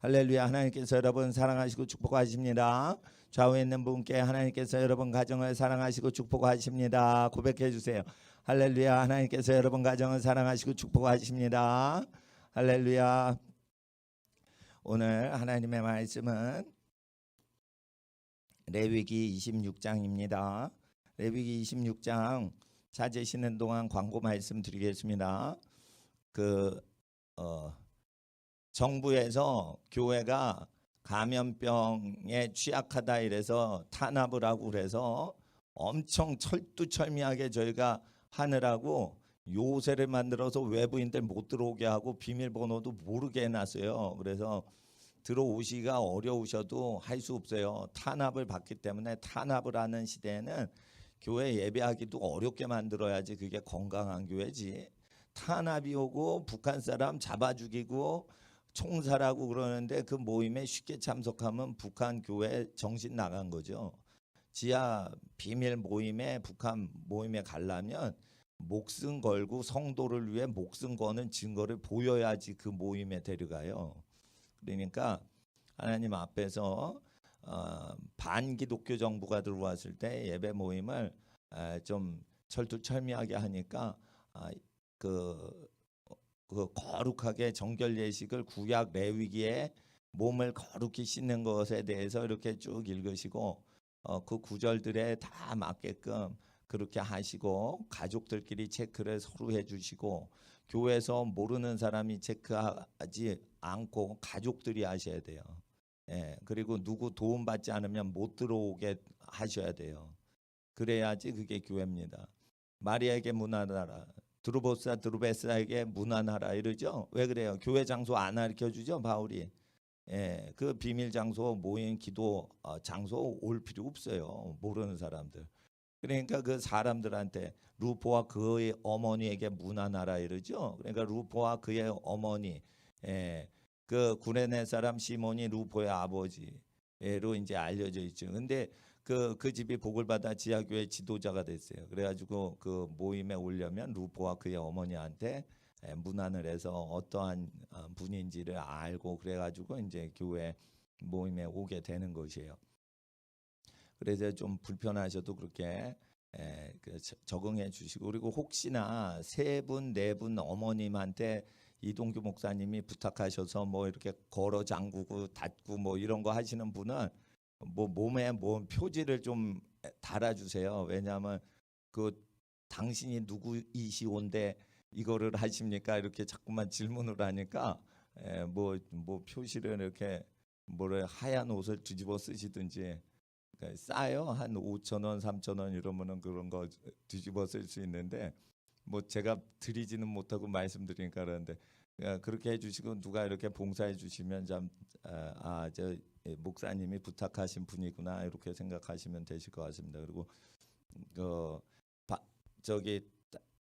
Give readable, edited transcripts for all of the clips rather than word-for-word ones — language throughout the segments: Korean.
할렐루야. 하나님께서 여러분 사랑하시고 축복하십니다. 좌우에 있는 분께 하나님께서 여러분 가정을 사랑하시고 축복하십니다. 고백해 주세요. 할렐루야. 하나님께서 여러분 가정을 사랑하시고 축복하십니다. 할렐루야. 오늘 하나님의 말씀은 레위기 26장입니다. 레위기 26장 찾으시는 동안 광고 말씀 드리겠습니다. 정부에서 교회가 감염병에 취약하다 이래서 탄압을 하고 그래서 엄청 철두철미하게 저희가 하느라고 요새를 만들어서 외부인들 못 들어오게 하고 비밀번호도 모르게 해놨어요. 그래서 들어오시기가 어려우셔도 할 수 없어요. 탄압을 받기 때문에 탄압을 하는 시대에는 교회 예배하기도 어렵게 만들어야지 그게 건강한 교회지. 탄압이 오고 북한 사람 잡아 죽이고 총살하고 그러는데 그 모임에 쉽게 참석하면 북한 교회 정신 나간 거죠. 지하 비밀 모임에 북한 모임에 가려면 목숨 걸고 성도를 위해 목숨 거는 증거를 보여야지 그 모임에 데려가요. 그러니까 하나님 앞에서 반기독교 정부가 들어왔을 때 예배 모임을 좀 철두철미하게 하니까 그 거룩하게 정결 예식을 구약 레위기에 몸을 거룩히 씻는 것에 대해서 이렇게 쭉 읽으시고 그 구절들에 다 맞게끔 그렇게 하시고 가족들끼리 체크를 서로 해주시고 교회에서 모르는 사람이 체크하지 않고 가족들이 하셔야 돼요. 예, 그리고 누구 도움받지 않으면 못 들어오게 하셔야 돼요. 그래야지 그게 교회입니다. 마리아에게 문안하라. 드루베스에게 문안하라 이러죠. 왜 그래요? 교회 장소 안 가르쳐주죠 바울이. 예, 그 비밀 장소 모인 기도 장소 올 필요 없어요. 모르는 사람들. 그러니까 그 사람들한테 루포와 그의 어머니에게 문안하라 이러죠. 그러니까 루포와 그의 어머니, 그 구레네 사람 시몬이 루포의 아버지로 이제 알려져 있죠. 근데 그 집이 복을 받아 지하교회 지도자가 됐어요. 그래가지고 그 모임에 오려면 루포와 그의 어머니한테 문안을 해서 어떠한 분인지를 알고 그래가지고 이제 교회 모임에 오게 되는 것이에요. 그래서 좀 불편하셔도 그렇게 적응해 주시고 그리고 혹시나 세 분, 네 분 어머님한테 이동규 목사님이 부탁하셔서 뭐 이렇게 걸어 잠그고 닫고 뭐 이런 거 하시는 분은 뭐 몸에 뭐 표지를 좀 달아주세요. 왜냐하면 그 당신이 누구이시온데 이거를 하십니까? 이렇게 자꾸만 질문을 하니까 뭐 표시를 이렇게 뭐를 하얀 옷을 뒤집어 쓰시든지 싸요. 한 5,000원, 3,000원 이러면은 그런 거 뒤집어 쓸 수 있는데 뭐 제가 드리지는 못하고 말씀드리니까 그러는데 그렇게 해주시고 누가 이렇게 봉사해 주시면 참 저 목사님이 부탁하신 분이구나 이렇게 생각하시면 되실 것 같습니다. 그리고 저기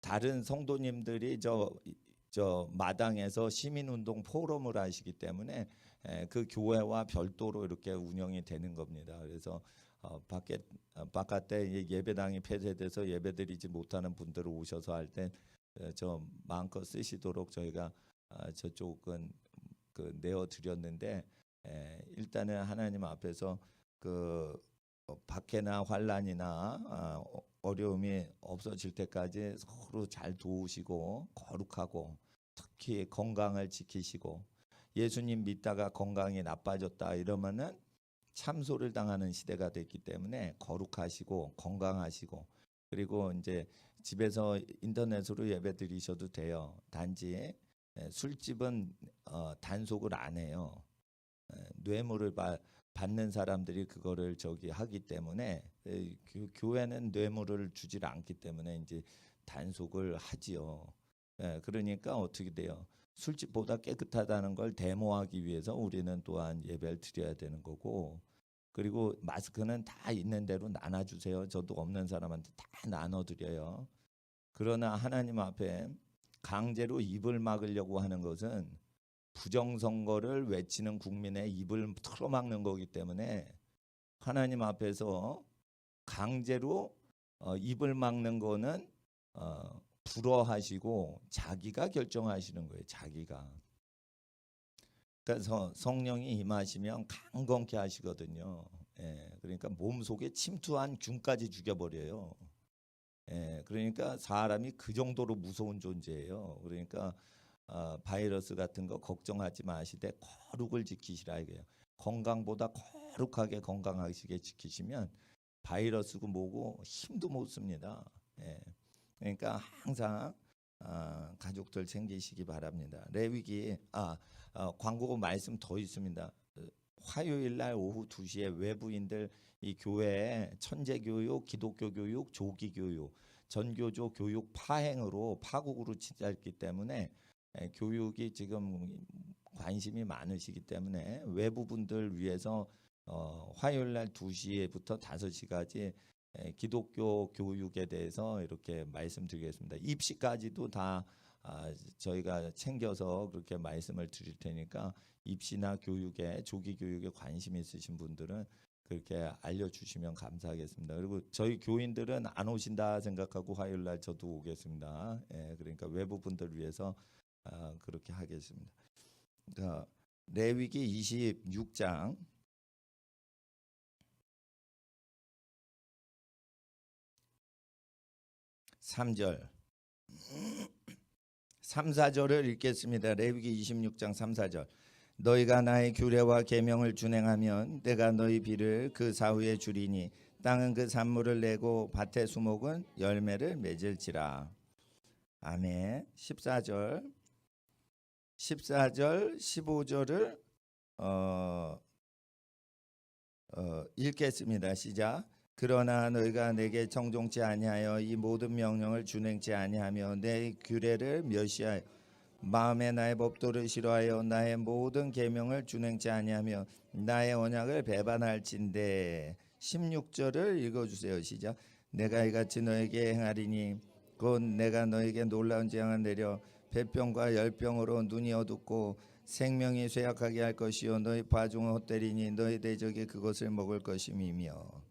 다른 성도님들이 저 마당에서 시민운동 포럼을 하시기 때문에 그 교회와 별도로 이렇게 운영이 되는 겁니다. 그래서 바깥에 예배당이 폐쇄돼서 예배드리지 못하는 분들을 오셔서 할 때 저 마음껏 쓰시도록 저희가 저쪽은 내어 드렸는데 일단은 하나님 앞에서 그 박해나 환란이나 어려움이 없어질 때까지 서로 잘 도우시고 거룩하고 특히 건강을 지키시고 예수님 믿다가 건강이 나빠졌다 이러면은 참소를 당하는 시대가 됐기 때문에 거룩하시고 건강하시고 그리고 이제 집에서 인터넷으로 예배 드리셔도 돼요. 단지 술집은 단속을 안 해요. 뇌물을 받는 사람들이 그거를 하기 때문에 교회는 뇌물을 주질 않기 때문에 이제 단속을 하지요. 그러니까 어떻게 돼요? 술집보다 깨끗하다는 걸 데모하기 위해서 우리는 또한 예배를 드려야 되는 거고 그리고 마스크는 다 있는 대로 나눠주세요. 저도 없는 사람한테 다 나눠드려요. 그러나 하나님 앞에 강제로 입을 막으려고 하는 것은 부정선거를 외치는 국민의 입을 틀어막는 거기 때문에 하나님 앞에서 강제로 입을 막는 거는 불허하시고 자기가 결정하시는 거예요. 자기가. 그래서 성령이 임하시면 강건케 하시거든요. 예, 그러니까 몸 속에 침투한 균까지 죽여버려요. 예, 그러니까 사람이 그 정도로 무서운 존재예요. 그러니까 바이러스 같은 거 걱정하지 마시되 거룩을 지키시라 이거예요. 건강보다 거룩하게 건강하시게 지키시면 바이러스고 뭐고 힘도 못 씁니다. 예, 그러니까 항상 가족들 챙기시기 바랍니다. 레위기 광고 말씀 더 있습니다. 화요일 날 오후 2시에 외부인들 이 교회에 천재 교육, 기독교 교육, 조기 교육, 전교조 교육 파행으로 파국으로 치닫기 때문에 교육이 지금 관심이 많으시기 때문에 외부분들 위해서 화요일 날 2시부터 5시까지 기독교 교육에 대해서 이렇게 말씀드리겠습니다. 입시까지도 다 저희가 챙겨서 그렇게 말씀을 드릴 테니까 입시나 교육에 조기 교육에 관심 있으신 분들은 그렇게 알려주시면 감사하겠습니다. 그리고 저희 교인들은 안 오신다 생각하고 화요일 날 저도 오겠습니다. 예, 그러니까 외부 분들 위해서 그렇게 하겠습니다. 레위기 26장 3절 3, 4절을 읽겠습니다. 레위기 26장 3, 4절. 너희가 나의 규례와 계명을 준행하면 내가 너희 비를 그 사후에 주리니 땅은 그 산물을 내고 밭의 수목은 열매를 맺을지라. 아멘. 14절 15절을 읽겠습니다. 시작. 그러나 너희가 내게 청종치 아니하여 이 모든 명령을 준행치 아니하며 내 규례를 멸시하여 마음에 나의 법도를 싫어하여 나의 모든 계명을 준행치 아니하며 나의 언약을 배반할진대. 16절을 읽어주세요. 시작. 내가 이같이 너에게 행하리니 곧 내가 너에게 놀라운 재앙을 내려 배병과 열병으로 눈이 어둡고 생명이 쇠약하게 할 것이요 너희 바중을 헛되리니 너희 대적이 그것을 먹을 것임이며.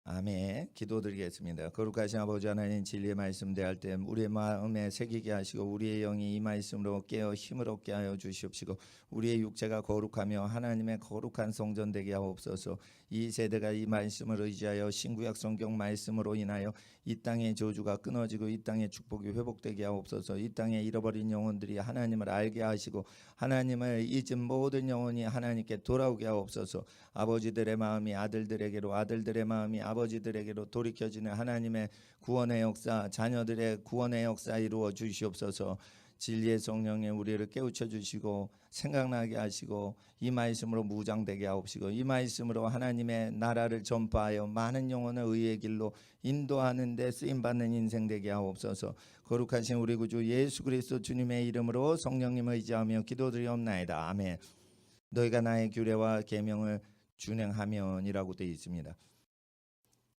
아멘. 기도드리겠습니다. 거룩하신 아버지 하나님, 진리의 말씀 대할 때 우리의 마음에 새기게 하시고 우리의 영이 이 말씀으로 깨어 힘을 얻게 하여 주시옵시고 우리의 육체가 거룩하며 하나님의 거룩한 성전 되게 하옵소서. 이 세대가 이 말씀을 의지하여 신구약 성경 말씀으로 인하여 이 땅의 저주가 끊어지고 이 땅의 축복이 회복되게 하옵소서. 이 땅에 잃어버린 영혼들이 하나님을 알게 하시고 하나님을 잊은 모든 영혼이 하나님께 돌아오게 하옵소서. 아버지들의 마음이 아들들에게로, 아들들의 마음이 아버지들에게로 돌이켜지는 하나님의 구원의 역사, 자녀들의 구원의 역사 이루어 주시옵소서. 진리의 성령에 우리를 깨우쳐 주시고 생각나게 하시고 이 말씀으로 무장되게 하옵시고 이 말씀으로 하나님의 나라를 전파하여 많은 영혼을 의의 길로 인도하는 데 쓰임받는 인생 되게 하옵소서. 거룩하신 우리 구주 예수 그리스도 주님의 이름으로 성령님을 의지하며 기도드리옵나이다. 아멘. 너희가 나의 규례와 계명을 준행하면이라고 되어 있습니다.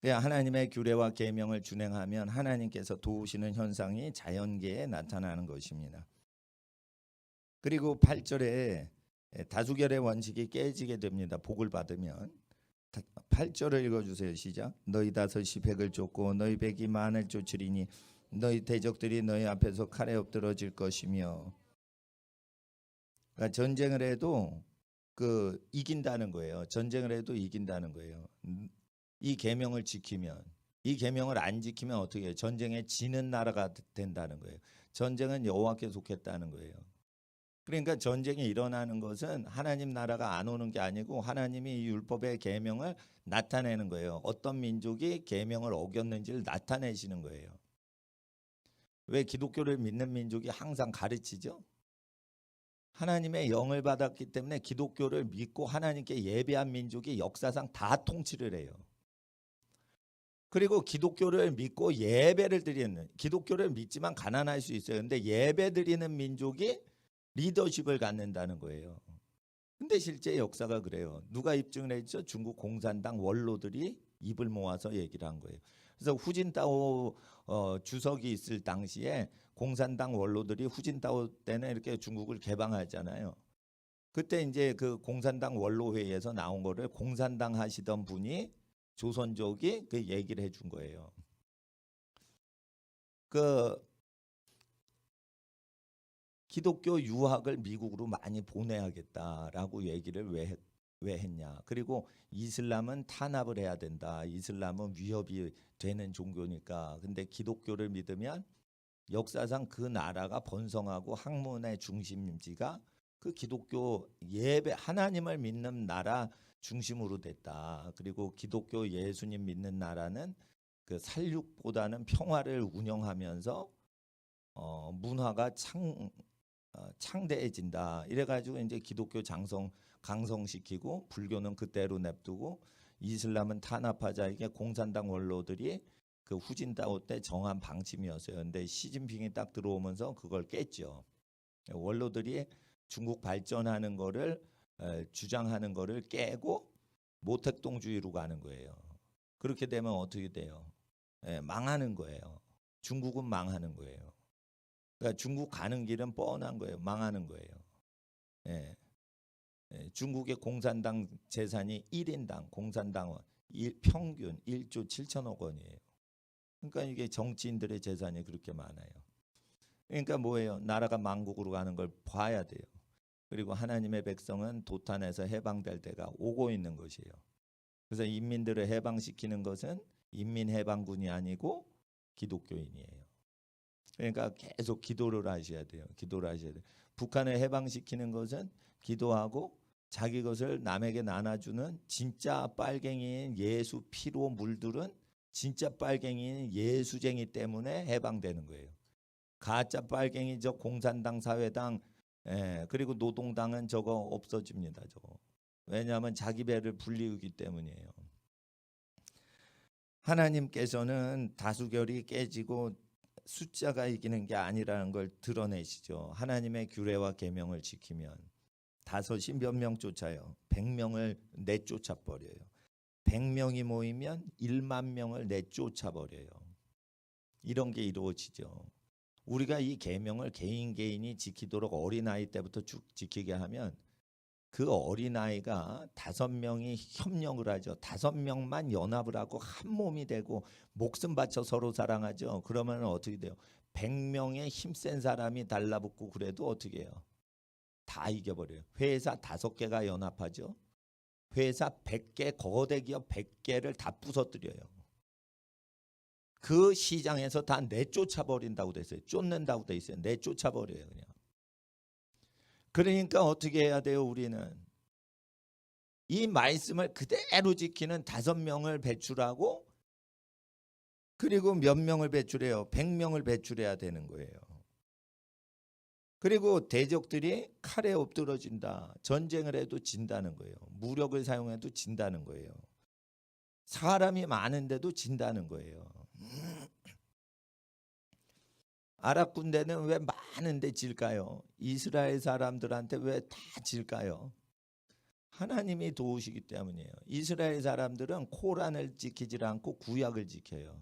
하나님의 규례와 계명을 준행하면 하나님께서 도우시는 현상이 자연계에 나타나는 것입니다. 그리고 8절에 다수결의 원칙이 깨지게 됩니다. 복을 받으면. 8절을 읽어주세요. 시작. 너희 다섯이 백을 쫓고 너희 백이 만을 쫓으리니 너희 대적들이 너희 앞에서 칼에 엎드러질 것이며. 그러니까 전쟁을 해도 이긴다는 거예요. 전쟁을 해도 이긴다는 거예요. 이 계명을 지키면. 이 계명을 안 지키면 어떻게 해요? 전쟁에 지는 나라가 된다는 거예요. 전쟁은 여호와께 속했다는 거예요. 그러니까 전쟁이 일어나는 것은 하나님 나라가 안 오는 게 아니고 하나님이 이 율법의 계명을 나타내는 거예요. 어떤 민족이 계명을 어겼는지를 나타내시는 거예요. 왜 기독교를 믿는 민족이 항상 가르치죠? 하나님의 영을 받았기 때문에 기독교를 믿고 하나님께 예배한 민족이 역사상 다 통치를 해요. 그리고 기독교를 믿고 예배를 드리는, 기독교를 믿지만 가난할 수 있어요. 근데 예배 드리는 민족이 리더십을 갖는다는 거예요. 근데 실제 역사가 그래요. 누가 입증을 했죠? 중국 공산당 원로들이 입을 모아서 얘기를 한 거예요. 그래서 후진타오 주석이 있을 당시에 공산당 원로들이 후진타오 때는 이렇게 중국을 개방하잖아요. 그때 이제 그 공산당 원로 회의에서 나온 거를 공산당 하시던 분이 조선족이 그 얘기를 해준 거예요. 기독교 유학을 미국으로 많이 보내야겠다라고 얘기를 왜 했냐. 그리고 이슬람은 탄압을 해야 된다. 이슬람은 위협이 되는 종교니까. 근데 기독교를 믿으면 역사상 그 나라가 번성하고 학문의 중심지가 그 기독교 예배 하나님을 믿는 나라 중심으로 됐다. 그리고 기독교 예수님 믿는 나라는 그 살육보다는 평화를 운영하면서 문화가 창대해진다. 이래가지고 이제 기독교 강성시키고 불교는 그대로 냅두고 이슬람은 탄압하자. 이게 공산당 원로들이 그 후진타오 때 정한 방침이었어요. 근데 시진핑이 딱 들어오면서 그걸 깼죠. 원로들이 중국 발전하는 거를 주장하는 거를 깨고 모택동주의로 가는 거예요. 그렇게 되면 어떻게 돼요? 망하는 거예요. 중국은 망하는 거예요. 그러니까 중국 가는 길은 뻔한 거예요. 망하는 거예요. 중국의 공산당 재산이 1인당 공산당원 평균 1조 7천억 원이에요. 그러니까 이게 정치인들의 재산이 그렇게 많아요. 그러니까 뭐예요? 나라가 망국으로 가는 걸 봐야 돼요. 그리고 하나님의 백성은 도탄에서 해방될 때가 오고 있는 것이에요. 그래서 인민들을 해방시키는 것은 인민해방군이 아니고 기독교인이에요. 그러니까 계속 기도를 하셔야 돼요. 기도를 하셔야 돼요. 북한을 해방시키는 것은 기도하고 자기 것을 남에게 나눠주는 진짜 빨갱이인 예수 피로 물들은 진짜 빨갱이인 예수쟁이 때문에 해방되는 거예요. 가짜 빨갱이 저 공산당 사회당 그리고 노동당은 저거 없어집니다. 저거. 왜냐하면 자기 배를 불리우기 때문이에요. 하나님께서는 다수결이 깨지고 숫자가 이기는 게 아니라는 걸 드러내시죠. 하나님의 규례와 계명을 지키면 다섯이 몇 명 쫓아요. 100명을 내쫓아 버려요. 100명이 모이면 1만 명을 내쫓아 버려요. 이런 게 이루어지죠. 우리가 이 계명을 개인이 지키도록 어린아이 때부터 쭉 지키게 하면 그 어린아이가 5명이 협력을 하죠. 5명만 연합을 하고 한 몸이 되고 목숨 바쳐 서로 사랑하죠. 그러면 어떻게 돼요? 100명의 힘센 사람이 달라붙고 그래도 어떻게 해요? 다 이겨버려요. 회사 5개가 연합하죠. 회사 100개, 거대 기업 100개를 다 부서뜨려요. 그 시장에서 다 내쫓아버린다고 돼 있어요. 쫓는다고 돼 있어요. 내쫓아버려요. 그냥. 그러니까 어떻게 해야 돼요? 우리는 이 말씀을 그대로 지키는 5명을 배출하고 그리고 몇 명을 배출해요? 100명을 배출해야 되는 거예요. 그리고 대적들이 칼에 엎드러진다. 전쟁을 해도 진다는 거예요. 무력을 사용해도 진다는 거예요. 사람이 많은데도 진다는 거예요. 아랍 군대는 왜 많은데 질까요? 이스라엘 사람들한테 왜 다 질까요? 하나님이 도우시기 때문이에요. 이스라엘 사람들은 코란을 지키지 않고 구약을 지켜요.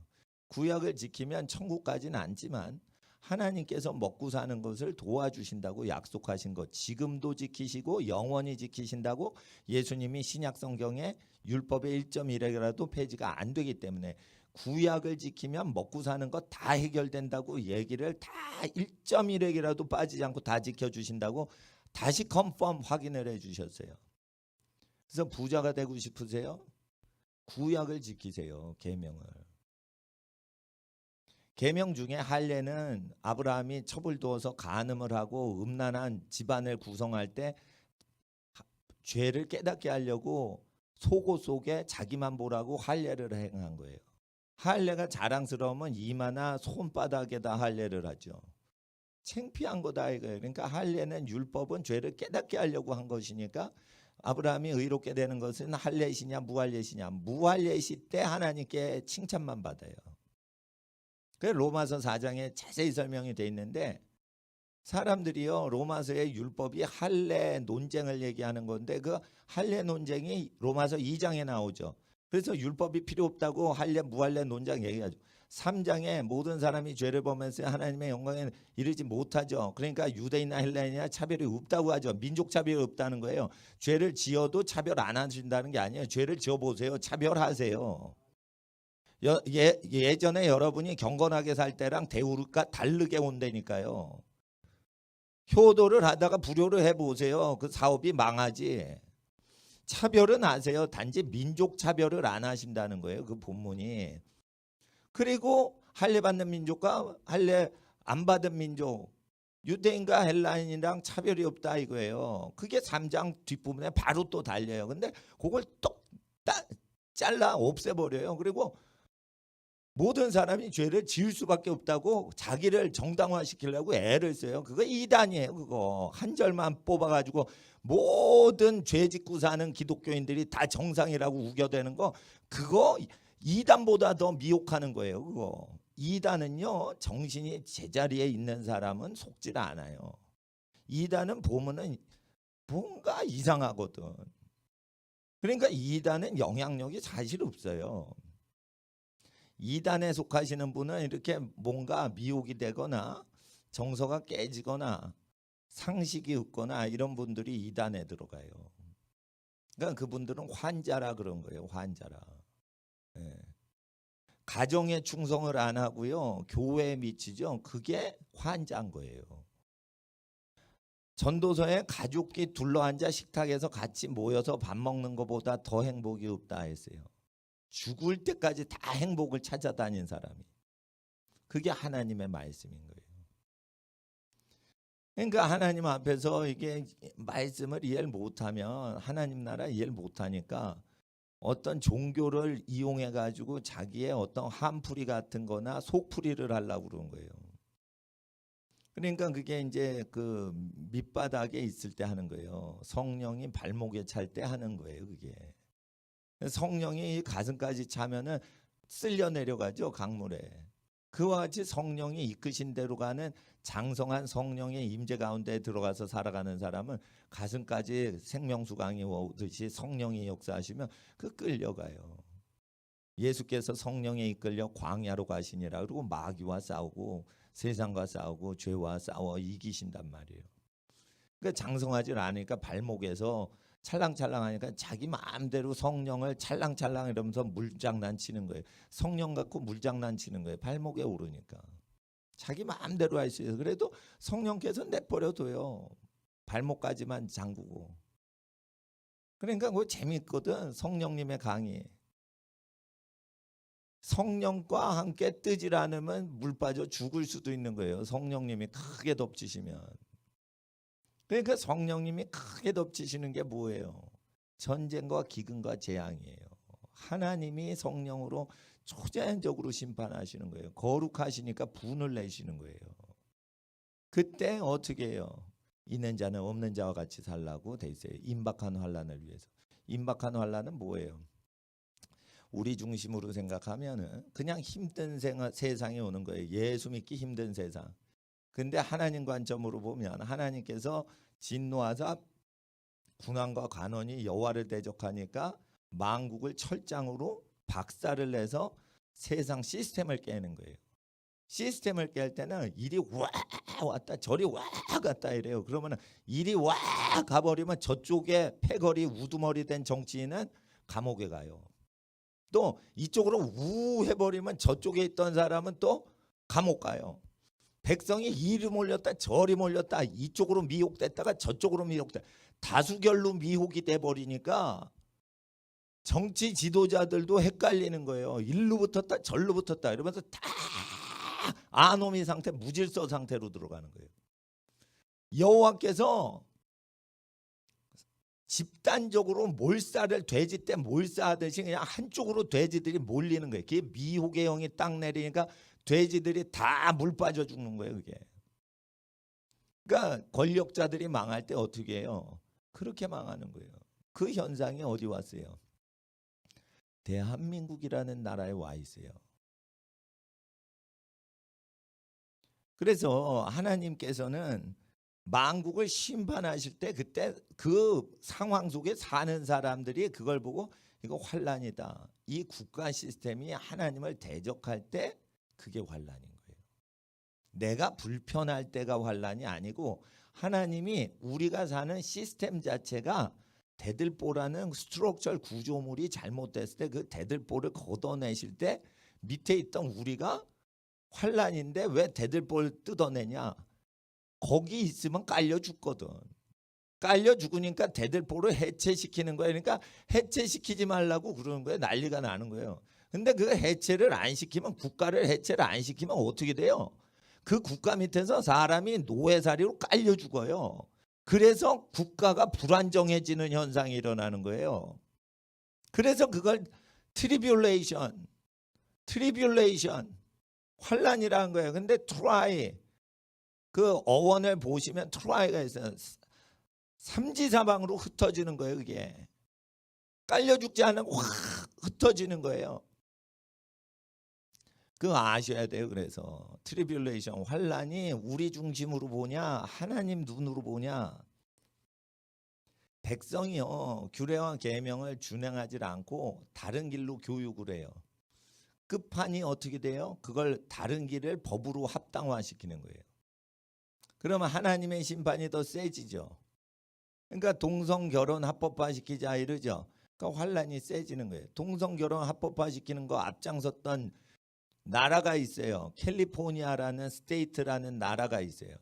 구약을 지키면 천국까지는 않지만 하나님께서 먹고 사는 것을 도와주신다고 약속하신 것 지금도 지키시고 영원히 지키신다고 예수님이 신약 성경에 율법의 1.1회라도 폐지가 안 되기 때문에 구약을 지키면 먹고 사는 것 다 해결된다고 얘기를 다 1.1회라도 빠지지 않고 다 지켜주신다고 다시 컨펌 확인을 해주셨어요. 그래서 부자가 되고 싶으세요? 구약을 지키세요. 계명을. 계명 중에 할례는 아브라함이 첩을 두어서 간음을 하고 음란한 집안을 구성할 때 죄를 깨닫게 하려고 속옷 속에 자기만 보라고 할례를 행한 거예요. 할례가 자랑스러우면 이마나 손바닥에다 할례를 하죠. 창피한 거다 이거예요. 그러니까 할례는 율법은 죄를 깨닫게 하려고 한 것이니까 아브라함이 의롭게 되는 것은 할례시냐 무할례시냐. 무할례시 때 하나님께 칭찬만 받아요. 그래서 로마서 4장에 자세히 설명이 돼 있는데 사람들이요 로마서의 율법이 할례 논쟁을 얘기하는 건데 그 할례 논쟁이 로마서 2장에 나오죠. 그래서 율법이 필요 없다고 할례 무할례 논쟁 얘기하죠. 3장에 모든 사람이 죄를 범해서 하나님의 영광에 이르지 못하죠. 그러니까 유대인이나 헬라인이나 차별이 없다고 하죠. 민족 차별이 없다는 거예요. 죄를 지어도 차별 안 하신다는 게 아니에요. 죄를 지어보세요. 차별하세요. 예전에 여러분이 경건하게 살 때랑 대우가 다르게 온다니까요. 효도를 하다가 불효를 해보세요. 그 사업이 망하지. 차별은 하세요. 단지 민족 차별을 안 하신다는 거예요. 그 본문이. 그리고 할례 받는 민족과 할례 안 받은 민족, 유대인과 헬라인이랑 차별이 없다 이거예요. 그게 3장 뒷부분에 바로 또 달려요. 근데 그걸 또 잘라 없애버려요. 그리고 모든 사람이 죄를 지을 수밖에 없다고 자기를 정당화시키려고 애를 써요. 그거 이단이에요. 그거 한 절만 뽑아가지고 모든 죄 짓고 사는 기독교인들이 다 정상이라고 우겨대는 거, 그거 이단보다 더 미혹하는 거예요. 그거 이단은요, 정신이 제자리에 있는 사람은 속질 않아요. 이단은 보면은 뭔가 이상하거든. 그러니까 이단은 영향력이 사실 없어요. 이단에 속하시는 분은 이렇게 뭔가 미혹이 되거나 정서가 깨지거나 상식이 없거나 이런 분들이 이단에 들어가요. 그러니까 그분들은 환자라 그런 거예요. 환자라. 예. 가정에 충성을 안 하고요, 교회에 미치죠. 그게 환자인 거예요. 전도서에 가족이 둘러앉아 식탁에서 같이 모여서 밥 먹는 것보다 더 행복이 없다 했어요. 죽을 때까지 다 행복을 찾아다닌 사람이. 그게 하나님의 말씀인 거예요. 그러니까 하나님 앞에서 이게 말씀을 이해를 못하면, 하나님 나라 이해를 못하니까 어떤 종교를 이용해 가지고 자기의 어떤 한풀이 같은 거나 속풀이를 하려고 그러는 거예요. 그러니까 그게 이제 그 밑바닥에 있을 때 하는 거예요. 성령이 발목에 찰 때 하는 거예요, 그게. 성령이 가슴까지 차면은 쓸려 내려가죠, 강물에. 그와 같이 성령이 이끄신 대로 가는 장성한 성령의 임재 가운데 들어가서 살아가는 사람은 가슴까지 생명수강이 오듯이 성령이 역사하시면 그 끌려가요. 예수께서 성령에 이끌려 광야로 가시니라. 그리고 마귀와 싸우고 세상과 싸우고 죄와 싸워 이기신단 말이에요. 그러니까 장성하지 않으니까 발목에서 찰랑찰랑하니까 자기 마음대로 성령을 찰랑찰랑 이러면서 물장난 치는 거예요. 성령 갖고 물장난 치는 거예요. 발목에 오르니까. 자기 마음대로 할 수 있어요. 그래도 성령께서 내버려둬요. 발목까지만 잠그고. 그러니까 그거 재밌거든. 성령님의 강의. 성령과 함께 뜨질 않으면 물 빠져 죽을 수도 있는 거예요. 성령님이 크게 덮치시면. 그러니까 성령님이 크게 덮치시는 게 뭐예요? 전쟁과 기근과 재앙이에요. 하나님이 성령으로 초자연적으로 심판하시는 거예요. 거룩하시니까 분을 내시는 거예요. 그때 어떻게 해요? 있는 자는 없는 자와 같이 살라고 돼 있어요. 임박한 환난을 위해서. 임박한 환난은 뭐예요? 우리 중심으로 생각하면은 그냥 힘든 세상이 오는 거예요. 예수 믿기 힘든 세상. 근데 하나님 관점으로 보면 하나님께서 진노하사 군왕과 관원이 여호와를 대적하니까 만국을 철장으로 박살을 내서 세상 시스템을 깨는 거예요. 시스템을 깰 때는 이리 와 왔다 저리 와 갔다 이래요. 그러면 이리 와 가버리면 저쪽에 패거리 우두머리 된 정치인은 감옥에 가요. 또 이쪽으로 우 해버리면 저쪽에 있던 사람은 또 감옥 가요. 백성이 이리 몰렸다 저리 몰렸다, 이쪽으로 미혹됐다가 저쪽으로 미혹돼, 다수결로 미혹이 돼버리니까 정치 지도자들도 헷갈리는 거예요. 일로 붙었다 절로 붙었다 이러면서 다 아노미 상태, 무질서 상태로 들어가는 거예요. 여호와께서 집단적으로 몰살을, 돼지 때 몰살하듯이 그냥 한쪽으로 돼지들이 몰리는 거예요. 그게 미혹의 영이 딱 내리니까 돼지들이 다 물 빠져 죽는 거예요. 그게. 그러니까 권력자들이 망할 때 어떻게 해요? 그렇게 망하는 거예요. 그 현상이 어디 왔어요? 대한민국이라는 나라에 와 있어요. 그래서 하나님께서는 만국을 심판하실 때 그때 그 상황 속에 사는 사람들이 그걸 보고 이거 환난이다. 이 국가 시스템이 하나님을 대적할 때 그게 환난인 거예요. 내가 불편할 때가 환난이 아니고 하나님이 우리가 사는 시스템 자체가 대들보라는 스트럭처럴 구조물이 잘못됐을 때 그 대들보를 걷어내실 때 밑에 있던 우리가 환난인데 왜 대들보를 뜯어내냐? 거기 있으면 깔려 죽거든. 깔려 죽으니까 대들보를 해체시키는 거예요. 그러니까 해체시키지 말라고 그러는 거예요. 난리가 나는 거예요. 근데 그 해체를 안 시키면, 국가를 해체를 안 시키면 어떻게 돼요? 그 국가 밑에서 사람이 노예살이로 깔려 죽어요. 그래서 국가가 불안정해지는 현상이 일어나는 거예요. 그래서 그걸 트리뷸레이션, 환란이라는 거예요. 근데 트라이, 그 어원을 보시면 트라이가 있어요. 삼지사방으로 흩어지는 거예요. 그게 깔려 죽지 않으면 확 흩어지는 거예요. 그거 아셔야 돼요. 그래서 트리뷸레이션, 환란이 우리 중심으로 보냐, 하나님 눈으로 보냐. 백성이요, 규례와 계명을 준행하지 않고 다른 길로 교육을 해요. 끝판이 어떻게 돼요? 그걸 다른 길을 법으로 합당화시키는 거예요. 그러면 하나님의 심판이 더 세지죠. 그러니까 동성결혼 합법화시키자 이러죠. 그러니까 환란이 세지는 거예요. 동성결혼 합법화시키는 거 앞장섰던 나라가 있어요. 캘리포니아라는 스테이트라는 나라가 있어요.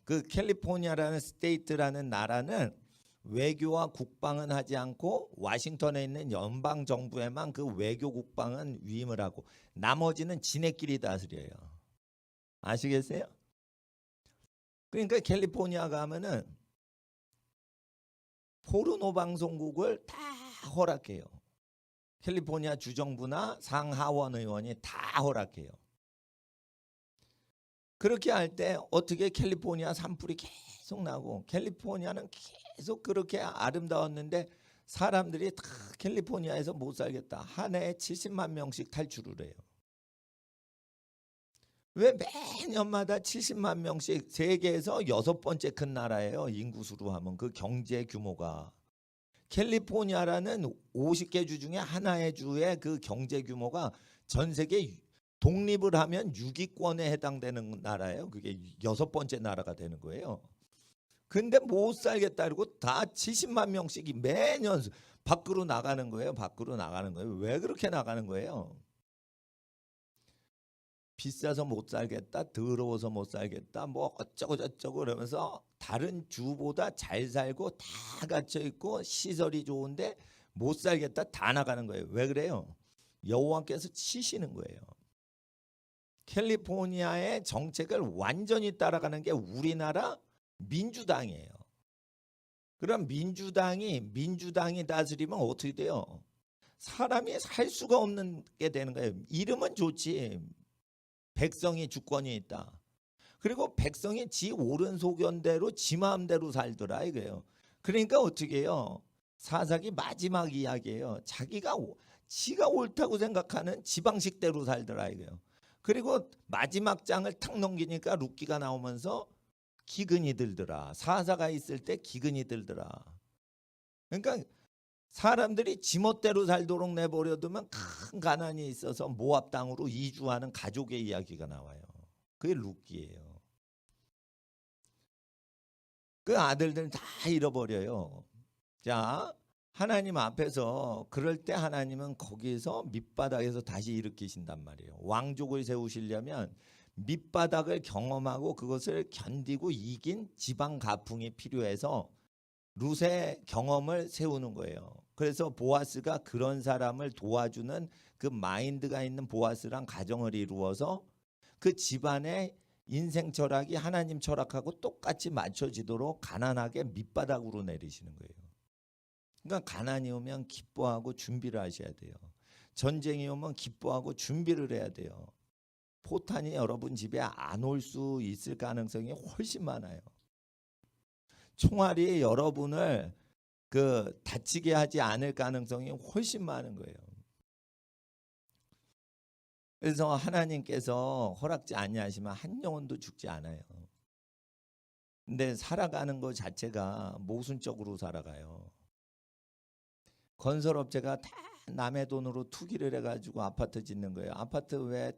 그 캘리포니아라는 스테이트라는 나라는 외교와 국방은 하지 않고 워싱턴에 있는 연방 정부에만 그 외교 국방은 위임을 하고 나머지는 지네끼리 다스려요. 아시겠어요? 그러니까 캘리포니아 가면은 포르노 방송국을 다 허락해요. 캘리포니아 주정부나 상하원 의원이 다 허락해요. 그렇게 할 때 어떻게 캘리포니아 산불이 계속 나고, 캘리포니아는 계속 그렇게 아름다웠는데 사람들이 다 캘리포니아에서 못 살겠다. 한 해에 70만 명씩 탈출을 해요. 왜 매년마다 70만 명씩, 세계에서 6번째 큰 나라예요. 인구수로 하면 그 경제 규모가. 캘리포니아라는 50개 주 중에 하나의 주의 그 경제 규모가 전 세계 독립을 하면 6위권에 해당되는 나라예요. 그게 6번째 나라가 되는 거예요. 근데 못 살겠다 그러고 다 70만 명씩이 매년 밖으로 나가는 거예요. 밖으로 나가는 거예요. 왜 그렇게 나가는 거예요? 비싸서 못 살겠다, 더러워서 못 살겠다, 뭐 어쩌고 저쩌고 그러면서 다른 주보다 잘 살고 다 갇혀 있고 시설이 좋은데 못 살겠다 다 나가는 거예요. 왜 그래요? 여호와께서 치시는 거예요. 캘리포니아의 정책을 완전히 따라가는 게 우리나라 민주당이에요. 그럼 민주당이 다스리면 어떻게 돼요? 사람이 살 수가 없는 게 되는 거예요. 이름은 좋지. 백성이 주권이 있다. 그리고 백성이 지 옳은 소견대로 지 마음대로 살더라 이거예요. 그러니까 어떻게 해요? 사사기 마지막 이야기예요. 지가 옳다고 생각하는 지 방식대로 살더라 이거예요. 그리고 마지막 장을 탁 넘기니까 룻기가 나오면서 기근이 들더라. 사사가 있을 때 기근이 들더라. 그러니까 사람들이 지멋대로 살도록 내버려두면 큰 가난이 있어서 모압 땅으로 이주하는 가족의 이야기가 나와요. 그게 룻기예요. 그 아들들 다 잃어버려요. 자, 하나님 앞에서 그럴 때 하나님은 거기서 밑바닥에서 다시 일으키신단 말이에요. 왕족을 세우시려면 밑바닥을 경험하고 그것을 견디고 이긴 지방 가풍이 필요해서 룻의 경험을 세우는 거예요. 그래서 보아스가 그런 사람을 도와주는 그 마인드가 있는 보아스랑 가정을 이루어서 그 집안의 인생 철학이 하나님 철학하고 똑같이 맞춰지도록 가난하게 밑바닥으로 내리시는 거예요. 그러니까 가난이 오면 기뻐하고 준비를 하셔야 돼요. 전쟁이 오면 기뻐하고 준비를 해야 돼요. 포탄이 여러분 집에 안 올 수 있을 가능성이 훨씬 많아요. 총알이 여러분을 다치게 하지 않을 가능성이 훨씬 많은 거예요. 그래서 하나님께서 허락지 아니하시면 한 영혼도 죽지 않아요. 근데 살아가는 것 자체가 모순적으로 살아가요. 건설업체가 다 남의 돈으로 투기를 해가지고 아파트 짓는 거예요. 아파트 왜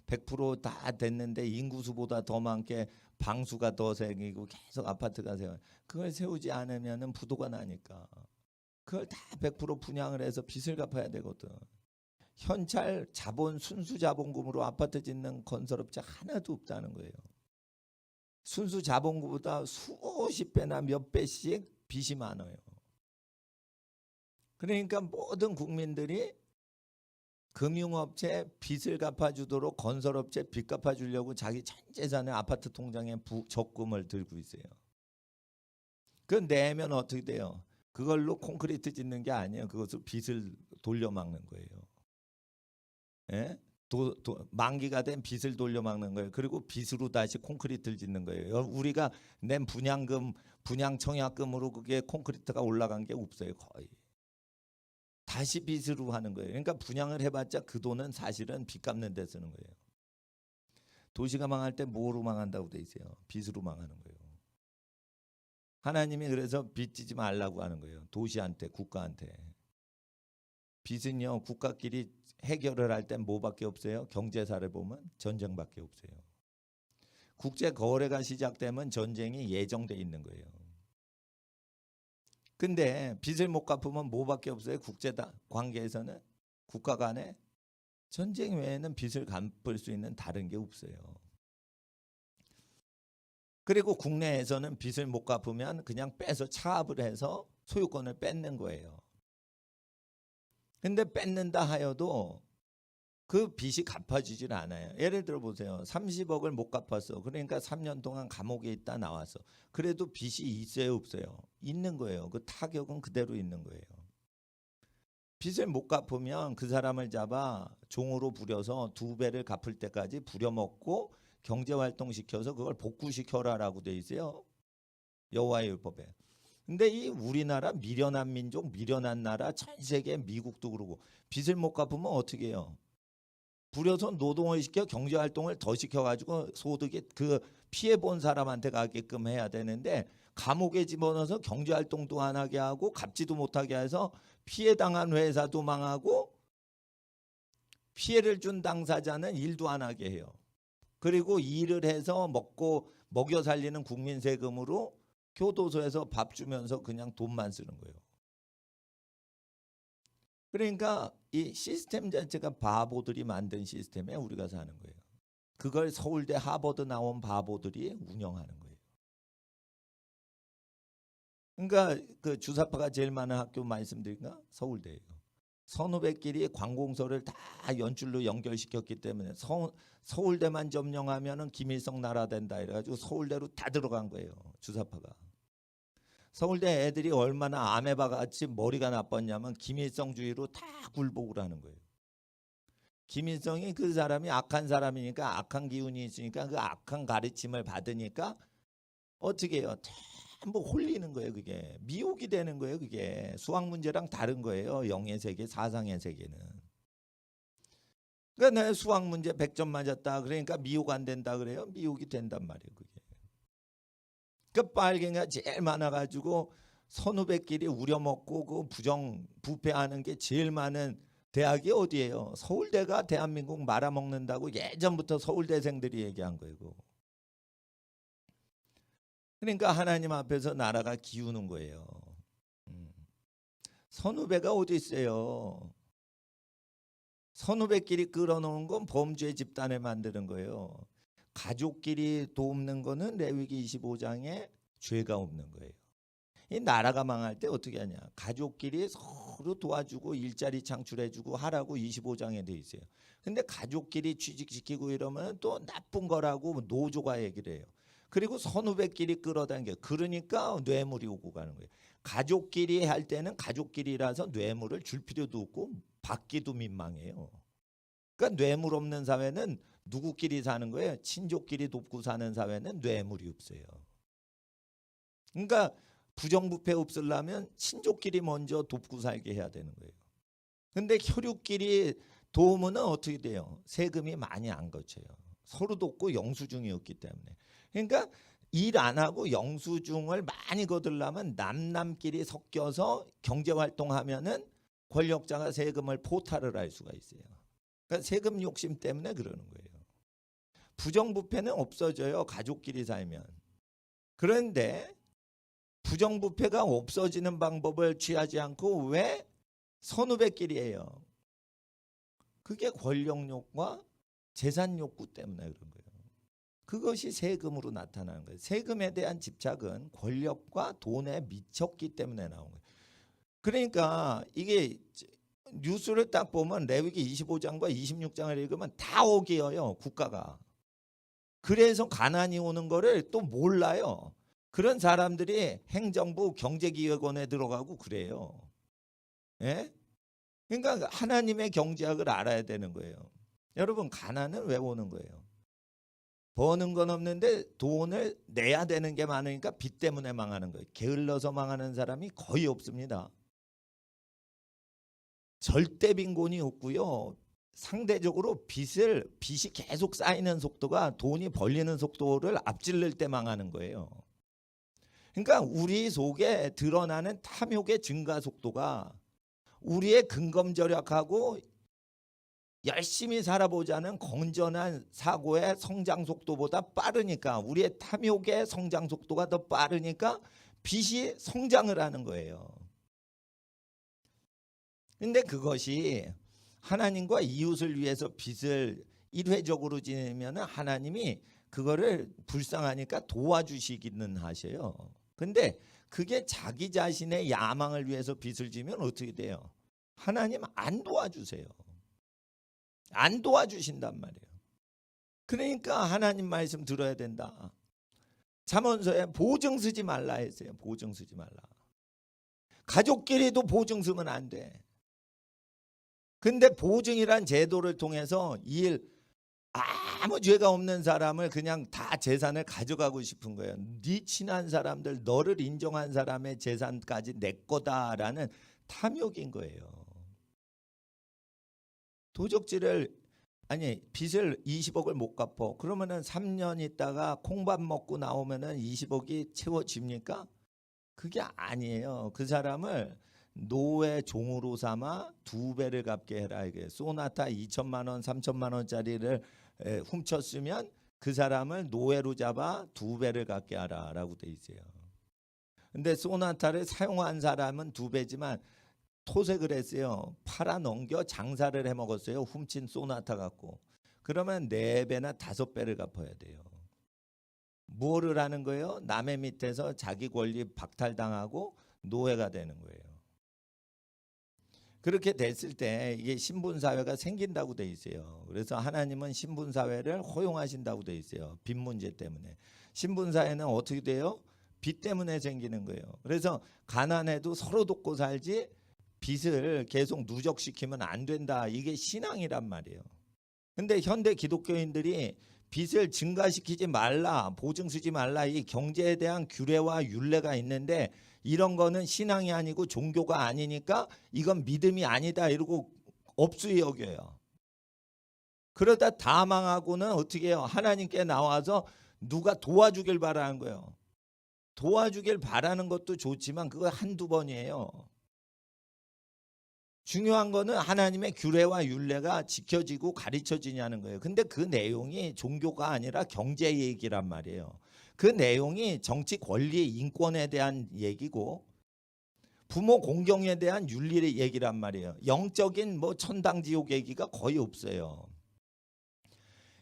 100%다 됐는데 인구수보다 더 많게 방수가 더 생기고 계속 아파트가 세워요. 그걸 세우지 않으면 부도가 나니까. 그걸 다 100% 분양을 해서 빚을 갚아야 되거든. 현찰 자본 순수 자본금으로 아파트 짓는 건설업체 하나도 없다는 거예요. 순수 자본주의보다 수십 배나 몇 배씩 빚이 많아요. 그러니까 모든 국민들이 금융업체 빚을 갚아주도록 건설업체 빚 갚아주려고 자기 전 재산을 아파트 통장에 적금을 들고 있어요. 그 내면 어떻게 돼요? 그걸로 콘크리트 짓는 게 아니에요. 그것을 빚을 돌려막는 거예요. 예? 만기가 된 빚을 돌려막는 거예요. 그리고 빚으로 다시 콘크리트를 짓는 거예요. 우리가 낸 분양금, 분양 청약금으로 그게 콘크리트가 올라간 게 없어요. 거의. 다시 빚으로 하는 거예요. 그러니까 분양을 해봤자 그 돈은 사실은 빚 갚는 데 쓰는 거예요. 도시가 망할 때 뭐로 망한다고 돼 있어요? 빚으로 망하는 거예요. 하나님이 그래서 빚 지지 말라고 하는 거예요. 도시한테, 국가한테. 빚은요, 국가끼리 해결을 할 땐 뭐밖에 없어요? 경제사를 보면 전쟁밖에 없어요. 국제 거래가 시작되면 전쟁이 예정돼 있는 거예요. 근데 빚을 못 갚으면 뭐밖에 없어요? 국제 관계에서는 국가 간에 전쟁 외에는 빚을 갚을 수 있는 다른 게 없어요. 그리고 국내에서는 빚을 못 갚으면 그냥 빼서 차압을 해서 소유권을 뺏는 거예요. 근데 뺏는다 하여도 그 빚이 갚아지질 않아요. 예를 들어 보세요. 30억을 못 갚았어. 그러니까 3년 동안 감옥에 있다 나왔어. 그래도 빚이 있어요, 없어요? 있는 거예요. 그 타격은 그대로 있는 거예요. 빚을 못 갚으면 그 사람을 잡아 종으로 부려서 2배를 갚을 때까지 부려먹고 경제활동 시켜서 그걸 복구시켜라라고 돼 있어요. 여호와의 율법에. 근데 이 우리나라 미련한 민족, 미련한 나라, 전 세계 미국도 그러고 빚을 못 갚으면 어떻게 해요? 부려서 노동을 시켜 경제활동을 더 시켜가지고 소득이 그 피해 본 사람한테 가게끔 해야 되는데 감옥에 집어넣어서 경제활동도 안 하게 하고 갚지도 못하게 해서 피해 당한 회사도 망하고 피해를 준 당사자는 일도 안 하게 해요. 그리고 일을 해서 먹여 살리는 국민 세금으로 교도소에서 밥 주면서 그냥 돈만 쓰는 거예요. 그러니까 이 시스템 자체가 바보들이 만든 시스템에 우리가 사는 거예요. 그걸 서울대 하버드 나온 바보들이 운영하는 거예요. 그러니까 그 주사파가 제일 많은 학교 말씀드린가? 서울대예요. 선후배끼리 관공서를 다 연줄로 연결시켰기 때문에 서울대만 점령하면은 김일성 나라 된다 이래가지고 서울대로 다 들어간 거예요. 주사파가. 서울대 애들이 얼마나 아메바 같이 머리가 나빴냐면 김일성주의로 다 굴복을 하는 거예요. 김일성이 그 사람이 악한 사람이니까 악한 기운이 있으니까 그 악한 가르침을 받으니까 어떻게 해요? 전부 홀리는 거예요. 그게 미혹이 되는 거예요. 그게 수학 문제랑 다른 거예요. 영의 세계, 사상의 세계는. 그러니까 내 수학 문제 100점 맞았다. 그러니까 미혹 안 된다 그래요. 미혹이 된단 말이에요. 그게. 그 빨갱이가 제일 많아가지고 선후배끼리 우려먹고 그 부패하는 게 제일 많은 대학이 어디예요? 서울대가 대한민국 말아먹는다고 예전부터 서울대생들이 얘기한 거예요. 그러니까 하나님 앞에서 나라가 기우는 거예요. 선후배가 어디 있어요? 선후배끼리 끌어놓은 건 범죄 집단을 만드는 거예요. 가족끼리 돕는 거는 레위기 25장에 죄가 없는 거예요. 이 나라가 망할 때 어떻게 하냐? 가족끼리 서로 도와주고 일자리 창출해주고 하라고 25장에 돼 있어요. 근데 가족끼리 취직시키고 이러면 또 나쁜 거라고 노조가 얘기를 해요. 그리고 선후배끼리 끌어당겨. 그러니까 뇌물이 오고 가는 거예요. 가족끼리 할 때는 가족끼리라서 뇌물을 줄 필요도 없고 받기도 민망해요. 그러니까 뇌물 없는 사회는 누구끼리 사는 거예요? 친족끼리 돕고 사는 사회는 뇌물이 없어요. 그러니까 부정부패 없으려면 친족끼리 먼저 돕고 살게 해야 되는 거예요. 근데 혈육끼리 도우면 어떻게 돼요? 세금이 많이 안 거쳐요. 서로 돕고 영수증이 없기 때문에. 그러니까 일 안 하고 영수증을 많이 거두려면 남끼리 섞여서 경제활동하면은 권력자가 세금을 포탈을 할 수가 있어요. 그러니까 세금 욕심 때문에 그러는 거예요. 부정부패는 없어져요. 가족끼리 살면. 그런데 부정부패가 없어지는 방법을 취하지 않고 왜 선후배끼리 해요? 그게 권력욕과 재산욕구 때문에 그런 거예요. 그것이 세금으로 나타나는 거예요. 세금에 대한 집착은 권력과 돈에 미쳤기 때문에 나온 거예요. 그러니까 이게 뉴스를 딱 보면 레위기 25장과 26장을 읽으면 다 어기어요, 국가가. 그래서 가난이 오는 거를 또 몰라요. 그런 사람들이 행정부 경제기획원에 들어가고 그래요. 예? 그러니까 하나님의 경제학을 알아야 되는 거예요. 여러분, 가난은 왜 오는 거예요? 버는 건 없는데 돈을 내야 되는 게 많으니까 빚 때문에 망하는 거예요. 게을러서 망하는 사람이 거의 없습니다. 절대 빈곤이 없고요. 상대적으로 빚이 계속 쌓이는 속도가 돈이 벌리는 속도를 앞질릴 때 망하는 거예요. 그러니까 우리 속에 드러나는 탐욕의 증가 속도가 우리의 근검절약하고 열심히 살아보자는 건전한 사고의 성장 속도보다 빠르니까, 우리의 탐욕의 성장 속도가 더 빠르니까 빚이 성장을 하는 거예요. 근데 그것이 하나님과 이웃을 위해서 빚을 일회적으로 지내면 하나님이 그거를 불쌍하니까 도와주시기는 하셔요. 근데 그게 자기 자신의 야망을 위해서 빚을 지면 어떻게 돼요? 하나님 안 도와주세요. 안 도와주신단 말이에요. 그러니까 하나님 말씀 들어야 된다. 잠언서에 보증 쓰지 말라 했어요. 보증 쓰지 말라. 가족끼리도 보증 쓰면 안 돼. 근데 보증이란 제도를 통해서 아무 죄가 없는 사람을 그냥 다 재산을 가져가고 싶은 거예요. 네 친한 사람들, 너를 인정한 사람의 재산까지 내 거다라는 탐욕인 거예요. 빚을 20억을 못 갚어. 그러면은 3년 있다가 콩밥 먹고 나오면은 20억이 채워집니까? 그게 아니에요. 그 사람을 노예 종으로 삼아 2배를 갚게 해라. 이게 소나타 2천만 원, 3천만 원짜리를 훔쳤으면 그 사람을 노예로 잡아 2배를 갚게 하라라고 돼 있어요. 근데 소나타를 사용한 사람은 2배지만 토색을 했어요. 팔아 넘겨 장사를 해 먹었어요. 훔친 소나타 갖고. 그러면 4배나 5배를 갚아야 돼요. 뭐를 하는 거예요? 남의 밑에서 자기 권리 박탈당하고 노예가 되는 거예요. 그렇게 됐을 때 이게 신분사회가 생긴다고 돼 있어요. 그래서 하나님은 신분사회를 허용하신다고 돼 있어요. 빚 문제 때문에. 신분사회는 어떻게 돼요? 빚 때문에 생기는 거예요. 그래서 가난해도 서로 돕고 살지 빚을 계속 누적시키면 안 된다. 이게 신앙이란 말이에요. 근데 현대 기독교인들이 빚을 증가시키지 말라, 보증 쓰지 말라, 이 경제에 대한 규례와 율례가 있는데 이런 거는 신앙이 아니고 종교가 아니니까 이건 믿음이 아니다 이러고 업수히 여겨요. 그러다 다 망하고는 어떻게 해요? 하나님께 나와서 누가 도와주길 바라는 거예요. 도와주길 바라는 것도 좋지만 그거 한두 번이에요. 중요한 거는 하나님의 규례와 율례가 지켜지고 가르쳐지냐는 거예요. 근데 그 내용이 종교가 아니라 경제 얘기란 말이에요. 그 내용이 정치 권리 인권에 대한 얘기고 부모 공경에 대한 윤리 얘기란 말이에요. 영적인 뭐 천당 지옥 얘기가 거의 없어요.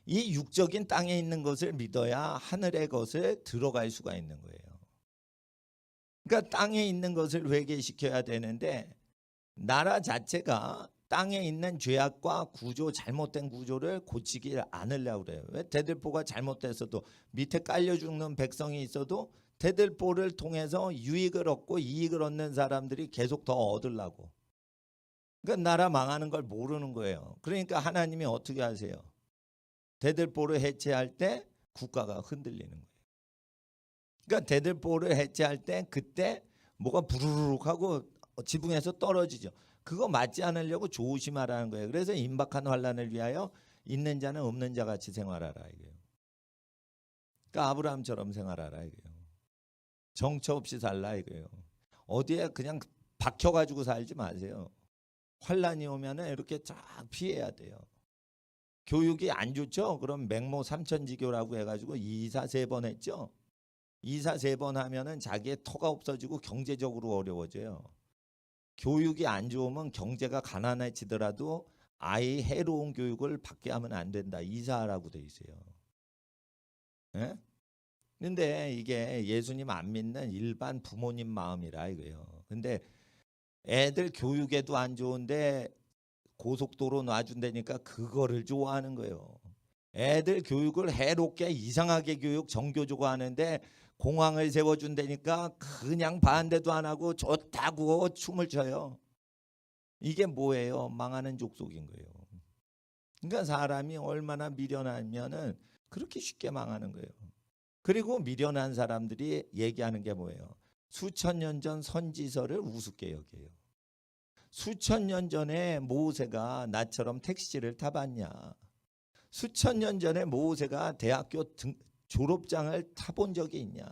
이 육적인 땅에 있는 것을 믿어야 하늘의 것을 들어갈 수가 있는 거예요. 그러니까 땅에 있는 것을 회개시켜야 되는데 나라 자체가 땅에 있는 죄악과 구조, 잘못된 구조를 고치지 않으려고 그래요. 왜? 대들보가 잘못됐어도 밑에 깔려 죽는 백성이 있어도 대들보를 통해서 유익을 얻고 이익을 얻는 사람들이 계속 더 얻으려고. 그러니까 나라 망하는 걸 모르는 거예요. 그러니까 하나님이 어떻게 하세요? 대들보를 해체할 때 국가가 흔들리는 거예요. 그러니까 대들보를 해체할 때 그때 뭐가 부르륵 하고 지붕에서 떨어지죠. 그거 맞지 않으려고 조심하라는 거예요. 그래서 임박한 환란을 위하여 있는 자는 없는 자 같이 생활하라 이게요. 그러니까 아브라함처럼 생활하라 이게요. 정처 없이 살라 이거예요. 어디에 그냥 박혀가지고 살지 마세요. 환란이 오면은 이렇게 쫙 피해야 돼요. 교육이 안 좋죠? 그럼 맹모 삼천지교라고 해가지고 이사 3번 했죠? 이사 3번 하면은 자기의 터가 없어지고 경제적으로 어려워져요. 교육이 안 좋으면 경제가 가난해지더라도 아이 해로운 교육을 받게 하면 안 된다. 이사하라고 돼 있어요. 예? 근데 이게 예수님 안 믿는 일반 부모님 마음이라 이거예요. 근데 애들 교육에도 안 좋은데 고속도로 놔준다니까 그거를 좋아하는 거예요. 애들 교육을 해롭게 이상하게 교육 정교조가 하는데 공항을 세워준다니까 그냥 반대도 안 하고 좋다고 춤을 춰요. 이게 뭐예요? 망하는 족속인 거예요. 그러니까 사람이 얼마나 미련하면은 그렇게 쉽게 망하는 거예요. 그리고 미련한 사람들이 얘기하는 게 뭐예요? 수천 년 전 선지서를 우습게 여겨요. 수천 년 전에 모세가 나처럼 택시를 타봤냐? 수천 년 전에 모세가 대학교 졸업장을 타본 적이 있냐?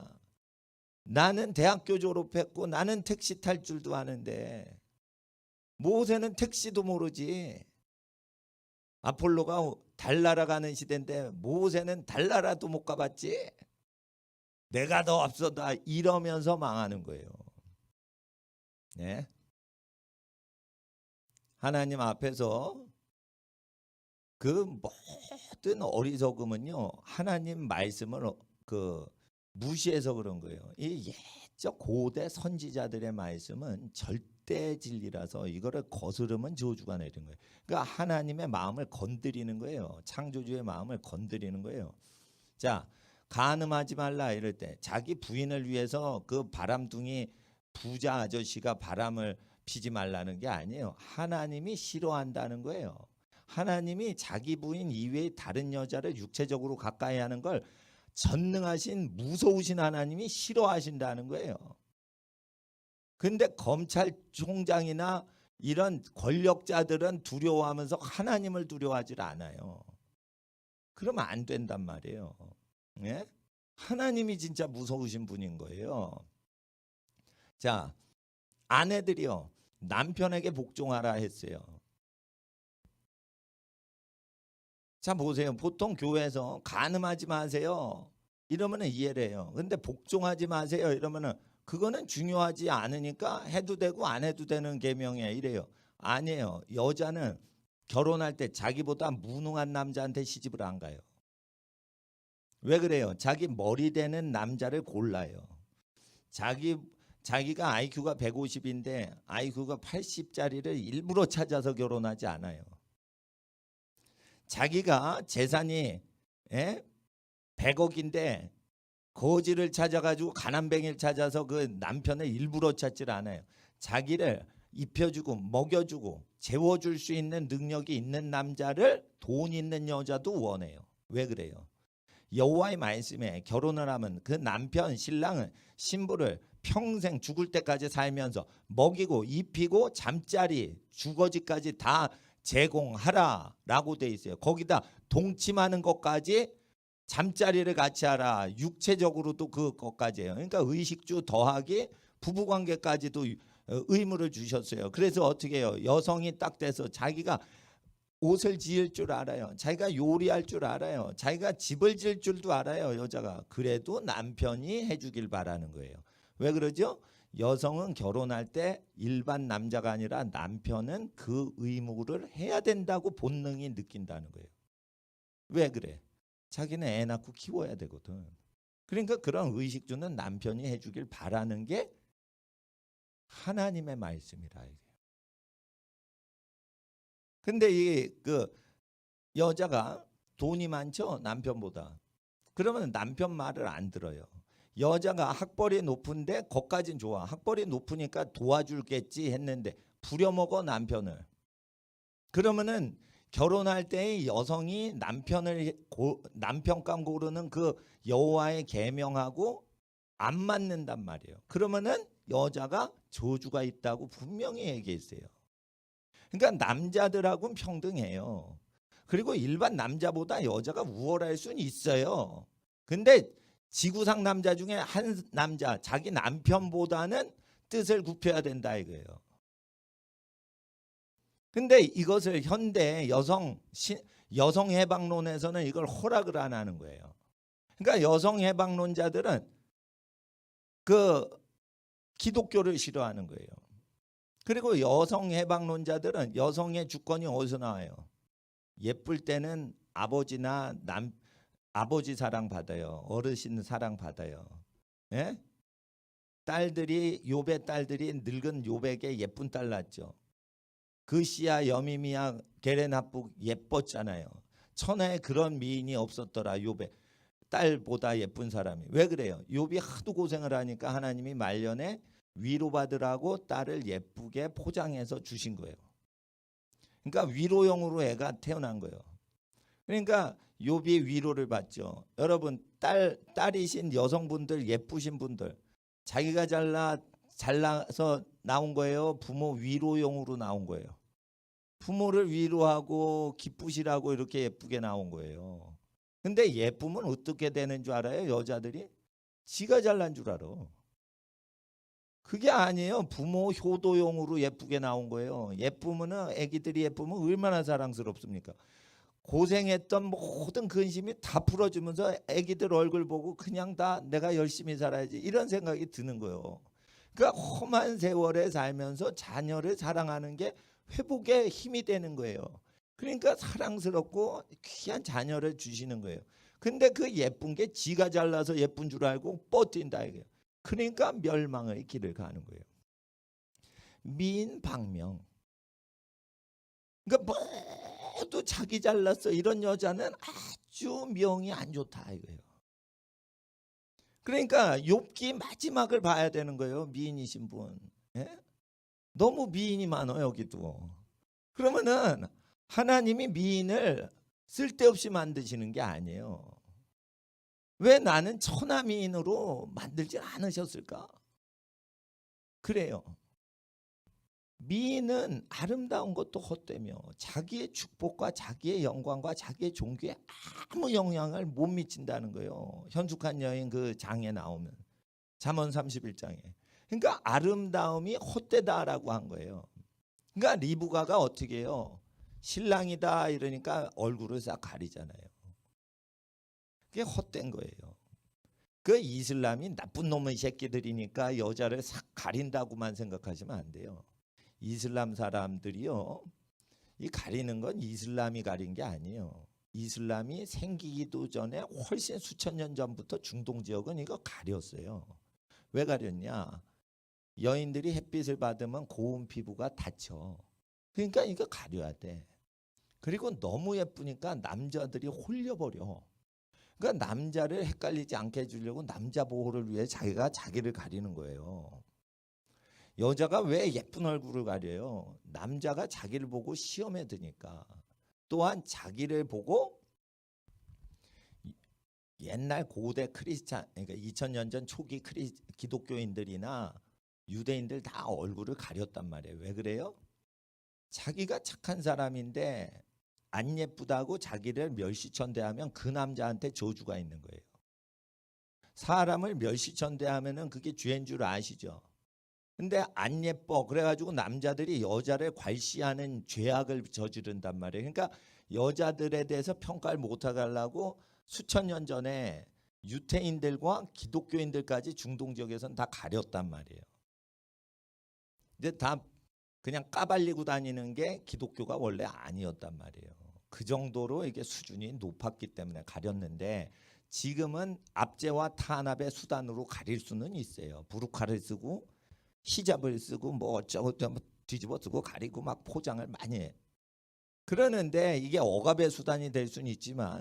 나는 대학교 졸업했고 나는 택시 탈 줄도 아는데 모세는 택시도 모르지. 아폴로가 달 날아가는 시대인데 모세는 달 나라도 못 가봤지. 내가 더 앞서다 이러면서 망하는 거예요. 네. 하나님 앞에서 그 모든 어리석음은요 하나님 말씀을 무시해서 그런 거예요. 이 옛적 고대 선지자들의 말씀은 절대 진리라서 이거를 거스르면 저주가 내리는 거예요. 그러니까 하나님의 마음을 건드리는 거예요. 창조주의 마음을 건드리는 거예요. 자, 간음하지 말라 이럴 때 자기 부인을 위해서 그 바람둥이 부자 아저씨가 바람을 피지 말라는 게 아니에요. 하나님이 싫어한다는 거예요. 하나님이 자기 부인 이외에 다른 여자를 육체적으로 가까이 하는 걸 전능하신 무서우신 하나님이 싫어하신다는 거예요. 근데 검찰총장이나 이런 권력자들은 두려워하면서 하나님을 두려워하지 않아요. 그러면 안 된단 말이에요. 예? 하나님이 진짜 무서우신 분인 거예요. 자, 아내들이요 남편에게 복종하라 했어요. 자 보세요. 보통 교회에서 간음하지 마세요 이러면 이해를 해요. 근데 복종하지 마세요 이러면은 그거는 중요하지 않으니까 해도 되고 안 해도 되는 계명이야 이래요. 아니에요. 여자는 결혼할 때 자기보다 무능한 남자한테 시집을 안 가요. 왜 그래요? 자기 머리 되는 남자를 골라요. 자기가 IQ가 150인데 IQ가 80짜리를 일부러 찾아서 결혼하지 않아요. 자기가 재산이 100억인데 거지를 찾아가지고 가난뱅이를 찾아서 그 남편을 일부러 찾질 않아요. 자기를 입혀주고 먹여주고 재워줄 수 있는 능력이 있는 남자를 돈 있는 여자도 원해요. 왜 그래요? 여호와의 말씀에 결혼을 하면 그 남편 신랑은 신부를 평생 죽을 때까지 살면서 먹이고 입히고 잠자리 주거지까지 다 제공하라라고 돼 있어요. 거기다 동침하는 것까지 잠자리를 같이 하라. 육체적으로도 그것까지 해요. 그러니까 의식주 더하기 부부관계까지도 의무를 주셨어요. 그래서 어떻게 해요? 여성이 딱 돼서 자기가 옷을 지을 줄 알아요. 자기가 요리할 줄 알아요. 자기가 집을 지을 줄도 알아요. 여자가. 그래도 남편이 해주길 바라는 거예요. 왜 그러죠? 여성은 결혼할 때 일반 남자가 아니라 남편은 그 의무를 해야 된다고 본능이 느낀다는 거예요. 왜 그래? 자기는 애 낳고 키워야 되거든. 그러니까 그런 의식주는 남편이 해주길 바라는 게 하나님의 말씀이라 이게. 근데 그 여자가 돈이 많죠? 남편보다. 그러면 남편 말을 안 들어요. 여자가 학벌이 높은데 거기까진 좋아. 학벌이 높으니까 도와줄겠지 했는데 부려먹어 남편을. 그러면은 결혼할 때 여성이 남편감 고르는 그 여호와의 계명하고 안 맞는단 말이에요. 그러면은 여자가 저주가 있다고 분명히 얘기했어요. 그러니까 남자들하고는 평등해요. 그리고 일반 남자보다 여자가 우월할 수는 있어요. 근데 지구상 남자 중에 한 남자 자기 남편보다는 뜻을 굽혀야 된다 이거예요. 근데 이것을 현대 여성 해방론에서는 이걸 허락을 안 하는 거예요. 그러니까 여성 해방론자들은 그 기독교를 싫어하는 거예요. 그리고 여성 해방론자들은 여성의 주권이 어디서 나와요? 예쁠 때는 아버지나 아버지 사랑 받아요. 어르신 사랑 받아요. 예? 딸들이 욥의 딸들이 늙은 욥에게 예쁜 딸 낳았죠. 그시야 여미미야 게레나북 예뻤잖아요. 천하에 그런 미인이 없었더라. 욥의 딸보다 예쁜 사람이. 왜 그래요? 욥이 하도 고생을 하니까 하나님이 말년에 위로받으라고 딸을 예쁘게 포장해서 주신 거예요. 그러니까 위로용으로 애가 태어난 거예요. 그러니까 욥이 위로를 받죠. 여러분 딸이신 여성분들 예쁘신 분들 자기가 잘나서 나온 거예요. 부모 위로용으로 나온 거예요. 부모를 위로하고 기쁘시라고 이렇게 예쁘게 나온 거예요. 근데 예쁘면 어떻게 되는 줄 알아요? 여자들이 지가 잘난 줄 알아. 그게 아니에요. 부모 효도용으로 예쁘게 나온 거예요. 예쁘면은 애기들이 예쁘면 얼마나 사랑스럽습니까? 고생했던 모든 근심이 다 풀어주면서 애기들 얼굴 보고 그냥 다 내가 열심히 살아야지 이런 생각이 드는 거예요. 그러니까 험한 세월에 살면서 자녀를 사랑하는 게 회복의 힘이 되는 거예요. 그러니까 사랑스럽고 귀한 자녀를 주시는 거예요. 근데 그 예쁜 게 지가 잘나서 예쁜 줄 알고 뻗뛴다 이거예요. 그러니까 멸망의 길을 가는 거예요. 미인 방명. 그러니까 모두 자기 잘났어 이런 여자는 아주 명이 안 좋다 이거예요. 그러니까 욥기 마지막을 봐야 되는 거예요. 미인이신 분. 예? 너무 미인이 많아 여기도. 그러면은 하나님이 미인을 쓸데없이 만드시는 게 아니에요. 왜 나는 천하미인으로 만들지 않으셨을까? 그래요. 미인은 아름다운 것도 헛되며 자기의 축복과 자기의 영광과 자기의 종교에 아무 영향을 못 미친다는 거예요. 현숙한 여인 그 장에 나오면 잠언 31장에. 그러니까 아름다움이 헛되다라고 한 거예요. 그러니까 리브가가 어떻게 해요? 신랑이다 이러니까 얼굴을 싹 가리잖아요. 그게 헛된 거예요. 그 이슬람이 나쁜 놈의 새끼들이니까 여자를 싹 가린다고만 생각하시면 안 돼요. 이슬람 사람들이요. 이 가리는 건 이슬람이 가린 게 아니에요. 이슬람이 생기기도 전에 훨씬 수천 년 전부터 중동 지역은 이거 가렸어요. 왜 가렸냐? 여인들이 햇빛을 받으면 고운 피부가 다쳐. 그러니까 이거 가려야 돼. 그리고 너무 예쁘니까 남자들이 홀려버려. 그러니까 남자를 헷갈리지 않게 해주려고 남자 보호를 위해 자기가 자기를 가리는 거예요. 여자가 왜 예쁜 얼굴을 가려요? 남자가 자기를 보고 시험에 드니까. 또한 자기를 보고 옛날 고대 크리스찬, 그러니까 2000년 전 초기 기독교인들이나 유대인들 다 얼굴을 가렸단 말이에요. 왜 그래요? 자기가 착한 사람인데 안 예쁘다고 자기를 멸시천대하면 그 남자한테 저주가 있는 거예요. 사람을 멸시천대하면은 그게 죄인 줄 아시죠? 근데 안 예뻐 그래가지고 남자들이 여자를 괄시하는 죄악을 저지른단 말이에요. 그러니까 여자들에 대해서 평가를 못하게 하려고 수천 년 전에 유태인들과 기독교인들까지 중동 지역에서는 다 가렸단 말이에요. 근데 다 그냥 까발리고 다니는 게 기독교가 원래 아니었단 말이에요. 그 정도로 이게 수준이 높았기 때문에 가렸는데 지금은 압제와 탄압의 수단으로 가릴 수는 있어요. 부르카를 쓰고 히잡을 쓰고 뭐 어쩌고 뒤집어 쓰고 가리고 막 포장을 많이 해. 그러는데 이게 억압의 수단이 될 수는 있지만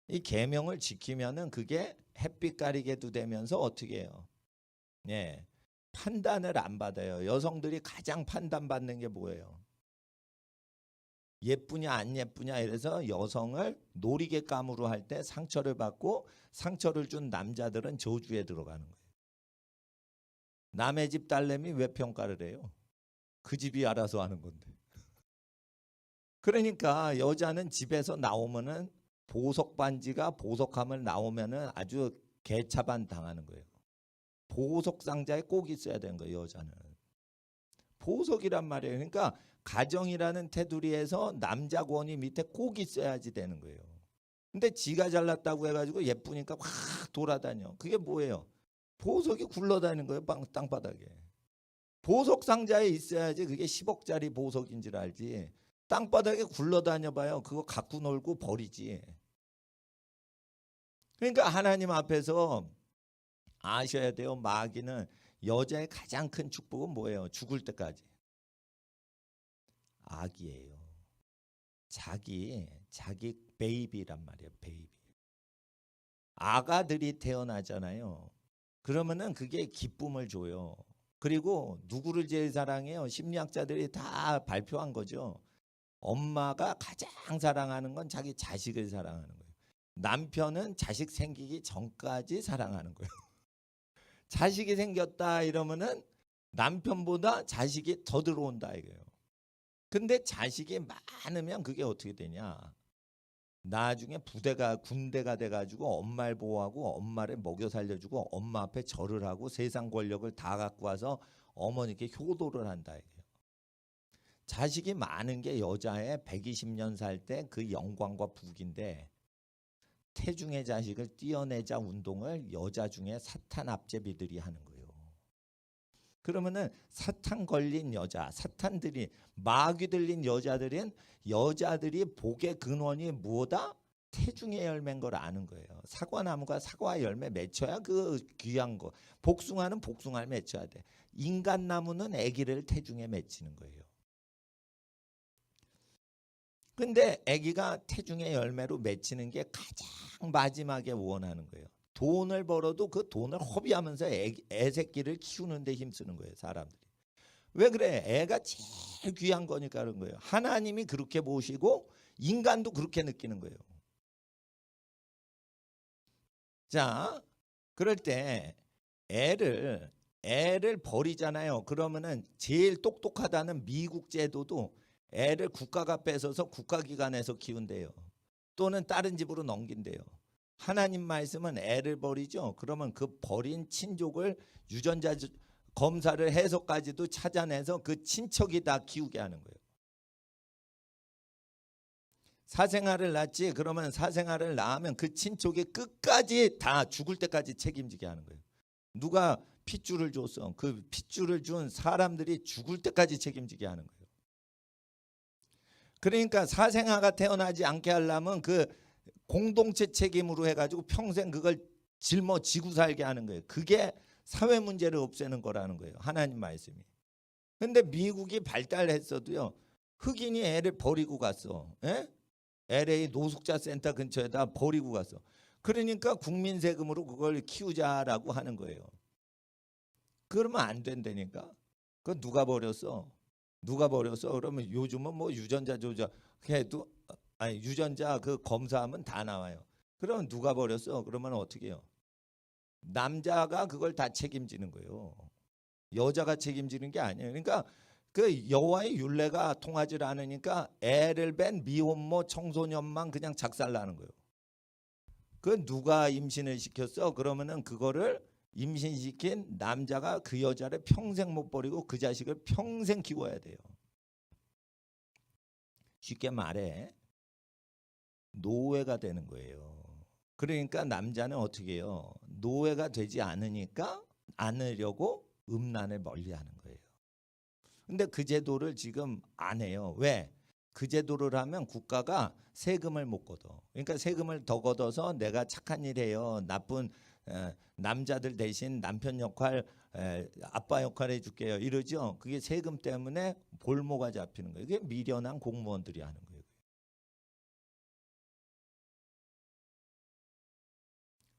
이 계명을 지키면은 그게 햇빛 가리게도 되면서 어떻게 해요? 예. 판단을 안 받아요. 여성들이 가장 판단받는 게 뭐예요? 예쁘냐 안 예쁘냐 이래서 여성을 놀이개감으로 할 때 상처를 받고 상처를 준 남자들은 저주에 들어가는 거예요. 남의 집 딸내미 왜 평가를 해요? 그 집이 알아서 하는 건데. 그러니까 여자는 집에서 나오면은 보석 반지가 보석함을 나오면은 아주 개차반 당하는 거예요. 보석 상자에 꼭 있어야 되는 거예요, 여자는. 보석이란 말이에요. 그러니까 가정이라는 테두리에서 남자 권위 밑에 꼭 있어야지 되는 거예요. 근데 지가 잘났다고 해가지고 예쁘니까 확 돌아다녀. 그게 뭐예요? 보석이 굴러다니는 거예요, 땅바닥에. 보석 상자에 있어야지 그게 10억짜리 보석인 줄 알지. 땅바닥에 굴러다녀 봐요. 그거 갖고 놀고 버리지. 그러니까 하나님 앞에서 아셔야 돼요. 마귀는 여자의 가장 큰 축복은 뭐예요? 죽을 때까지 아기예요. 자기 베이비란 말이에요. 베이비. 아가들이 태어나잖아요. 그러면은 그게 기쁨을 줘요. 그리고 누구를 제일 사랑해요? 심리학자들이 다 발표한 거죠. 엄마가 가장 사랑하는 건 자기 자식을 사랑하는 거예요. 남편은 자식 생기기 전까지 사랑하는 거예요. 자식이 생겼다 이러면은 남편보다 자식이 더 들어온다 이거예요. 근데 자식이 많으면 그게 어떻게 되냐? 나중에 군대가 돼가지고 엄마를 보호하고 엄마를 먹여 살려주고 엄마 앞에 절을 하고 세상 권력을 다 갖고 와서 어머니께 효도를 한다 이거예요. 자식이 많은 게 여자의 120년 살 때 그 영광과 복인데, 태중의 자식을 띄어내자 운동을 여자 중에 사탄 앞제비들이 하는 거예요. 그러면은 사탄 걸린 여자, 사탄들이 마귀 들린 여자들이 복의 근원이 뭐다? 태중의 열매인 걸 아는 거예요. 사과나무가 사과 열매 맺혀야 그 귀한 거. 복숭아는 복숭아를 맺혀야 돼. 인간나무는 아기를 태중에 맺히는 거예요. 근데 아기가 태중의 열매로 맺히는 게 가장 마지막에 원하는 거예요. 돈을 벌어도 그 돈을 허비하면서 애 새끼를 키우는 데 힘쓰는 거예요. 사람들이. 왜 그래? 애가 제일 귀한 거니까 그런 거예요. 하나님이 그렇게 보시고 인간도 그렇게 느끼는 거예요. 자, 그럴 때 애를 버리잖아요. 그러면은 제일 똑똑하다는 미국 제도도 애를 국가가 뺏어서 국가기관에서 키운대요. 또는 다른 집으로 넘긴대요. 하나님 말씀은 애를 버리죠. 그러면 그 버린 친족을 유전자 검사를 해서까지도 찾아내서 그 친척이 다 키우게 하는 거예요. 사생아를 낳지. 그러면 사생아를 낳으면 그 친족이 끝까지 다 죽을 때까지 책임지게 하는 거예요. 누가 핏줄을 줬어. 그 핏줄을 준 사람들이 죽을 때까지 책임지게 하는 거예요. 그러니까 사생아가 태어나지 않게 하려면 그 공동체 책임으로 해가지고 평생 그걸 짊어지고 살게 하는 거예요. 그게 사회 문제를 없애는 거라는 거예요. 하나님 말씀이. 근데 미국이 발달했어도요, 흑인이 애를 버리고 갔어. 에? LA 노숙자 센터 근처에다 버리고 갔어. 그러니까 국민 세금으로 그걸 키우자라고 하는 거예요. 그러면 안 된다니까. 그거 누가 버렸어? 누가 버렸어? 그러면 요즘은 뭐 유전자 조작 해도 유전자 그 검사하면 다 나와요. 그러면 누가 버렸어? 그러면 어떻게 해요? 남자가 그걸 다 책임지는 거예요. 여자가 책임지는 게 아니에요. 그러니까 그 여호와의 율례가 통하지 않으니까 애를 뺀 미혼모 청소년만 그냥 작살나는 거예요. 그 누가 임신을 시켰어? 그러면은 그거를 임신시킨 남자가 그 여자를 평생 못 버리고 그 자식을 평생 키워야 돼요. 쉽게 말해 노예가 되는 거예요. 그러니까 남자는 어떻게 해요? 노예가 되지 않으려고 음란을 멀리하는 거예요. 근데 그 제도를 지금 안 해요. 왜? 그 제도를 하면 국가가 세금을 못 걷어. 그러니까 세금을 더 걷어서 내가 착한 일 해요. 나쁜 남자들 대신 남편 역할, 아빠 역할 해줄게요. 이러죠. 그게 세금 때문에 볼모가 잡히는 거예요. 이게 미련한 공무원들이 하는 거예요.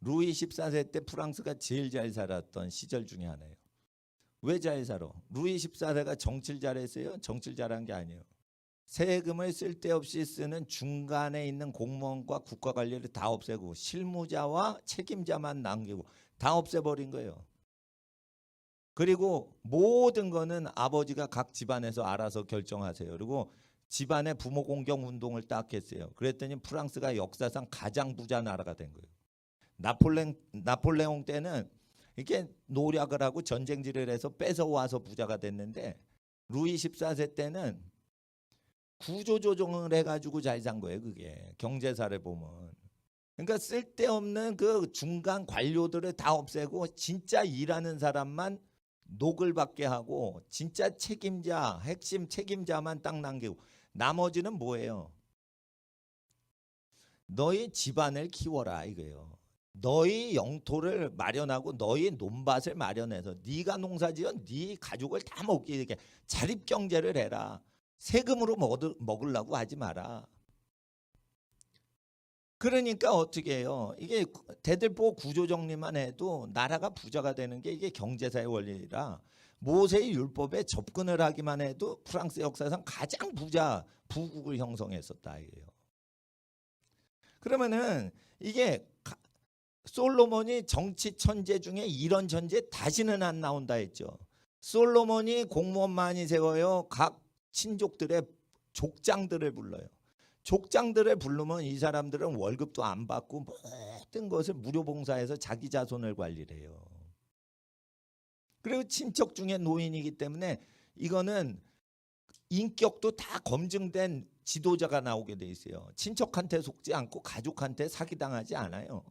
루이 14세 때 프랑스가 제일 잘 살았던 시절 중에 하나예요. 왜 잘 살아? 루이 14세가 정치를 잘했어요? 정치를 잘한 게 아니에요. 세금을 쓸데없이 쓰는 중간에 있는 공무원과 국가관리를 다 없애고 실무자와 책임자만 남기고 다 없애버린 거예요. 그리고 모든 거는 아버지가 각 집안에서 알아서 결정하세요. 그리고 집안의 부모 공경 운동을 딱 했어요. 그랬더니 프랑스가 역사상 가장 부자 나라가 된 거예요. 나폴레옹 때는 이렇게 노력을 하고 전쟁질을 해서 뺏어와서 부자가 됐는데, 루이 14세 때는 구조조정을 해가지고 잘 산 거예요. 그게 경제사를 보면. 그러니까 쓸데없는 그 중간 관료들을 다 없애고 진짜 일하는 사람만 녹을 받게 하고 진짜 책임자, 핵심 책임자만 딱 남기고 나머지는 뭐예요? 너희 집안을 키워라 이거예요. 너희 영토를 마련하고 너희 논밭을 마련해서 네가 농사지어 네 가족을 다 먹게 이렇게 자립 경제를 해라. 세금으로 먹으려고 하지 마라. 그러니까 어떻게 해요? 이게 대들보 구조 정리만 해도 나라가 부자가 되는 게 이게 경제사의 원리라 모세의 율법에 접근을 하기만 해도 프랑스 역사상 가장 부국을 형성했었다 이게요. 그러면은 이게 솔로몬이 정치 천재 중에 이런 천재 다시는 안 나온다 했죠. 솔로몬이 공무원 많이 세워요. 각 친족들의 족장들을 불러요. 족장들을 부르면 이 사람들은 월급도 안 받고 모든 것을 무료 봉사해서 자기 자손을 관리를 해요. 그리고 친척 중에 노인이기 때문에 이거는 인격도 다 검증된 지도자가 나오게 돼 있어요. 친척한테 속지 않고 가족한테 사기당하지 않아요.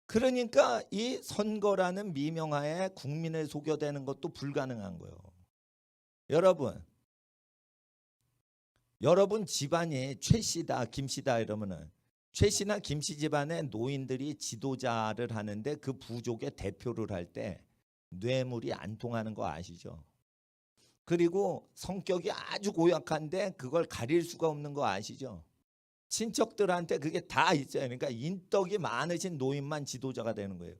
그러니까 이 선거라는 미명하에 국민을 속여대는 것도 불가능한 거예요. 여러분 집안이 최씨다 김씨다 이러면은 최씨나 김씨 집안의 노인들이 지도자를 하는데 그 부족의 대표를 할 때 뇌물이 안 통하는 거 아시죠? 그리고 성격이 아주 고약한데 그걸 가릴 수가 없는 거 아시죠? 친척들한테 그게 다 있어요. 그러니까 인덕이 많으신 노인만 지도자가 되는 거예요.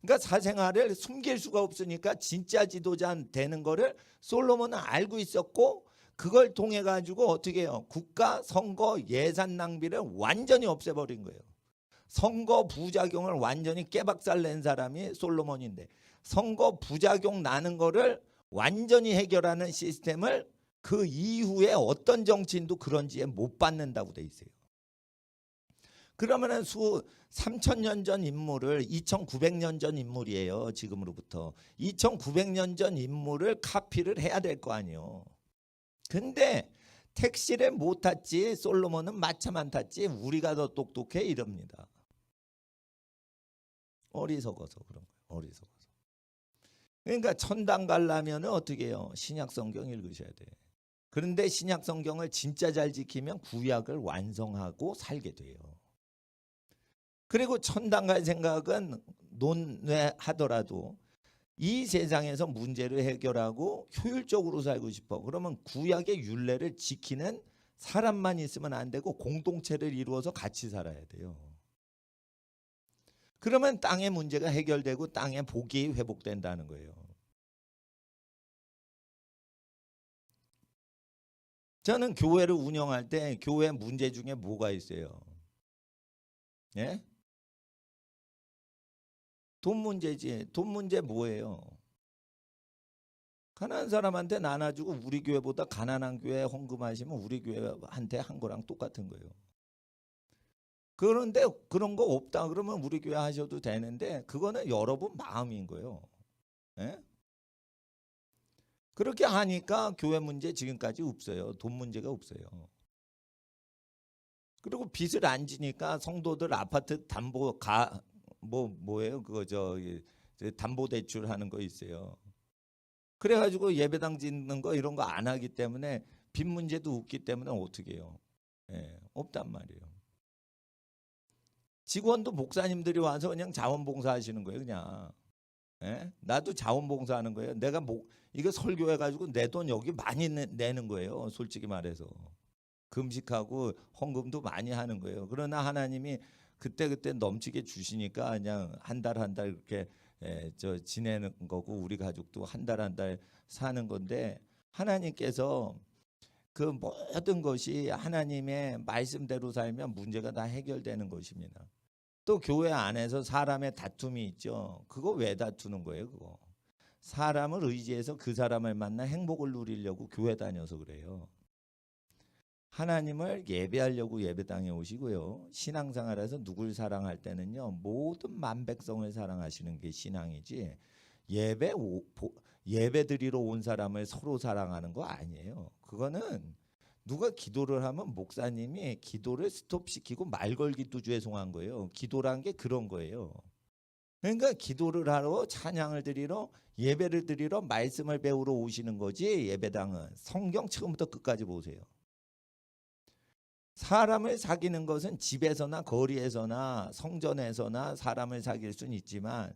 그러니까 사생활을 숨길 수가 없으니까 진짜 지도자 되는 거를 솔로몬은 알고 있었고 그걸 통해 가지고 어떻게 해요? 국가 선거 예산 낭비를 완전히 없애버린 거예요. 선거 부작용을 완전히 깨박살 낸 사람이 솔로몬인데 선거 부작용 나는 거를 완전히 해결하는 시스템을 그 이후에 어떤 정치인도 그런 지에 못 받는다고 돼 있어요. 그러면은 3000년 전 인물을 2900년 전 인물이에요. 지금으로부터 2900년 전 인물을 카피를 해야 될 거 아니에요. 근데 택시를 못 탔지 솔로몬은 마차만 탔지 우리가 더 똑똑해 이럽니다. 어리석어서 그런 거예요. 어리석어서. 그러니까 천당 가려면 어떻게 해요? 신약 성경 읽으셔야 돼. 그런데 신약 성경을 진짜 잘 지키면 구약을 완성하고 살게 돼요. 그리고 천당 갈 생각은 논외하더라도 이 세상에서 문제를 해결하고 효율적으로 살고 싶어. 그러면 구약의 율례를 지키는 사람만 있으면 안 되고 공동체를 이루어서 같이 살아야 돼요. 그러면 땅의 문제가 해결되고 땅의 복이 회복된다는 거예요. 저는 교회를 운영할 때 교회 문제 중에 뭐가 있어요? 예? 돈 문제지. 돈 문제 뭐예요? 가난한 사람한테 나눠주고 우리 교회보다 가난한 교회에 헌금하시면 우리 교회한테 한 거랑 똑같은 거예요. 그런데 그런 거 없다 그러면 우리 교회 하셔도 되는데 그거는 여러분 마음인 거예요. 예? 그렇게 하니까 교회 문제 지금까지 없어요. 돈 문제가 없어요. 그리고 빚을 안 지니까 성도들 아파트 담보 뭐예요? 그거 담보 대출 하는 거 있어요. 그래가지고 예배당 짓는 거 이런 거 안 하기 때문에 빚 문제도 없기 때문에 어떻게 해요? 예, 없단 말이에요. 직원도 목사님들이 와서 그냥 자원봉사 하시는 거예요, 그냥. 예? 나도 자원봉사 하는 거예요. 내가 이거 설교해가지고 내 돈 여기 많이 내는 거예요, 솔직히 말해서. 금식하고 헌금도 많이 하는 거예요. 그러나 하나님이 그때 넘치게 주시니까 그냥 한 달 이렇게 지내는 거고 우리 가족도 한 달 사는 건데 하나님께서 그 모든 것이 하나님의 말씀대로 살면 문제가 다 해결되는 것입니다. 또 교회 안에서 사람의 다툼이 있죠. 그거 왜 다투는 거예요, 그거? 사람을 의지해서 그 사람을 만나 행복을 누리려고 교회 다녀서 그래요. 하나님을 예배하려고 예배당에 오시고요. 신앙생활에서 누굴 사랑할 때는요. 모든 만백성을 사랑하시는 게 신앙이지 예배 드리러 온 사람을 서로 사랑하는 거 아니에요. 그거는 누가 기도를 하면 목사님이 기도를 스톱시키고 말 걸기도 죄송한 거예요. 기도란 게 그런 거예요. 그러니까 기도를 하러 찬양을 드리러 예배를 드리러 말씀을 배우러 오시는 거지 예배당은 성경 처음부터 끝까지 보세요. 사람을 사귀는 것은 집에서나 거리에서나 성전에서나 사람을 사귈 수는 있지만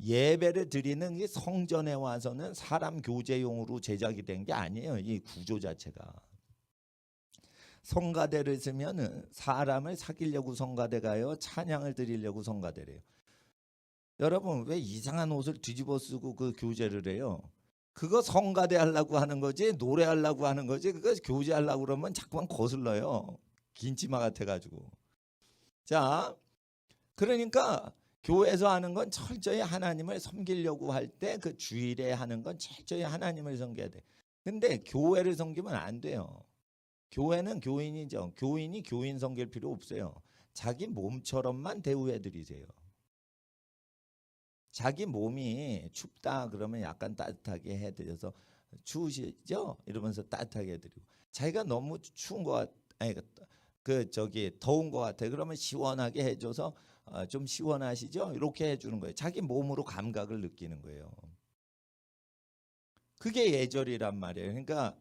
예배를 드리는 이 성전에 와서는 사람 교제용으로 제작이 된 게 아니에요. 이 구조 자체가. 성가대를 쓰면 사람을 사귀려고 성가대가요, 찬양을 드리려고 성가대래요. 여러분 왜 이상한 옷을 뒤집어 쓰고 그 교제를 해요? 그거 성가대 하려고 하는 거지 노래하려고 하는 거지 그거 교제하려고 그러면 자꾸만 거슬러요. 긴치마 같아가지고. 자, 그러니까 교회에서 하는 건 철저히 하나님을 섬기려고 할 때 그 주일에 하는 건 철저히 하나님을 섬겨야 돼. 근데 교회를 섬기면 안 돼요. 교회는 교인이죠. 교인이 교인 섬길 필요 없어요. 자기 몸처럼만 대우해 드리세요. 자기 몸이 춥다 그러면 약간 따뜻하게 해드려서 추우시죠? 이러면서 따뜻하게 해드리고 자기가 너무 추운 것 같, 아니 더운 것 같아. 그러면 시원하게 해줘서 좀 시원하시죠? 이렇게 해주는 거예요. 자기 몸으로 감각을 느끼는 거예요. 그게 예절이란 말이에요. 그러니까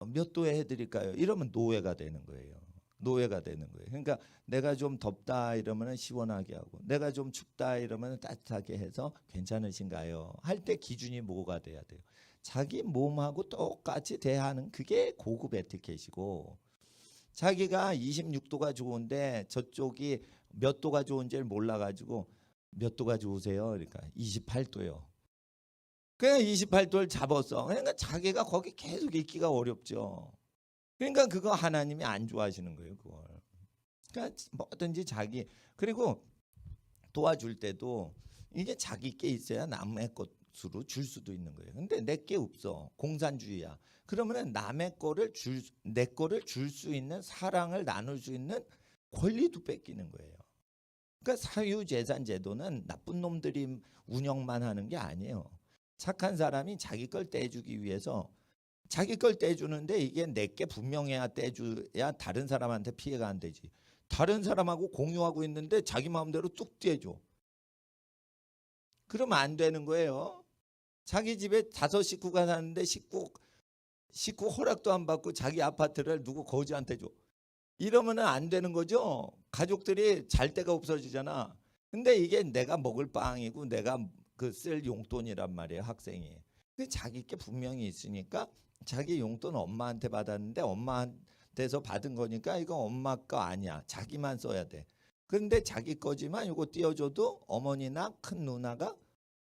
몇 도에 해드릴까요? 이러면 노예가 되는 거예요. 노예가 되는 거예요. 그러니까 내가 좀 덥다 이러면 시원하게 하고 내가 좀 춥다 이러면 따뜻하게 해서 괜찮으신가요? 할 때 기준이 뭐가 돼야 돼요? 자기 몸하고 똑같이 대하는 그게 고급 에티켓이고 자기가 26도가 좋은데 저쪽이 몇 도가 좋은지를 몰라가지고 몇 도가 좋으세요? 그러니까 28도요. 그냥 28도를 잡았어. 그러니까 자기가 거기 계속 있기가 어렵죠. 그러니까 그거 하나님이 안 좋아하시는 거예요. 그걸. 그러니까 뭐든지 자기 그리고 도와줄 때도 이게 자기 게 있어야 남의 것으로 줄 수도 있는 거예요. 근데 내 게 없어. 공산주의야. 그러면은 남의 거를 내 거를 줄 수 있는 사랑을 나눌 수 있는 권리도 뺏기는 거예요. 그러니까 사유재산 제도는 나쁜 놈들이 운영만 하는 게 아니에요. 착한 사람이 자기 걸 떼주기 위해서 자기 걸 떼주는데 이게 내게 분명해야 떼줘야 다른 사람한테 피해가 안 되지. 다른 사람하고 공유하고 있는데 자기 마음대로 뚝 떼줘. 그러면 안 되는 거예요. 자기 집에 5식구가 사는데 식구 허락도 안 받고 자기 아파트를 누구 거지한테 줘. 이러면은 안 되는 거죠. 가족들이 잘 데가 없어지잖아. 근데 이게 내가 먹을 빵이고 내가 그 쓸 용돈이란 말이에요. 학생이. 근데 자기 게 분명히 있으니까 자기 용돈 엄마한테 받았는데 엄마한테서 받은 거니까 이거 엄마 거 아니야. 자기만 써야 돼. 그런데 자기 거지만 이거 띄워줘도 어머니나 큰 누나가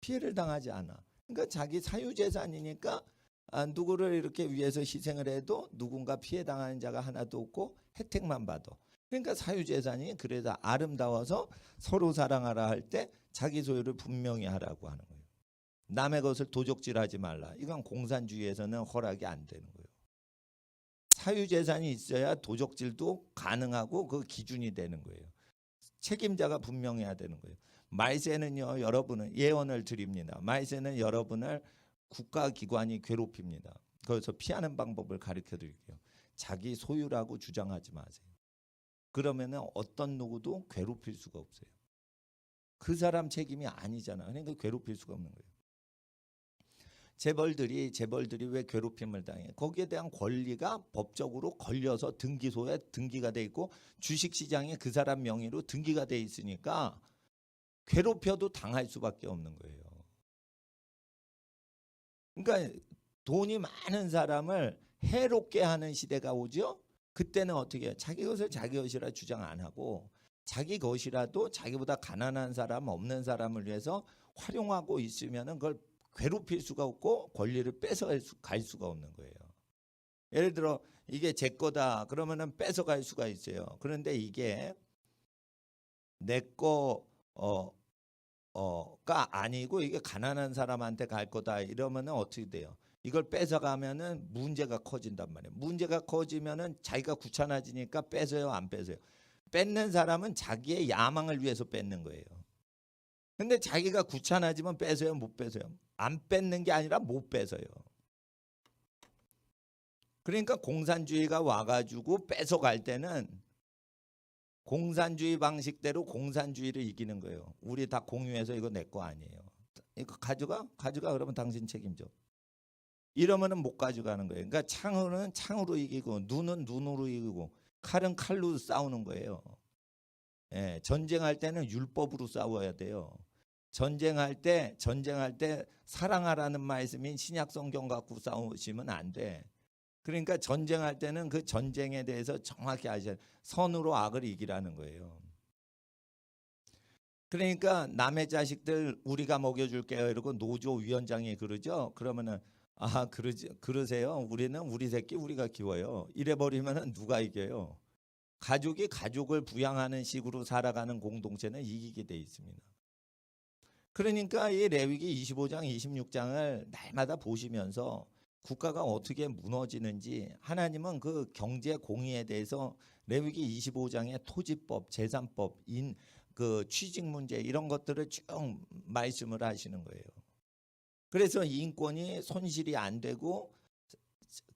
피해를 당하지 않아. 그러니까 자기 사유재산이니까 누구를 이렇게 위해서 희생을 해도 누군가 피해 당하는 자가 하나도 없고 혜택만 받아. 그러니까 사유재산이 그래서 아름다워서 서로 사랑하라 할 때 자기 소유를 분명히 하라고 하는 거예요. 남의 것을 도적질하지 말라. 이건 공산주의에서는 허락이 안 되는 거예요. 사유재산이 있어야 도적질도 가능하고 그 기준이 되는 거예요. 책임자가 분명해야 되는 거예요. 말세는요, 여러분은 예언을 드립니다. 말세는 여러분을 국가기관이 괴롭힙니다. 그래서 피하는 방법을 가르쳐 드릴게요. 자기 소유라고 주장하지 마세요. 그러면은 어떤 누구도 괴롭힐 수가 없어요. 그 사람 책임이 아니잖아. 그러니까 괴롭힐 수가 없는 거예요. 재벌들이 왜 괴롭힘을 당해? 거기에 대한 권리가 법적으로 걸려서 등기소에 등기가 돼 있고 주식시장에 그 사람 명의로 등기가 돼 있으니까 괴롭혀도 당할 수밖에 없는 거예요. 그러니까 돈이 많은 사람을 해롭게 하는 시대가 오죠. 그때는 어떻게 해요? 자기 것을 자기 것이라 주장 안 하고 자기 것이라도 자기보다 가난한 사람 없는 사람을 위해서 활용하고 있으면 그걸 괴롭힐 수가 없고 권리를 뺏어갈 수가 없는 거예요. 예를 들어 이게 제 거다 그러면은 뺏어갈 수가 있어요. 그런데 이게 내 거가 아니고 이게 가난한 사람한테 갈 거다 이러면은 어떻게 돼요? 이걸 뺏어가면은 문제가 커진단 말이에요. 문제가 커지면은 자기가 귀찮아지니까 뺏어요, 안 뺏어요? 뺏는 사람은 자기의 야망을 위해서 뺏는 거예요. 근데 자기가 귀찮아지면 뺏어요, 못 뺏어요? 안 뺏는 게 아니라 못 뺏어요. 그러니까 공산주의가 와가지고 뺏어갈 때는 공산주의 방식대로 공산주의를 이기는 거예요. 우리 다 공유해서 이거 내 거 아니에요. 이거 가져가 그러면 당신 책임져. 이러면은 못 가져가는 거예요. 그러니까 창으로는 창으로 이기고 눈은 눈으로 이기고 칼은 칼로 싸우는 거예요. 예, 전쟁할 때는 율법으로 싸워야 돼요. 전쟁할 때 사랑하라는 말씀인 신약 성경 갖고 싸우시면 안 돼. 그러니까 전쟁할 때는 그 전쟁에 대해서 정확히 아셔야 돼. 선으로 악을 이기라는 거예요. 그러니까 남의 자식들 우리가 먹여줄게요 이러고 노조 위원장이 그러죠. 그러면은 그러세요. 우리는 우리 새끼 우리가 키워요. 이래 버리면은 누가 이겨요? 가족이 가족을 부양하는 식으로 살아가는 공동체는 이기게 돼 있습니다. 그러니까 이 레위기 25장 26장을 날마다 보시면서 국가가 어떻게 무너지는지, 하나님은 그 경제 공의에 대해서 레위기 25장의 토지법, 재산법, 그 취직 문제 이런 것들을 쭉 말씀을 하시는 거예요. 그래서 인권이 손실이 안 되고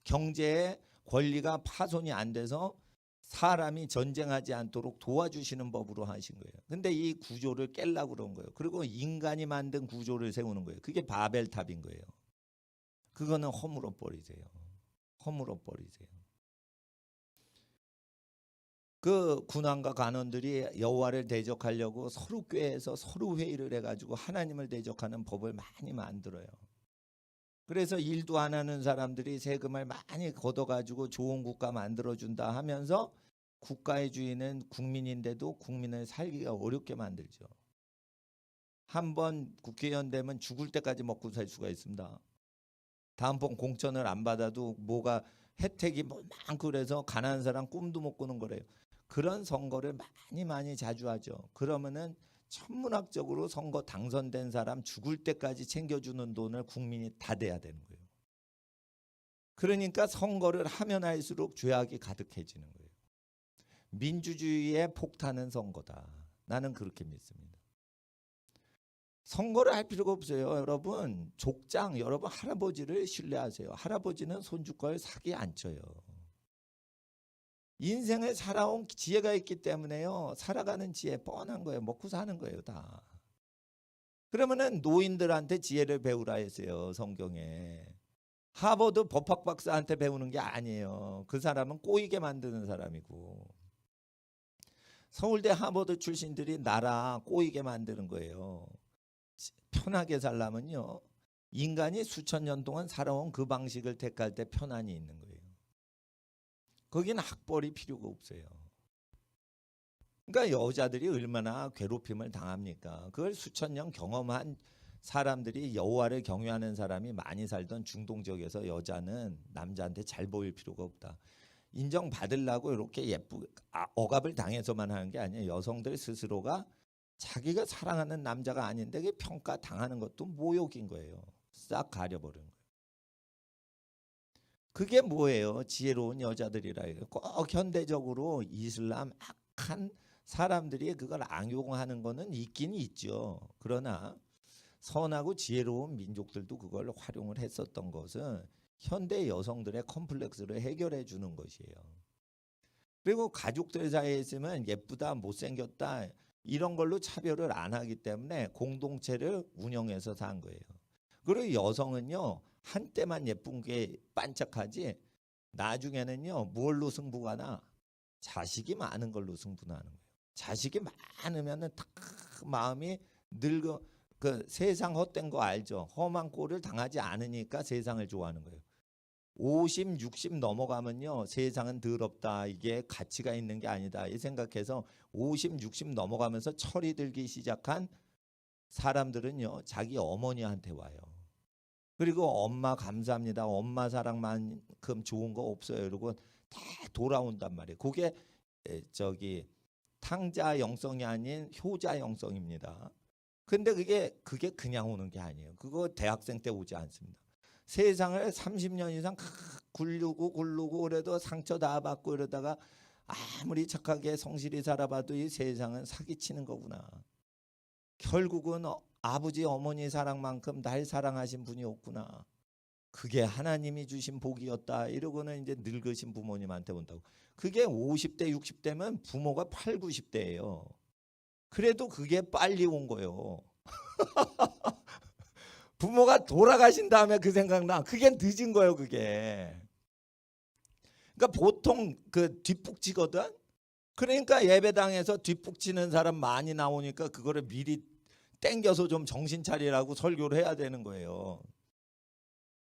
경제의 권리가 파손이 안 돼서 사람이 전쟁하지 않도록 도와주시는 법으로 하신 거예요. 근데 이 구조를 깨려고 그런 거예요. 그리고 인간이 만든 구조를 세우는 거예요. 그게 바벨탑인 거예요. 그거는 허물어 버리세요. 허물어 버리세요. 그 군왕과 간원들이 여호와를 대적하려고 서로 꾀해서 서로 회의를 해가지고 하나님을 대적하는 법을 많이 만들어요. 그래서 일도 안 하는 사람들이 세금을 많이 걷어가지고 좋은 국가 만들어준다 하면서 국가의 주인은 국민인데도 국민을 살기가 어렵게 만들죠. 한번 국회의원 되면 죽을 때까지 먹고 살 수가 있습니다. 다음번 공천을 안 받아도 뭐가 혜택이 많고 그래서 가난한 사람 꿈도 못 꾸는 거래요. 그런 선거를 많이 자주 하죠. 그러면은 천문학적으로 선거 당선된 사람 죽을 때까지 챙겨주는 돈을 국민이 다 대야 되는 거예요. 그러니까 선거를 하면 할수록 죄악이 가득해지는 거예요. 민주주의의 폭탄은 선거다. 나는 그렇게 믿습니다. 선거를 할 필요가 없어요. 여러분 족장, 여러분 할아버지를 신뢰하세요. 할아버지는 손주걸 사기 안 쳐요. 인생을 살아온 지혜가 있기 때문에요. 살아가는 지혜 뻔한 거예요. 먹고 사는 거예요 다. 그러면은 노인들한테 지혜를 배우라 했어요. 성경에. 하버드 법학 박사한테 배우는 게 아니에요. 그 사람은 꼬이게 만드는 사람이고, 서울대 하버드 출신들이 나라 꼬이게 만드는 거예요. 편하게 살려면요, 인간이 수천 년 동안 살아온 그 방식을 택할 때 편안이 있는 거예요. 거기는 학벌이 필요가 없어요. 그러니까 여자들이 얼마나 괴롭힘을 당합니까? 그걸 수천 년 경험한 사람들이, 여호와를 경외하는 사람이 많이 살던 중동적에서 여자는 남자한테 잘 보일 필요가 없다. 인정받으려고 이렇게 예쁘게 억압을 당해서만 하는 게 아니에요. 여성들 스스로가 자기가 사랑하는 남자가 아닌데 평가 당하는 것도 모욕인 거예요. 싹 가려버린 거예요. 그게 뭐예요? 지혜로운 여자들이라 해요. 꼭 현대적으로 이슬람 악한 사람들이 그걸 악용하는 거는 있긴 있죠. 그러나 선하고 지혜로운 민족들도 그걸 활용을 했었던 것은 현대 여성들의 컴플렉스를 해결해 주는 것이에요. 그리고 가족들 사이에 있으면 예쁘다, 못생겼다 이런 걸로 차별을 안 하기 때문에 공동체를 운영해서 산 거예요. 그리고 여성은요, 한때만 예쁜 게 반짝하지 나중에는요 뭘로 승부가 나? 자식이 많은 걸로 승부나는 거예요. 자식이 많으면은 딱 마음이 늙어, 그 세상 헛된 거 알죠? 험한 꼴을 당하지 않으니까 세상을 좋아하는 거예요. 50, 60 넘어가면요 세상은 더럽다, 이게 가치가 있는 게 아니다 이 생각해서 50, 60 넘어가면서 철이 들기 시작한 사람들은요 자기 어머니한테 와요. 그리고 엄마 감사합니다, 엄마 사랑만큼 좋은 거 없어요 이러고 다 돌아온단 말이에요. 그게 탕자 영성이 아닌 효자 영성입니다. 근데 그게 그냥 오는 게 아니에요. 그거 대학생 때 오지 않습니다. 세상을 30년 이상 굴르고 그래도 상처 다 받고 이러다가 아무리 착하게 성실히 살아봐도 이 세상은 사기치는 거구나. 결국은 아버지 어머니 사랑만큼 날 사랑하신 분이 없구나. 그게 하나님이 주신 복이었다 이러고는 이제 늙으신 부모님한테 온다고. 그게 50대 60대면 부모가 8, 90대예요. 그래도 그게 빨리 온 거예요. 부모가 돌아가신 다음에 그 생각나. 그게 늦은 거예요 그게. 그러니까 보통 그 뒷북치거든. 그러니까 예배당에서 뒷북치는 사람 많이 나오니까 그거를 미리 땡겨서 좀 정신 차리라고 설교를 해야 되는 거예요.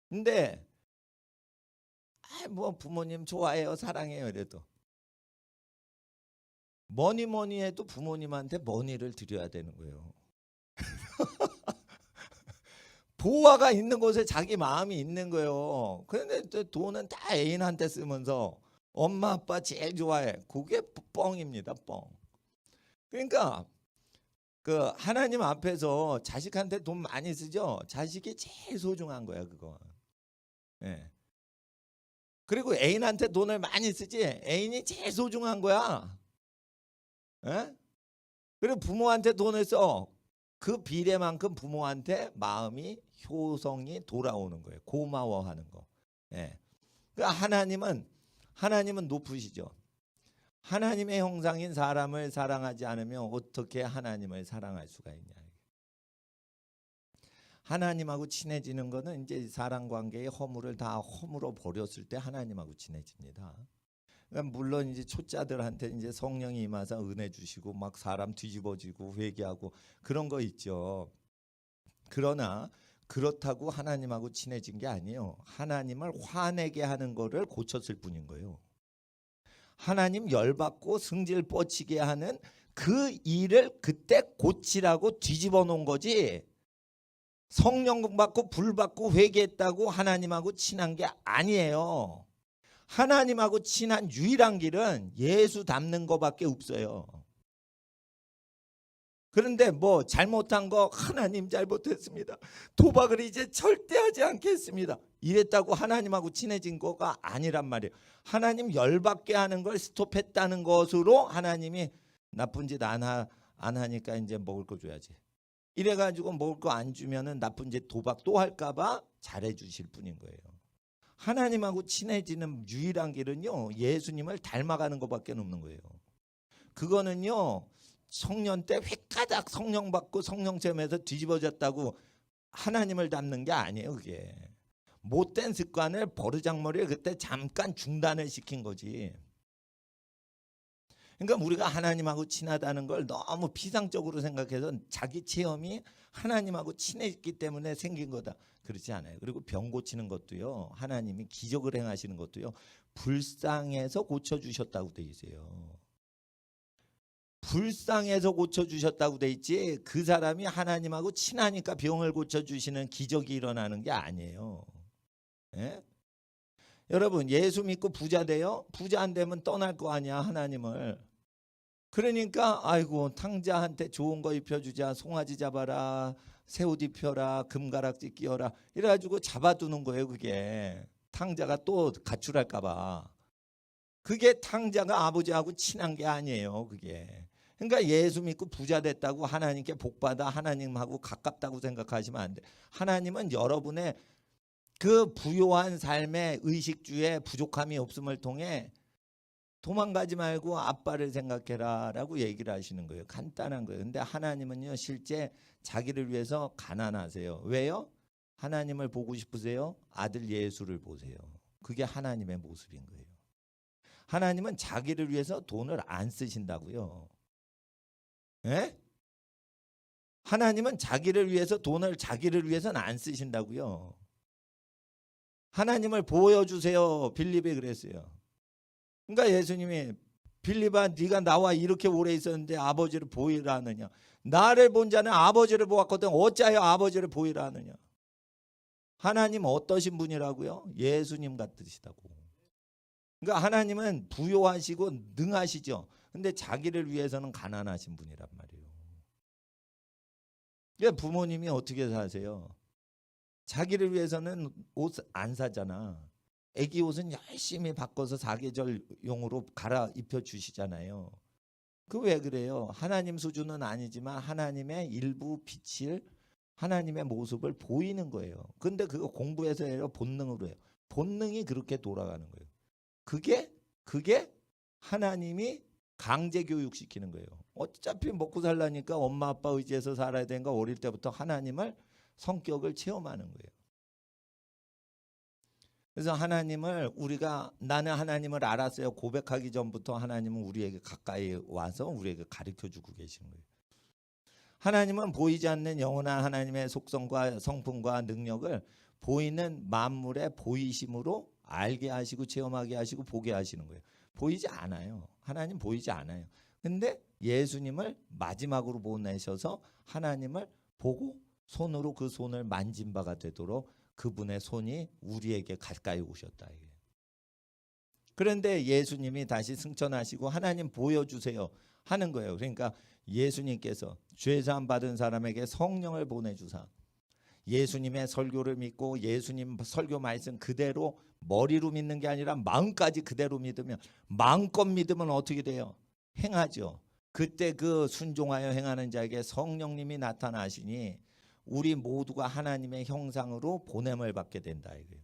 근데 뭐 부모님 좋아해요, 사랑해요 이래도 뭐니 해도 부모님한테 머니를 드려야 되는 거예요. 보화가 있는 곳에 자기 마음이 있는 거예요. 그런데 돈은 다 애인한테 쓰면서 엄마 아빠 제일 좋아해. 그게 뻥입니다, 뻥. 그러니까 그 하나님 앞에서 자식한테 돈 많이 쓰죠. 자식이 제일 소중한 거야, 그거. 예. 그리고 애인한테 돈을 많이 쓰지. 애인이 제일 소중한 거야. 예? 그리고 부모한테 돈을 써. 그 비례만큼 부모한테 마음이 효성이 돌아오는 거예요. 고마워하는 거. 예. 그러니까 하나님은 높으시죠. 하나님의 형상인 사람을 사랑하지 않으면 어떻게 하나님을 사랑할 수가 있냐. 하나님하고 친해지는 거는 이제 사랑 관계의 허물을 다 허물어 버렸을 때 하나님하고 친해집니다. 그러니까 물론 이제 초짜들한테 이제 성령이 임하사 은혜 주시고 막 사람 뒤집어지고 회개하고 그런 거 있죠. 그러나 그렇다고 하나님하고 친해진 게 아니에요. 하나님을 화내게 하는 거를 고쳤을 뿐인 거예요. 하나님 열받고 승질 뻗치게 하는 그 일을 그때 고치라고 뒤집어 놓은 거지. 성령 받고 불 받고 회개했다고 하나님하고 친한 게 아니에요. 하나님하고 친한 유일한 길은 예수 닮는 거밖에 없어요. 그런데 뭐 잘못한 거 하나님 잘못했습니다. 도박을 이제 절대 하지 않겠습니다. 이랬다고 하나님하고 친해진 거가 아니란 말이에요. 하나님 열받게 하는 걸 스톱했다는 것으로 하나님이 나쁜 짓 안 하니까 이제 먹을 거 줘야지. 이래가지고 먹을 거 안 주면은 나쁜 짓 도박 또 할까봐 잘해 주실 뿐인 거예요. 하나님하고 친해지는 유일한 길은요, 예수님을 닮아가는 것밖에 없는 거예요. 그거는요, 성년 때 획가닥 성령 받고 성령체험에서 뒤집어졌다고 하나님을 닮는 게 아니에요. 그게 못된 습관을 버르장머리를 그때 잠깐 중단을 시킨 거지. 그러니까 우리가 하나님하고 친하다는 걸 너무 피상적으로 생각해서 자기 체험이 하나님하고 친했기 때문에 생긴 거다. 그렇지 않아요. 그리고 병 고치는 것도요, 하나님이 기적을 행하시는 것도요, 불쌍해서 고쳐주셨다고 돼 있어요. 불쌍해서 고쳐주셨다고 돼 있지, 그 사람이 하나님하고 친하니까 병을 고쳐주시는 기적이 일어나는 게 아니에요. 예? 여러분, 예수 믿고 부자 돼요? 부자 안 되면 떠날 거 아니야, 하나님을. 그러니까 아이고 탕자한테 좋은 거 입혀주자, 송아지 잡아라, 새 옷 입혀라, 금가락지 끼워라, 이래가지고 잡아두는 거예요. 그게 탕자가 또 가출할까 봐. 그게 탕자가 아버지하고 친한 게 아니에요. 그게. 그러니까 예수 믿고 부자 됐다고 하나님께 복받아 하나님하고 가깝다고 생각하시면 안 돼. 하나님은 여러분의 그 부요한 삶의 의식주에 부족함이 없음을 통해 도망가지 말고 아빠를 생각해라 라고 얘기를 하시는 거예요. 간단한 거예요. 근데 하나님은요, 실제 자기를 위해서 가난하세요. 왜요? 하나님을 보고 싶으세요? 아들 예수를 보세요. 그게 하나님의 모습인 거예요. 하나님은 자기를 위해서 돈을 안 쓰신다고요. 예? 하나님은 자기를 위해서 돈을 자기를 위해서는 안 쓰신다고요. 하나님을 보여주세요. 빌립이 그랬어요. 그러니까 예수님이 빌립아, 네가 나와 이렇게 오래 있었는데 아버지를 보이라 하느냐. 나를 본 자는 아버지를 보았거든 어찌하여 아버지를 보이라 하느냐. 하나님 어떠신 분이라고요? 예수님 같으시다고. 그러니까 하나님은 부요하시고 능하시죠. 근데 자기를 위해서는 가난하신 분이란 말이에요. 그러니까 부모님이 어떻게 사세요? 자기를 위해서는 옷 안 사잖아. 애기 옷은 열심히 바꿔서 사계절용으로 갈아입혀 주시잖아요. 그 왜 그래요? 하나님 수준은 아니지만 하나님의 일부 빛을, 하나님의 모습을 보이는 거예요. 근데 그거 공부해서 해요? 본능으로 해요? 본능이 그렇게 돌아가는 거예요. 그게 하나님이 강제 교육시키는 거예요. 어차피 먹고 살라니까 엄마 아빠 의지해서 살아야 되는 거, 어릴 때부터 하나님을 성격을 체험하는 거예요. 그래서 하나님을 우리가 나는 하나님을 알았어요 고백하기 전부터 하나님은 우리에게 가까이 와서 우리에게 가르쳐주고 계시는 거예요. 하나님은 보이지 않는 영원한 하나님의 속성과 성품과 능력을 보이는 만물의 보이심으로 알게 하시고 체험하게 하시고 보게 하시는 거예요. 보이지 않아요. 하나님 보이지 않아요. 근데 예수님을 마지막으로 보내셔서 하나님을 보고 손으로 그 손을 만진 바가 되도록 그분의 손이 우리에게 가까이 오셨다. 그런데 예수님이 다시 승천하시고 하나님 보여주세요 하는 거예요. 그러니까 예수님께서 죄사함 받은 사람에게 성령을 보내주사 예수님의 설교를 믿고 예수님 설교 말씀 그대로 머리로 믿는 게 아니라 마음까지 그대로 믿으면 마음껏 믿으면 어떻게 돼요? 행하죠. 그때 그 순종하여 행하는 자에게 성령님이 나타나시니 우리 모두가 하나님의 형상으로 보냄을 받게 된다 이거예요.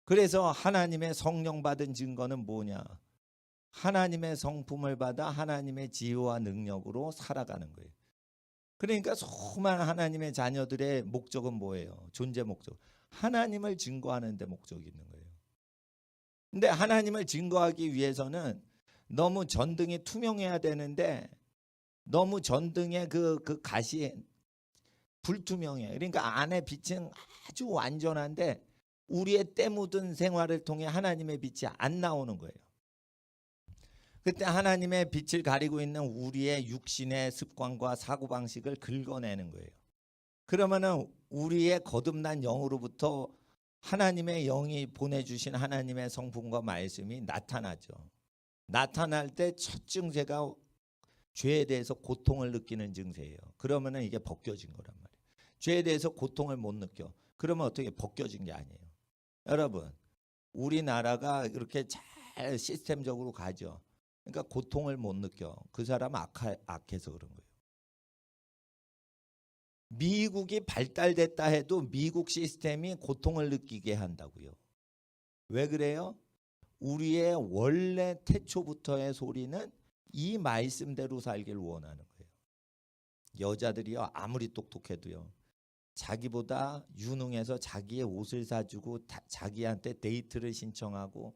그래서 하나님의 성령 받은 증거는 뭐냐? 하나님의 성품을 받아 하나님의 지혜와 능력으로 살아가는 거예요. 그러니까 수많은 하나님의 자녀들의 목적은 뭐예요? 존재 목적. 하나님을 증거하는 데 목적이 있는 거예요. 근데 하나님을 증거하기 위해서는 너무 전등이 투명해야 되는데 너무 전등의 그 가시 불투명해. 그러니까 안에 빛은 아주 완전한데 우리의 때 묻은 생활을 통해 하나님의 빛이 안 나오는 거예요. 그때 하나님의 빛을 가리고 있는 우리의 육신의 습관과 사고방식을 긁어내는 거예요. 그러면은 우리의 거듭난 영으로부터 하나님의 영이 보내주신 하나님의 성품과 말씀이 나타나죠. 나타날 때 첫 증세가 죄에 대해서 고통을 느끼는 증세예요. 그러면은 이게 벗겨진 거란 말이에요. 죄에 대해서 고통을 못 느껴. 그러면 어떻게 벗겨진 게 아니에요. 여러분, 우리나라가 이렇게 잘 시스템적으로 가죠. 그러니까 고통을 못 느껴. 그 사람 악해서 그런 거예요. 미국이 발달됐다 해도 미국 시스템이 고통을 느끼게 한다고요. 왜 그래요? 우리의 원래 태초부터의 소리는 이 말씀대로 살길 원하는 거예요. 여자들이요 아무리 똑똑해도요. 자기보다 유능해서 자기의 옷을 사주고 자기한테 데이트를 신청하고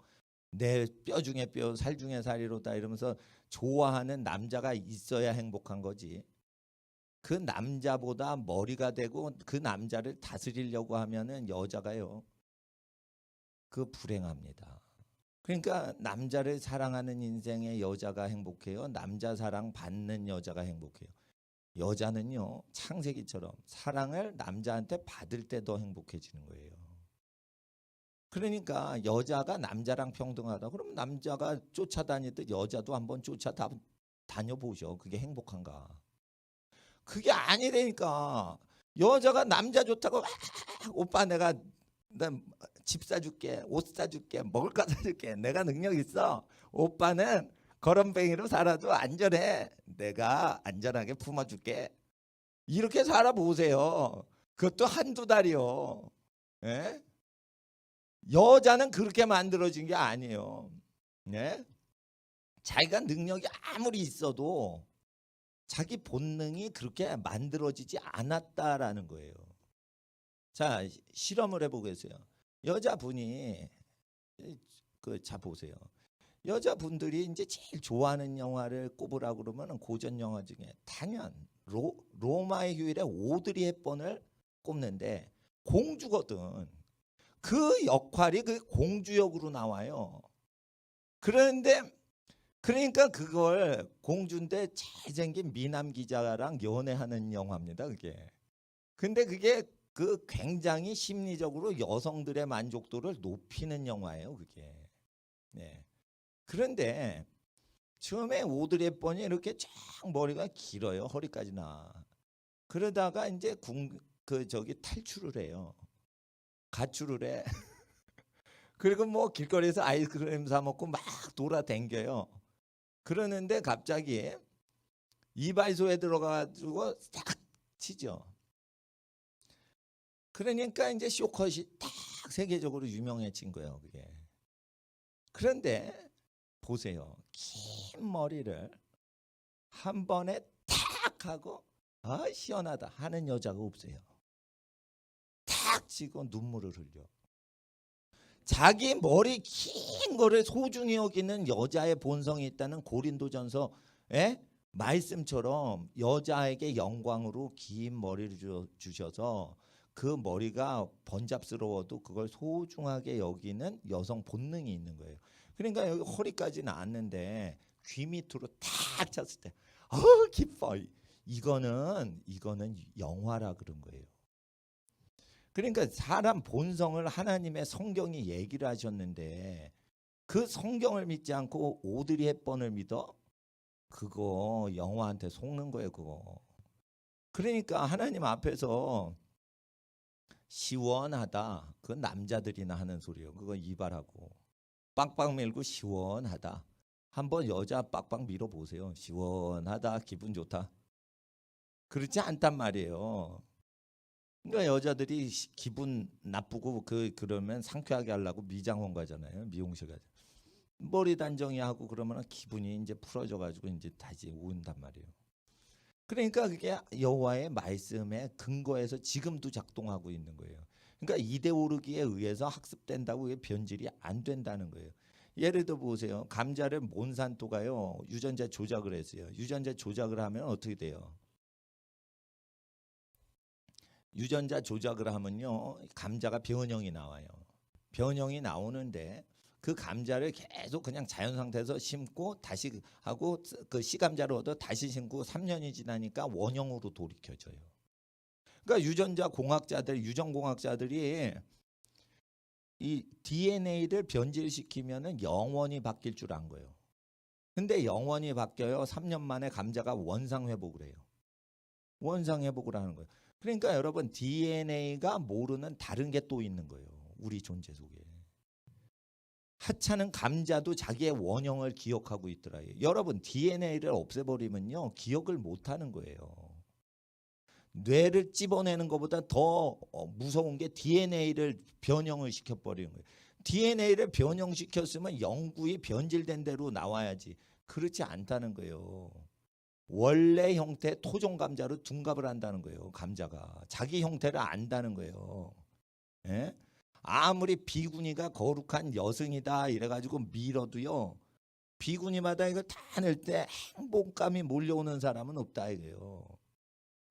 내 뼈 중에 뼈 살 중에 살이로다 이러면서 좋아하는 남자가 있어야 행복한 거지. 그 남자보다 머리가 되고 그 남자를 다스리려고 하면은 여자가요. 그 불행합니다. 그러니까 남자를 사랑하는 인생의 여자가 행복해요. 남자 사랑 받는 여자가 행복해요. 여자는요 창세기처럼 사랑을 남자한테 받을 때 더 행복해지는 거예요. 그러니까 여자가 남자랑 평등하다. 그러면 남자가 쫓아다니듯 여자도 한번 쫓아다녀보죠. 그게 행복한가? 그게 아니라니까. 여자가 남자 좋다고 오빠 내가 집 사줄게, 옷 사줄게, 먹을 거 사줄게. 내가 능력 있어. 오빠는 거렁뱅이로 살아도 안전해. 내가 안전하게 품어줄게. 이렇게 살아보세요. 그것도 한두 달이요. 예? 여자는 그렇게 만들어진 게 아니에요. 예? 자기가 능력이 아무리 있어도 자기 본능이 그렇게 만들어지지 않았다라는 거예요. 자, 실험을 해보겠어요. 여자분이 자 보세요. 여자분들이 이제 제일 좋아하는 영화를 꼽으라고 그러면 고전 영화 중에 당연 로마의 휴일에 오드리 헵번을 꼽는데 공주거든. 그 역할이 그 공주역으로 나와요. 그런데 그러니까 그걸 공주인데 잘생긴 미남 기자랑 연애하는 영화입니다. 그게. 근데 그게 그 굉장히 심리적으로 여성들의 만족도를 높이는 영화예요. 그게. 네. 그런데 처음에 오드리 헵번이 이렇게 쫙 머리가 길어요. 허리까지 나. 그러다가 이제 탈출을 해요. 가출을 해. 그리고 뭐 길거리에서 아이스크림 사 먹고 막 돌아댕겨요. 그러는데 갑자기 이발소에 들어가가지고 딱 치죠. 그러니까 이제 쇼컷이 딱 세계적으로 유명해진 거예요. 그게. 그런데 보세요. 긴 머리를 한 번에 탁 하고 시원하다 하는 여자가 없어요. 탁 치고 눈물을 흘려. 자기 머리 긴 거를 소중히 여기는 여자의 본성이 있다는 고린도전서 말씀처럼 여자에게 영광으로 긴 머리를 주셔서 그 머리가 번잡스러워도 그걸 소중하게 여기는 여성 본능이 있는 거예요. 그러니까 여기 허리까지 나왔는데 귀 밑으로 탁 찼을 때 기뻐. 이거는 영화라 그런 거예요. 그러니까 사람 본성을 하나님의 성경이 얘기를 하셨는데 그 성경을 믿지 않고 오드리 헵번을 믿어? 그거 영화한테 속는 거예요. 그거. 그러니까 하나님 앞에서 시원하다. 그건 남자들이나 하는 소리예요. 그건 이발하고. 빡빡 밀고 시원하다. 한번 여자 빡빡 밀어보세요. 시원하다. 기분 좋다. 그렇지 않단 말이에요. 그러니까 여자들이 기분 나쁘고 그러면 상쾌하게 하려고 미장원 가잖아요. 미용실 가죠. 머리 단정히 하고 그러면 기분이 이제 풀어져 가지고 이제 다시 온단 말이에요. 그러니까 그게 여호와의 말씀의 근거에서 지금도 작동하고 있는 거예요. 그러니까 이데올로기에 의해서 학습된다고 이게 변질이 안 된다는 거예요. 예를 들어 보세요. 감자를 몬산토가요. 유전자 조작을 했어요. 유전자 조작을 하면 어떻게 돼요? 유전자 조작을 하면요. 감자가 변형이 나와요. 변형이 나오는데 그 감자를 계속 그냥 자연 상태에서 심고 다시 하고 그 씨감자를 얻어 다시 심고 3년이 지나니까 원형으로 돌이켜져요. 그러니까 유전공학자들이 이 DNA를 변질시키면은 영원히 바뀔 줄 안 거예요. 근데 영원히 바뀌어요. 3년 만에 감자가 원상 회복을 해요. 원상 회복을 하는 거예요. 그러니까 여러분 DNA가 모르는 다른 게 또 있는 거예요. 우리 존재 속에. 하찮은 감자도 자기의 원형을 기억하고 있더라요. 여러분 DNA를 없애버리면요. 기억을 못하는 거예요. 뇌를 찝어내는 것보다 더 무서운 게 DNA를 변형을 시켜버리는 거예요. DNA를 변형시켰으면 영구히 변질된 대로 나와야지. 그렇지 않다는 거예요. 원래 형태 토종 감자로 둔갑을 한다는 거예요. 감자가 자기 형태를 안다는 거예요. 예? 아무리 비구니가 거룩한 여성이다 이래가지고 밀어도요. 비구니마다 이거 다 낼 때 행복감이 몰려오는 사람은 없다 이거예요.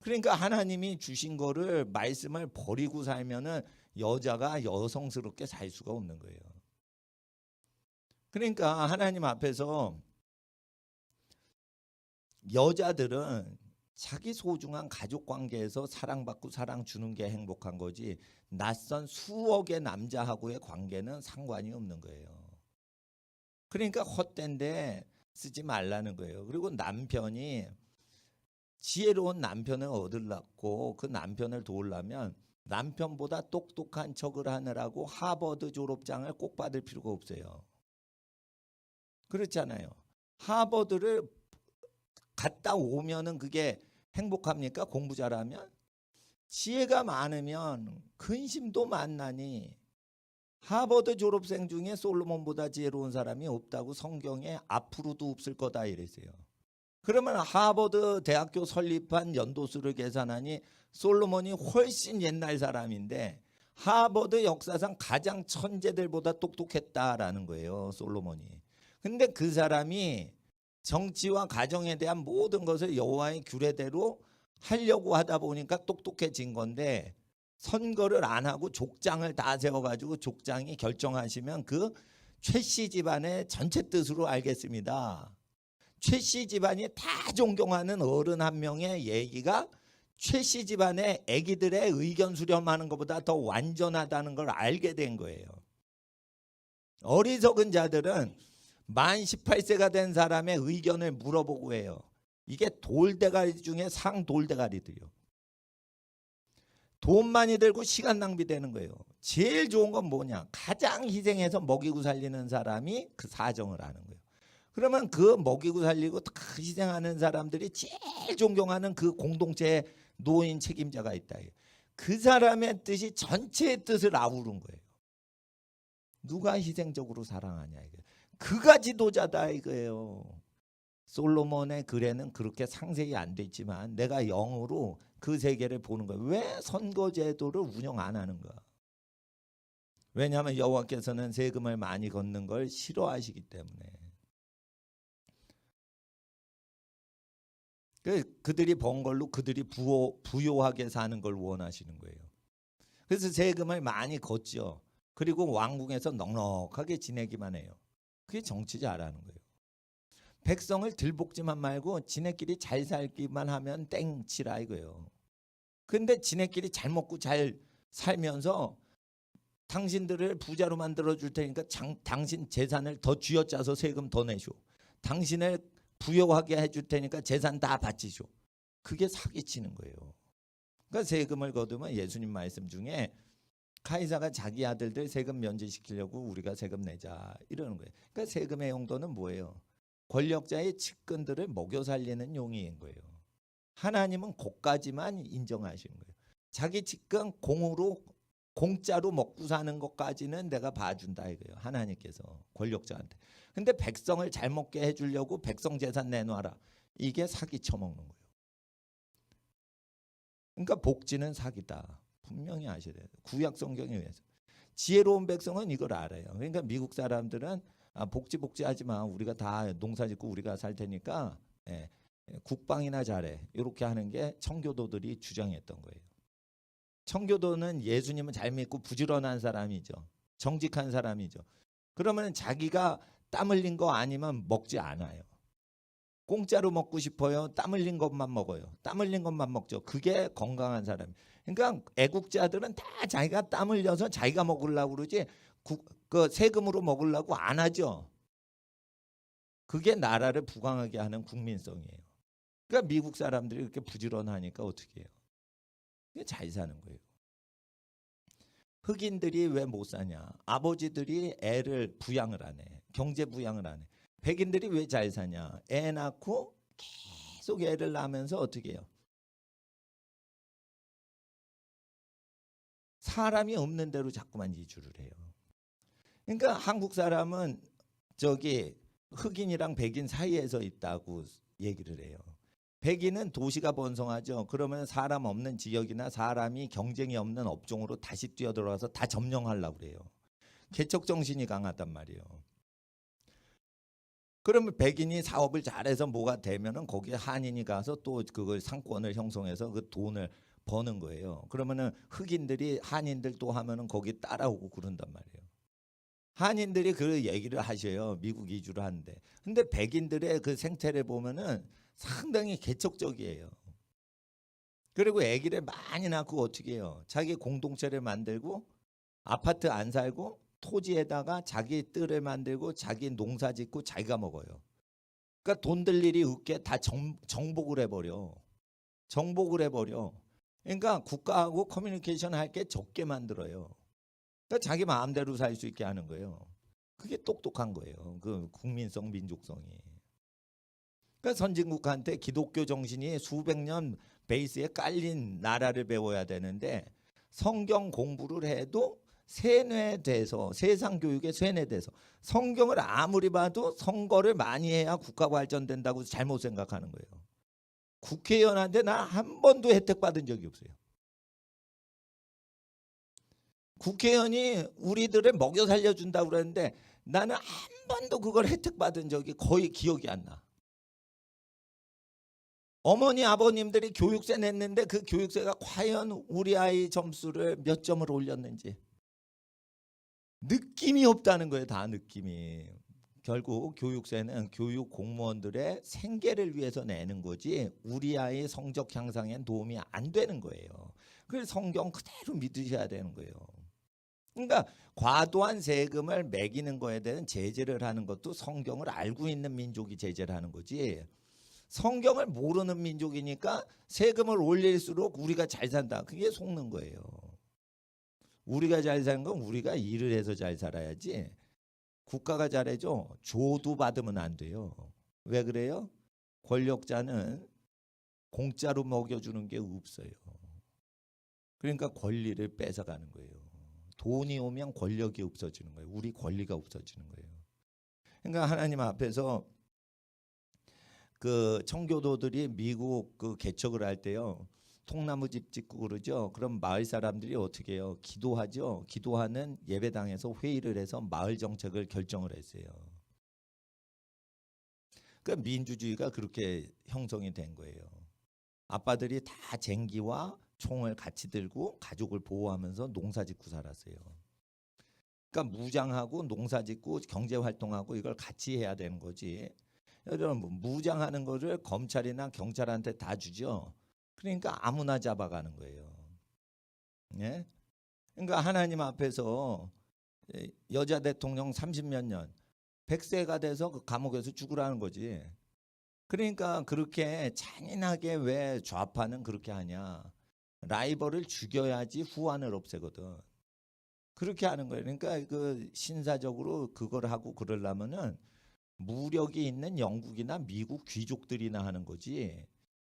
그러니까 하나님이 주신 거를 말씀을 버리고 살면은 여자가 여성스럽게 살 수가 없는 거예요. 그러니까 하나님 앞에서 여자들은 자기 소중한 가족 관계에서 사랑받고 사랑 주는 게 행복한 거지 낯선 수억의 남자하고의 관계는 상관이 없는 거예요. 그러니까 헛된데 쓰지 말라는 거예요. 그리고 남편이 지혜로운 남편을 얻으려고 그 남편을 도우려면 남편보다 똑똑한 척을 하느라고 하버드 졸업장을 꼭 받을 필요가 없어요. 그렇잖아요. 하버드를 갔다 오면은 그게 행복합니까? 공부 잘하면? 지혜가 많으면 근심도 만나니 하버드 졸업생 중에 솔로몬보다 지혜로운 사람이 없다고 성경에 앞으로도 없을 거다 이랬어요. 그러면 하버드 대학교 설립한 연도수를 계산하니 솔로몬이 훨씬 옛날 사람인데 하버드 역사상 가장 천재들보다 똑똑했다라는 거예요. 솔로몬이. 근데 그 사람이 정치와 가정에 대한 모든 것을 여호와의 규례대로 하려고 하다 보니까 똑똑해진 건데 선거를 안 하고 족장을 다 세워가지고 족장이 결정하시면 그 최씨 집안의 전체 뜻으로 알겠습니다. 최씨 집안이 다 존경하는 어른 한 명의 얘기가 최씨 집안의 애기들의 의견 수렴하는 것보다 더 완전하다는 걸 알게 된 거예요. 어리석은 자들은 만 18세가 된 사람의 의견을 물어보고 해요. 이게 돌대가리 중에 상돌대가리들이요. 돈 많이 들고 시간 낭비되는 거예요. 제일 좋은 건 뭐냐? 가장 희생해서 먹이고 살리는 사람이 그 사정을 아는 거예요. 그러면 그 먹이고 살리고 다 희생하는 사람들이 제일 존경하는 그 공동체의 노인 책임자가 있다. 그 사람의 뜻이 전체의 뜻을 아우른 거예요. 누가 희생적으로 사랑하냐 이거예요. 그가 지도자다 이거예요. 솔로몬의 글에는 그렇게 상세히 안 돼 있지만 내가 영으로 그 세계를 보는 거예요. 왜 선거제도를 운영 안 하는가? 왜냐하면 여호와께서는 세금을 많이 걷는 걸 싫어하시기 때문에. 그들이 번 걸로 그들이 부요하게 사는 걸 원하시는 거예요. 그래서 세금을 많이 걷죠. 그리고 왕궁에서 넉넉하게 지내기만 해요. 그게 정치 잘하는 거예요. 백성을 들볶지만 말고 지네끼리 잘 살기만 하면 땡치라 이거예요. 근데 지네끼리 잘 먹고 잘 살면서 당신들을 부자로 만들어 줄 테니까 당신 재산을 더 쥐어짜서 세금 더 내쇼. 당신을 부여하게 해줄 테니까 재산 다 바치쇼. 그게 사기치는 거예요. 그러니까 세금을 거두면 예수님 말씀 중에 카이사가 자기 아들들 세금 면제시키려고 우리가 세금 내자 이러는 거예요. 그러니까 세금의 용도는 뭐예요? 권력자의 측근들을 먹여 살리는 용의인 거예요. 하나님은 그까지만 인정하시는 거예요. 자기 측근 공짜로 먹고 사는 것까지는 내가 봐준다 이거예요. 하나님께서 권력자한테. 근데 백성을 잘 먹게 해주려고 백성 재산 내놔라. 이게 사기 쳐먹는 거예요. 그러니까 복지는 사기다. 분명히 아셔야 돼요. 구약 성경에 의해서. 지혜로운 백성은 이걸 알아요. 그러니까 미국 사람들은 복지하지 마. 우리가 다 농사 짓고 우리가 살 테니까 국방이나 잘해. 이렇게 하는 게 청교도들이 주장했던 거예요. 청교도는 예수님을 잘 믿고 부지런한 사람이죠. 정직한 사람이죠. 그러면 자기가 땀 흘린 거 아니면 먹지 않아요. 공짜로 먹고 싶어요. 땀 흘린 것만 먹어요. 땀 흘린 것만 먹죠. 그게 건강한 사람. 그러니까 애국자들은 다 자기가 땀 흘려서 자기가 먹으려고 그러지 그 세금으로 먹으려고 안 하죠. 그게 나라를 부강하게 하는 국민성이에요. 그러니까 미국 사람들이 그렇게 부지런하니까 어떻게 해요? 그게 잘 사는 거예요. 흑인들이 왜 못 사냐? 아버지들이 애를 부양을 안 해. 경제 부양을 안 해. 백인들이 왜 잘 사냐? 애 낳고 계속 애를 낳으면서 어떻게 해요? 사람이 없는 대로 자꾸만 이주를 해요. 그러니까 한국 사람은 저기 흑인이랑 백인 사이에서 있다고 얘기를 해요. 백인은 도시가 번성하죠. 그러면 사람 없는 지역이나 사람이 경쟁이 없는 업종으로 다시 뛰어들어와서 다 점령하려고 그래요. 개척 정신이 강하단 말이에요. 그러면 백인이 사업을 잘해서 뭐가 되면은 거기에 한인이 가서 또 그걸 상권을 형성해서 그 돈을 버는 거예요. 그러면은 흑인들이 한인들 또 하면은 거기 따라오고 그런단 말이에요. 한인들이 그 얘기를 하셔요. 미국 이주를 하는데. 근데 백인들의 그 생태를 보면은 상당히 개척적이에요. 그리고 아기를 많이 낳고 어떻게 해요? 자기 공동체를 만들고 아파트 안 살고 토지에다가 자기 뜰을 만들고 자기 농사 짓고 자기가 먹어요. 그러니까 돈 들 일이 없게 다 정복을 해버려. 정복을 해버려. 그러니까 국가하고 커뮤니케이션 할 게 적게 만들어요. 그러니까 자기 마음대로 살 수 있게 하는 거예요. 그게 똑똑한 거예요. 그 국민성, 민족성이. 그러니까 선진국한테 기독교 정신이 수백 년 베이스에 깔린 나라를 배워야 되는데 성경 공부를 해도 세뇌돼서 세상 교육에 세뇌돼서 성경을 아무리 봐도 선거를 많이 해야 국가 발전된다고 잘못 생각하는 거예요. 국회의원한테 난 한 번도 혜택 받은 적이 없어요. 국회의원이 우리들을 먹여 살려준다고 그러는데 나는 한 번도 그걸 혜택 받은 적이 거의 기억이 안 나. 어머니 아버님들이 교육세 냈는데 그 교육세가 과연 우리 아이 점수를 몇 점을 올렸는지 느낌이 없다는 거예요. 다 느낌이. 결국 교육세는 교육 공무원들의 생계를 위해서 내는 거지 우리 아이 성적 향상엔 도움이 안 되는 거예요. 그래서 성경 그대로 믿으셔야 되는 거예요. 그러니까 과도한 세금을 매기는 거에 대한 제재를 하는 것도 성경을 알고 있는 민족이 제재를 하는 거지 성경을 모르는 민족이니까 세금을 올릴수록 우리가 잘 산다. 그게 속는 거예요. 우리가 잘 사는 건 우리가 일을 해서 잘 살아야지 국가가 잘해줘. 줘도 받으면 안 돼요. 왜 그래요? 권력자는 공짜로 먹여주는 게 없어요. 그러니까 권리를 뺏어가는 거예요. 돈이 오면 권력이 없어지는 거예요. 우리 권리가 없어지는 거예요. 그러니까 하나님 앞에서 그 청교도들이 미국 그 개척을 할 때요. 통나무 집 짓고 그러죠. 그럼 마을 사람들이 어떻게 해요? 기도하죠. 기도하는 예배당에서 회의를 해서 마을 정책을 결정을 했어요. 그러니까 민주주의가 그렇게 형성이 된 거예요. 아빠들이 다 쟁기와 총을 같이 들고 가족을 보호하면서 농사 짓고 살았어요. 그러니까 무장하고 농사 짓고 경제 활동하고 이걸 같이 해야 되는 거지. 여러분 무장하는 거를 검찰이나 경찰한테 다 주죠. 그러니까 아무나 잡아가는 거예요. 예? 그러니까 하나님 앞에서 여자 대통령 30몇 년 100세가 돼서 그 감옥에서 죽으라는 거지. 그러니까 그렇게 잔인하게 왜 좌파는 그렇게 하냐. 라이벌을 죽여야지 후환을 없애거든. 그렇게 하는 거예요. 그러니까 그 신사적으로 그걸 하고 그러려면은 무력이 있는 영국이나 미국 귀족들이나 하는 거지.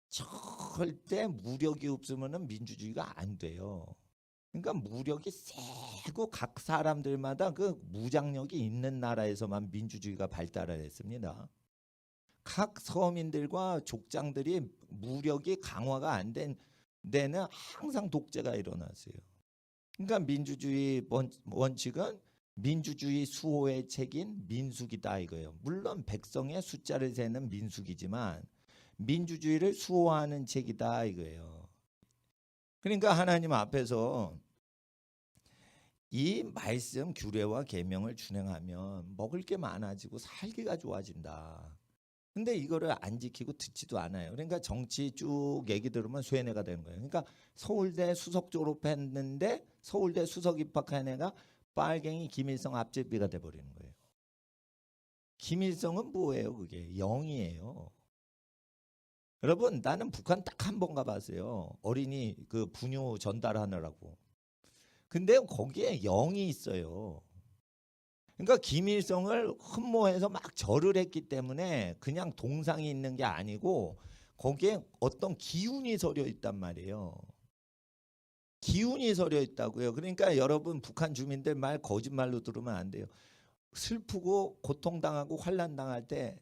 절대 무력이 없으면은 민주주의가 안 돼요. 그러니까 무력이 세고 각 사람들마다 그 무장력이 있는 나라에서만 민주주의가 발달을 했습니다. 각 서민들과 족장들이 무력이 강화가 안 된 데는 항상 독재가 일어났어요. 그러니까 민주주의 원칙은 민주주의 수호의 책인 민숙이다 이거예요. 물론 백성의 숫자를 세는 민숙이지만 민주주의를 수호하는 책이다 이거예요. 그러니까 하나님 앞에서 이 말씀 규례와 계명을 준행하면 먹을 게 많아지고 살기가 좋아진다. 근데 이거를 안 지키고 듣지도 않아요. 그러니까 정치 쭉 얘기 들으면 쇠뇌가 되는 거예요. 그러니까 서울대 수석 졸업했는데 서울대 수석 입학한 애가 빨갱이 김일성 앞제비가 돼버리는 거예요. 김일성은 뭐예요? 그게 영이에요. 여러분 나는 북한 딱 한 번 가봤어요. 어린이 그 분유 전달하느라고. 근데 거기에 영이 있어요. 그러니까 김일성을 흠모해서 막 절을 했기 때문에 그냥 동상이 있는 게 아니고 거기에 어떤 기운이 서려 있단 말이에요. 기운이 서려 있다고요. 그러니까 여러분 북한 주민들 말 거짓말로 들으면 안 돼요. 슬프고 고통당하고 환난당할 때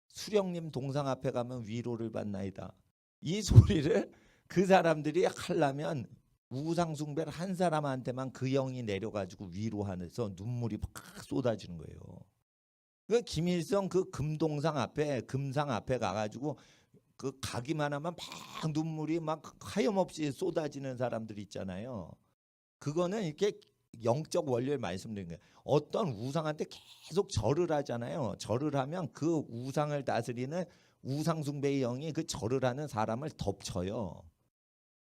수령님 동상 앞에 가면 위로를 받나이다. 이 소리를 그 사람들이 하려면 우상숭배를 한 사람한테만 그 영이 내려가지고 위로하면서 눈물이 막 쏟아지는 거예요. 그 김일성 그 금동상 앞에 금상 앞에 가가지고 그 가기만 하면 막 눈물이 막 하염없이 쏟아지는 사람들 있잖아요. 그거는 이렇게 영적 원리를 말씀드린 거예요. 어떤 우상한테 계속 절을 하잖아요. 절을 하면 그 우상을 다스리는 우상숭배의 영이 그 절을 하는 사람을 덮쳐요.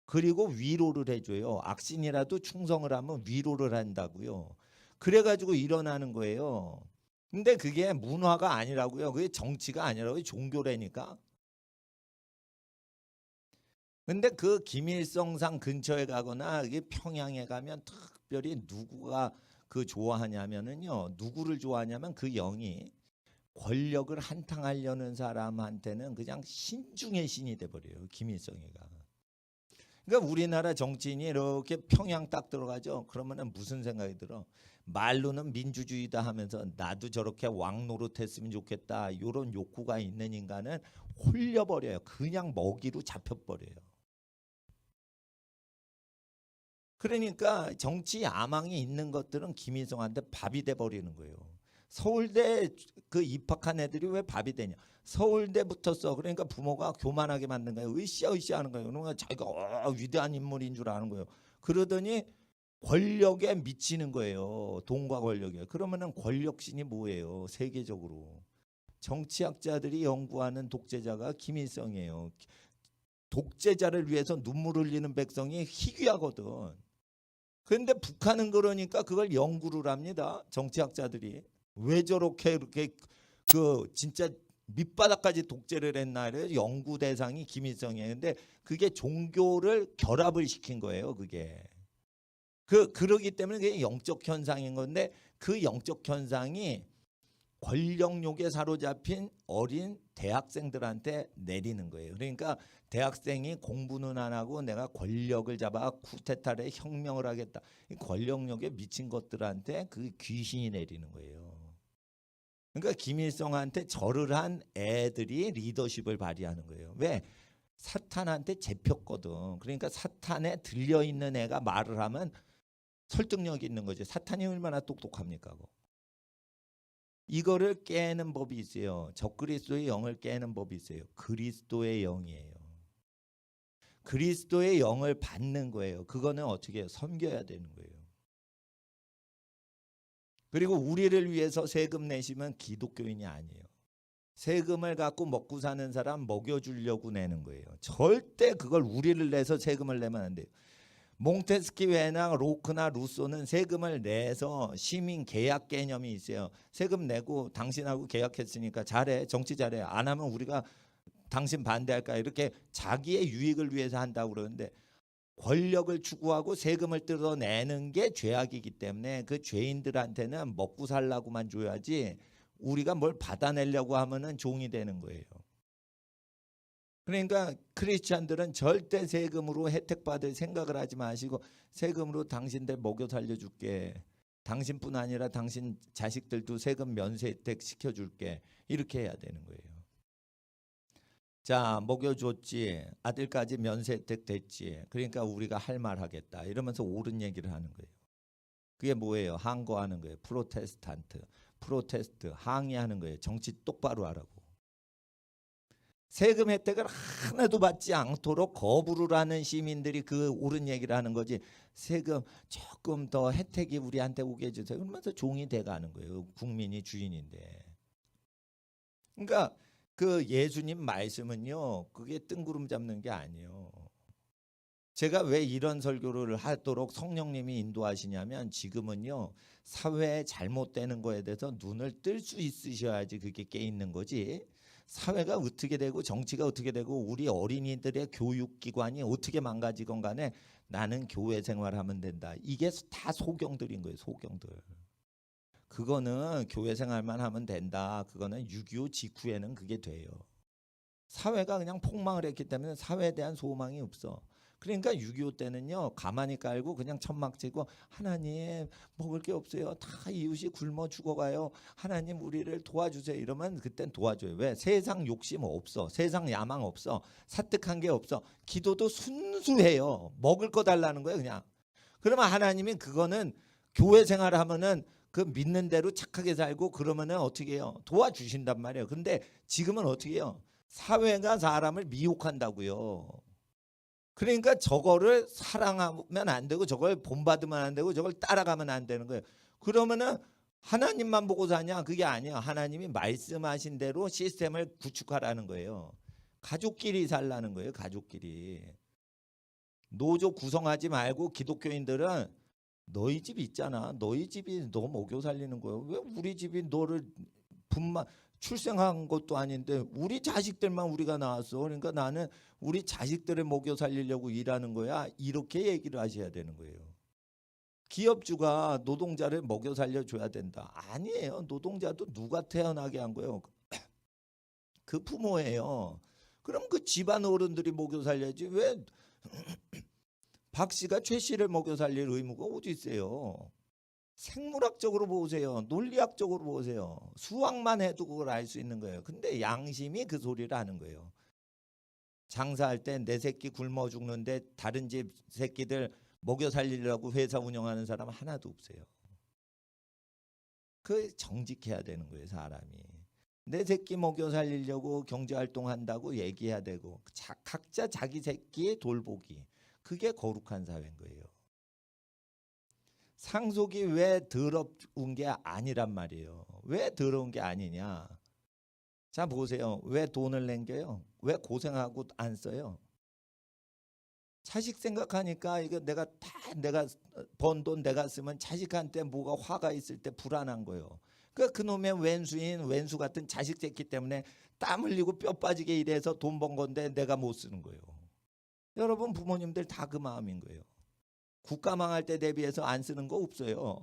그리고 위로를 해줘요. 악신이라도 충성을 하면 위로를 한다고요. 그래가지고 일어나는 거예요. 근데 그게 문화가 아니라고요. 그게 정치가 아니라고요. 종교라니까. 근데 그 김일성상 근처에 가거나 이게 평양에 가면 특별히 누구가 그 좋아하냐면은요. 누구를 좋아하냐면 그 영이 권력을 한탕하려는 사람한테는 그냥 신 중의 신이 돼버려요. 김일성이가. 그러니까 우리나라 정치인이 이렇게 평양 딱 들어가죠. 그러면은 무슨 생각이 들어? 말로는 민주주의다 하면서 나도 저렇게 왕 노릇했으면 좋겠다. 이런 욕구가 있는 인간은 홀려버려요. 그냥 먹이로 잡혀버려요. 그러니까 정치 야망이 있는 것들은 김일성한테 밥이 돼버리는 거예요. 서울대 그 입학한 애들이 왜 밥이 되냐? 서울대 붙었어. 그러니까 부모가 교만하게 만든 거예요. 으쌰으쌰 하는 거예요. 그러니까 자기가 위대한 인물인 줄 아는 거예요. 그러더니 권력에 미치는 거예요. 돈과 권력에. 그러면은 권력신이 뭐예요? 세계적으로. 정치학자들이 연구하는 독재자가 김일성이에요. 독재자를 위해서 눈물 흘리는 백성이 희귀하거든. 그런데 북한은 그러니까 그걸 연구를 합니다. 정치학자들이. 왜 저렇게 이렇게 그 진짜 밑바닥까지 독재를 했나 를 연구 대상이 김일성이에요. 근데 그게 종교를 결합을 시킨 거예요. 그게. 그러기 때문에 그게 영적 현상인 건데 그 영적 현상이 권력욕에 사로잡힌 어린 대학생들한테 내리는 거예요. 그러니까 대학생이 공부는 안 하고 내가 권력을 잡아 쿠데타를 혁명을 하겠다. 권력욕에 미친 것들한테 그 귀신이 내리는 거예요. 그러니까 김일성한테 절을 한 애들이 리더십을 발휘하는 거예요. 왜? 사탄한테 잡혔거든. 그러니까 사탄에 들려 있는 애가 말을 하면 설득력이 있는 거지. 사탄이 얼마나 똑똑합니까? 그거. 이거를 깨는 법이 있어요. 적그리스도의 영을 깨는 법이 있어요. 그리스도의 영이에요. 그리스도의 영을 받는 거예요. 그거는 어떻게 해요? 섬겨야 되는 거예요. 그리고 우리를 위해서 세금 내시면 기독교인이 아니에요. 세금을 갖고 먹고 사는 사람 먹여주려고 내는 거예요. 절대 그걸 우리를 내서 세금을 내면 안 돼요. 몽테스키웨나 로크나 루소는 세금을 내서 시민 계약 개념이 있어요. 세금 내고 당신하고 계약했으니까 잘해. 정치 잘해. 안 하면 우리가 당신 반대할까? 이렇게 자기의 유익을 위해서 한다고 그러는데 권력을 추구하고 세금을 뜯어내는 게 죄악이기 때문에 그 죄인들한테는 먹고 살라고만 줘야지 우리가 뭘 받아내려고 하면은 종이 되는 거예요. 그러니까 크리스찬들은 절대 세금으로 혜택 받을 생각을 하지 마시고 세금으로 당신들 먹여 살려줄게. 당신뿐 아니라 당신 자식들도 세금 면세 혜택 시켜줄게. 이렇게 해야 되는 거예요. 자, 먹여줬지. 아들까지 면세 혜택 됐지. 그러니까 우리가 할 말 하겠다. 이러면서 옳은 얘기를 하는 거예요. 그게 뭐예요? 항거하는 거예요. 프로테스트, 항의하는 거예요. 정치 똑바로 하라고. 세금 혜택을 하나도 받지 않도록 거부를 하는 시민들이 그 옳은 얘기를 하는 거지. 세금 조금 더 혜택이 우리한테 오게 해주세요. 그러면서 종이 돼가는 거예요. 국민이 주인인데. 그러니까 그 예수님 말씀은요. 그게 뜬구름 잡는 게 아니에요. 제가 왜 이런 설교를 하도록 성령님이 인도하시냐면 지금은요. 사회에 잘못되는 거에 대해서 눈을 뜰 수 있으셔야지 그게 깨 있는 거지. 사회가 어떻게 되고 정치가 어떻게 되고 우리 어린이들의 교육기관이 어떻게 망가지건 간에 나는 교회 생활하면 된다. 이게 다 소경들인 거예요. 소경들. 그거는 교회 생활만 하면 된다. 그거는 6.25 직후에는 그게 돼요. 사회가 그냥 폭망을 했기 때문에 사회에 대한 소망이 없어. 그러니까 6.25 때는요. 가만히 깔고 그냥 천막 치고 하나님 먹을 게 없어요. 다 이웃이 굶어 죽어가요. 하나님 우리를 도와주세요. 이러면 그땐 도와줘요. 왜? 세상 욕심 없어. 세상 야망 없어. 사특한 게 없어. 기도도 순수해요. 먹을 거 달라는 거예요. 그냥. 그러면 하나님이 그거는 교회 생활을 하면은 그 믿는 대로 착하게 살고 그러면은 어떻게 해요? 도와주신단 말이에요. 근데 지금은 어떻게 해요? 사회가 사람을 미혹한다고요. 그러니까 저거를 사랑하면 안 되고 저걸 본받으면 안 되고 저걸 따라가면 안 되는 거예요. 그러면은 하나님만 보고 사냐? 그게 아니야. 하나님이 말씀하신 대로 시스템을 구축하라는 거예요. 가족끼리 살라는 거예요. 가족끼리. 노조 구성하지 말고 기독교인들은 너희 집 있잖아. 너희 집이 너 먹여 살리는 거예요. 왜 우리 집이 너를 분만 출생한 것도 아닌데 우리 자식들만 우리가 낳았어. 그러니까 나는 우리 자식들을 먹여 살리려고 일하는 거야. 이렇게 얘기를 하셔야 되는 거예요. 기업주가 노동자를 먹여 살려줘야 된다. 아니에요. 노동자도 누가 태어나게 한 거예요? 그 부모예요. 그럼 그 집안 어른들이 먹여 살려야지. 왜 박 씨가 최 씨를 먹여 살릴 의무가 어디 있어요? 생물학적으로 보세요. 논리학적으로 보세요. 수학만 해도 그걸 알 수 있는 거예요. 근데 양심이 그 소리를 하는 거예요. 장사할 때 내 새끼 굶어 죽는데 다른 집 새끼들 먹여 살리려고 회사 운영하는 사람 하나도 없어요. 그 정직해야 되는 거예요. 사람이. 내 새끼 먹여 살리려고 경제활동한다고 얘기해야 되고 각자 자기 새끼 돌보기. 그게 거룩한 사회인 거예요. 상속이 왜 더러운 게 아니란 말이에요. 왜 더러운 게 아니냐? 자 보세요. 왜 돈을 남겨요? 왜 고생하고 안 써요? 자식 생각하니까 이거 내가 번 돈 내가 쓰면 자식한테 뭐가 화가 있을 때 불안한 거예요. 그 놈의 왼수 같은 자식 새끼 때문에 땀 흘리고 뼈 빠지게 일해서 돈 번 건데 내가 못 쓰는 거예요. 여러분 부모님들 다 그 마음인 거예요. 국가 망할 때 대비해서 안 쓰는 거 없어요.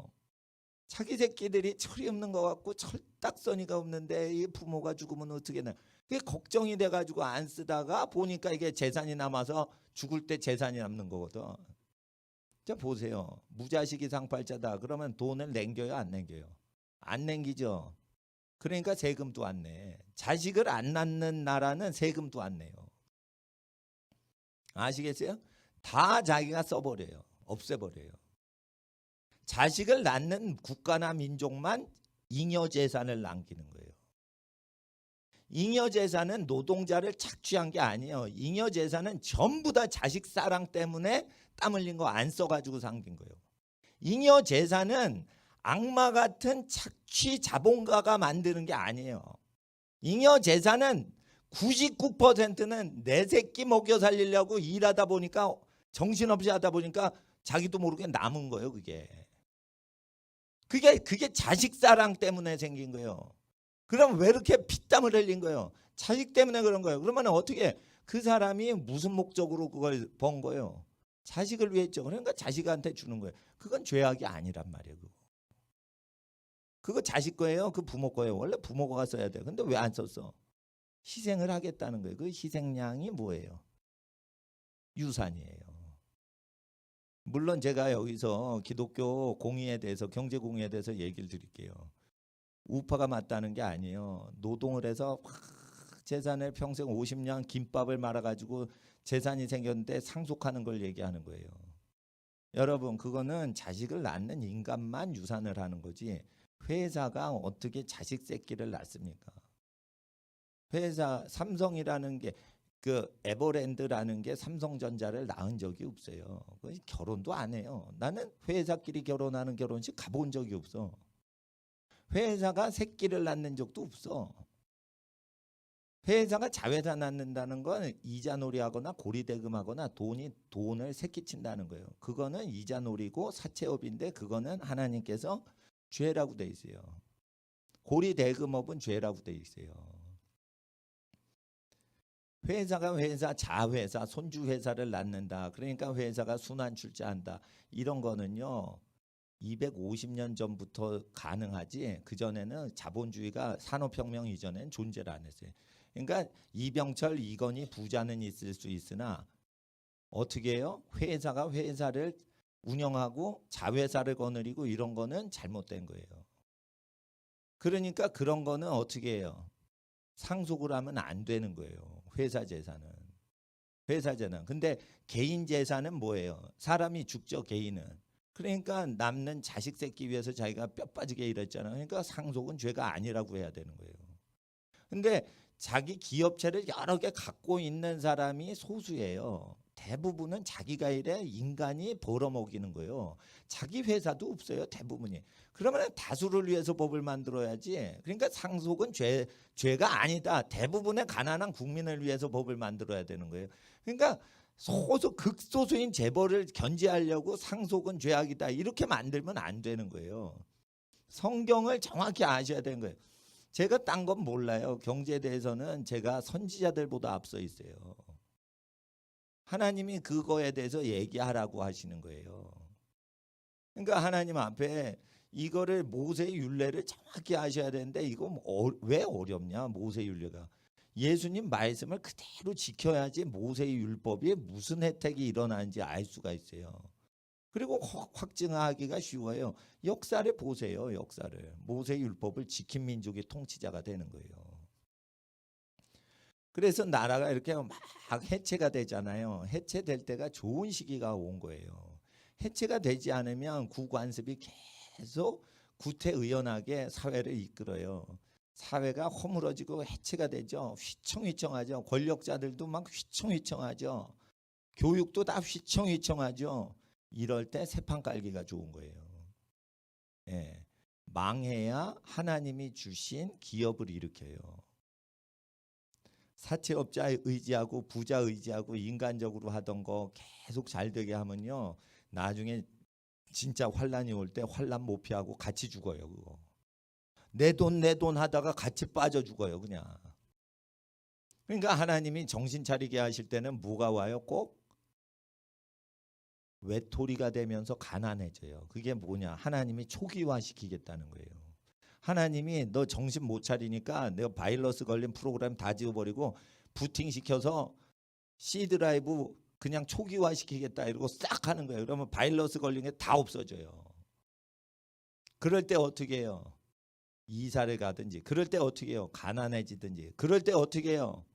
자기 새끼들이 철이 없는 것 같고 철딱서니가 없는데 이 부모가 죽으면 어떻게 나? 그게 걱정이 돼가지고 안 쓰다가 보니까 이게 재산이 남아서 죽을 때 재산이 남는 거거든. 자 보세요. 무자식이 상팔자다. 그러면 돈을 남겨요, 안 남겨요? 안 남기죠. 그러니까 세금도 안 내. 자식을 안 낳는 나라는 세금도 안 내요. 아시겠어요? 다 자기가 써버려요. 없애버려요. 자식을 낳는 국가나 민족만 잉여 재산을 남기는 거예요. 잉여 재산은 노동자를 착취한 게 아니에요. 잉여 재산은 전부 다 자식 사랑 때문에 땀 흘린 거 안 써가지고 남긴 거예요. 잉여 재산은 악마 같은 착취 자본가가 만드는 게 아니에요. 잉여 재산은 99%는 내 새끼 먹여 살리려고 일하다 보니까 정신없이 하다 보니까 자기도 모르게 남은 거예요. 그게 자식 사랑 때문에 생긴 거예요. 그럼 왜 이렇게 피땀을 흘린 거예요? 자식 때문에 그런 거예요. 그러면 어떻게 그 사람이 무슨 목적으로 그걸 번 거예요? 자식을 위해 했죠. 그러니까 자식한테 주는 거예요. 그건 죄악이 아니란 말이에요. 그거 자식 거예요? 그 부모 거예요? 원래 부모가 써야 돼요. 근데 왜 안 썼어? 희생을 하겠다는 거예요. 그 희생양이 뭐예요? 유산이에요. 물론 제가 여기서 기독교 공의에 대해서 경제 공의에 대해서 얘기를 드릴게요. 우파가 맞다는 게 아니에요. 노동을 해서 재산을 평생 50년 김밥을 말아가지고 재산이 생겼는데 상속하는 걸 얘기하는 거예요. 여러분 그거는 자식을 낳는 인간만 유산을 하는 거지 회사가 어떻게 자식 새끼를 낳습니까? 회사 삼성이라는 게 그 에버랜드라는 게 삼성전자를 낳은 적이 없어요. 결혼도 안 해요. 나는 회사끼리 결혼하는 결혼식 가본 적이 없어. 회사가 새끼를 낳는 적도 없어. 회사가 자회사 낳는다는 건 이자놀이하거나 고리대금하거나 돈을 새끼친다는 거예요. 그거는 이자놀이고 사채업인데 그거는 하나님께서 죄라고 돼 있어요. 고리대금업은 죄라고 돼 있어요. 회사가 자회사, 손주회사를 낳는다. 그러니까 회사가 순환출자한다. 이런 거는요. 250년 전부터 가능하지 그전에는 자본주의가 산업혁명 이전엔 존재를 안 했어요. 그러니까 이병철, 이건희 부자는 있을 수 있으나 어떻게 해요? 회사가 회사를 운영하고 자회사를 거느리고 이런 거는 잘못된 거예요. 그러니까 그런 거는 어떻게 해요? 상속을 하면 안 되는 거예요. 회사 재산은. 근데 개인 재산은 뭐예요? 사람이 죽죠, 개인은. 그러니까 남는 자식 새끼 위해서 자기가 뼈 빠지게 일했잖아요. 그러니까 상속은 죄가 아니라고 해야 되는 거예요. 근데 자기 기업체를 여러 개 갖고 있는 사람이 소수예요. 대부분은 자기가 일해 인간이 벌어먹이는 거예요. 자기 회사도 없어요. 대부분이. 그러면 다수를 위해서 법을 만들어야지. 그러니까 상속은 죄가 아니다. 대부분의 가난한 국민을 위해서 법을 만들어야 되는 거예요. 그러니까 극소수인 재벌을 견제하려고 상속은 죄악이다. 이렇게 만들면 안 되는 거예요. 성경을 정확히 아셔야 되는 거예요. 제가 딴 건 몰라요. 경제에 대해서는 제가 선지자들보다 앞서 있어요. 하나님이 그거에 대해서 얘기하라고 하시는 거예요. 그러니까 하나님 앞에 이거를 모세의 율례를 정확히 아셔야 되는데 이거 왜 어렵냐 모세의 율례가. 예수님 말씀을 그대로 지켜야지 모세의 율법이 무슨 혜택이 일어나는지 알 수가 있어요. 그리고 확증하기가 쉬워요. 역사를 보세요. 역사를. 모세의 율법을 지킨 민족의 통치자가 되는 거예요. 그래서 나라가 이렇게 막 해체가 되잖아요. 해체될 때가 좋은 시기가 온 거예요. 해체가 되지 않으면 구관습이 계속 구태의연하게 사회를 이끌어요. 사회가 허물어지고 해체가 되죠. 휘청휘청하죠. 권력자들도 막 휘청휘청하죠. 교육도 다 휘청휘청하죠. 이럴 때 새판 깔기가 좋은 거예요. 예. 망해야 하나님이 주신 기업을 일으켜요. 사채업자 의지하고 부자 의지하고 인간적으로 하던 거 계속 잘 되게 하면요. 나중에 진짜 환란이 올 때 환란 못 피하고 같이 죽어요. 그거. 내 돈 하다가 같이 빠져 죽어요. 그냥. 그러니까 하나님이 정신 차리게 하실 때는 뭐가 와요? 꼭 외톨이가 되면서 가난해져요. 그게 뭐냐? 하나님이 초기화시키겠다는 거예요. 하나님이 너 정신 못 차리니까 내가 바이러스 걸린 프로그램 다 지워버리고 부팅시켜서 C드라이브 그냥 초기화시키겠다 이러고 싹 하는 거예요. 그러면 바이러스 걸린 게 다 없어져요. 그럴 때 어떻게 해요? 이사를 가든지 그럴 때 어떻게 해요? 가난해지든지 그럴 때 어떻게 해요?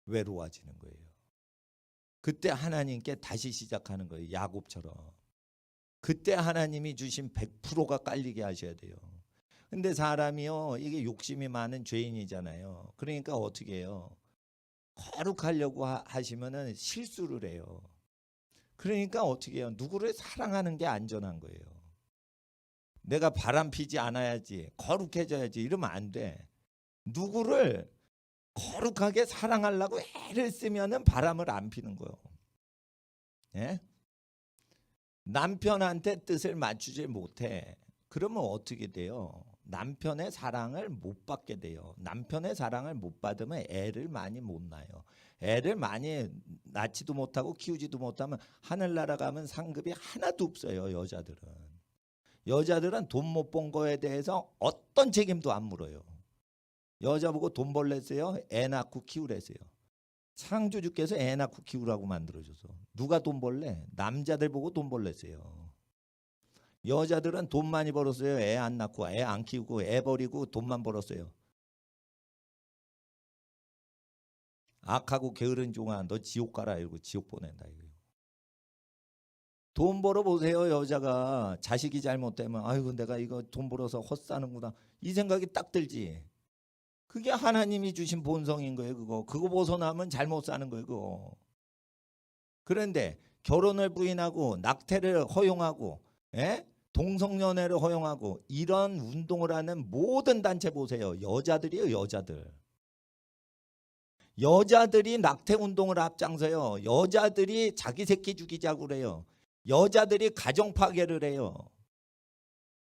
외로워지는 거예요. 그때 하나님께 다시 시작하는 거예요. 야곱처럼. 그때 하나님이 주신 100%가 깔리게 하셔야 돼요. 근데 사람이요, 이게 욕심이 많은 죄인이잖아요. 그러니까 어떻게 해요? 거룩하려고 하시면은 실수를 해요. 그러니까 어떻게 해요? 누구를 사랑하는 게 안전한 거예요. 내가 바람 피지 않아야지, 거룩해져야지 이러면 안 돼. 누구를 거룩하게 사랑하려고 애를 쓰면은 바람을 안 피는 거예요. 예? 남편한테 뜻을 맞추지 못해. 그러면 어떻게 돼요? 남편의 사랑을 못 받게 돼요. 남편의 사랑을 못 받으면 애를 많이 못 낳아요. 애를 많이 낳지도 못하고 키우지도 못하면 하늘나라 가면 상급이 하나도 없어요. 여자들은 돈 못 번 거에 대해서 어떤 책임도 안 물어요. 여자 보고 돈 벌랬어요? 애 낳고 키우랬어요. 창조주께서 애 낳고 키우라고 만들어줘서. 누가 돈 벌래? 남자들 보고 돈 벌랬어요. 여자들은 돈 많이 벌었어요. 애 안 낳고 애 안 키우고 애 버리고 돈만 벌었어요. 악하고 게으른 종아 너 지옥 가라 이러고 지옥 보낸다 이거예요. 돈 벌어 보세요. 여자가 자식이 잘못되면 아이고 내가 이거 돈 벌어서 헛사는구나 이 생각이 딱 들지. 그게 하나님이 주신 본성인 거예요. 그거 벗어나면 잘못 사는 거예요. 그거. 그런데 결혼을 부인하고 낙태를 허용하고 동성연애를 허용하고 이런 운동을 하는 모든 단체 보세요. 여자들이에요. 여자들이 낙태 운동을 앞장서요. 여자들이 자기 새끼 죽이자고 그래요. 여자들이 가정 파괴를 해요.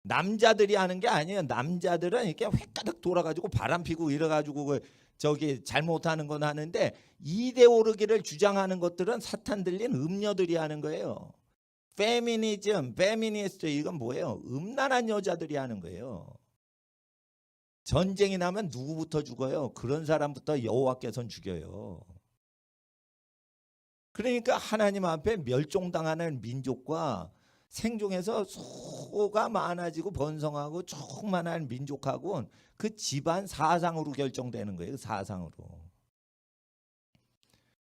남자들이 하는 게 아니에요. 남자들은 이렇게 획가득 돌아가지고 바람 피고 이래가지고 저기 잘못하는 건 하는데 이데올로기를 주장하는 것들은 사탄 들린 음녀들이 하는 거예요. 페미니스트 이건 뭐예요? 음란한 여자들이 하는 거예요. 전쟁이 나면 누구부터 죽어요? 그런 사람부터 여호와께서는 죽여요. 그러니까 하나님 앞에 멸종당하는 민족과 생존해서 수가 많아지고 번성하고 충만한 민족하고는 그 집안 사상으로 결정되는 거예요. 사상으로.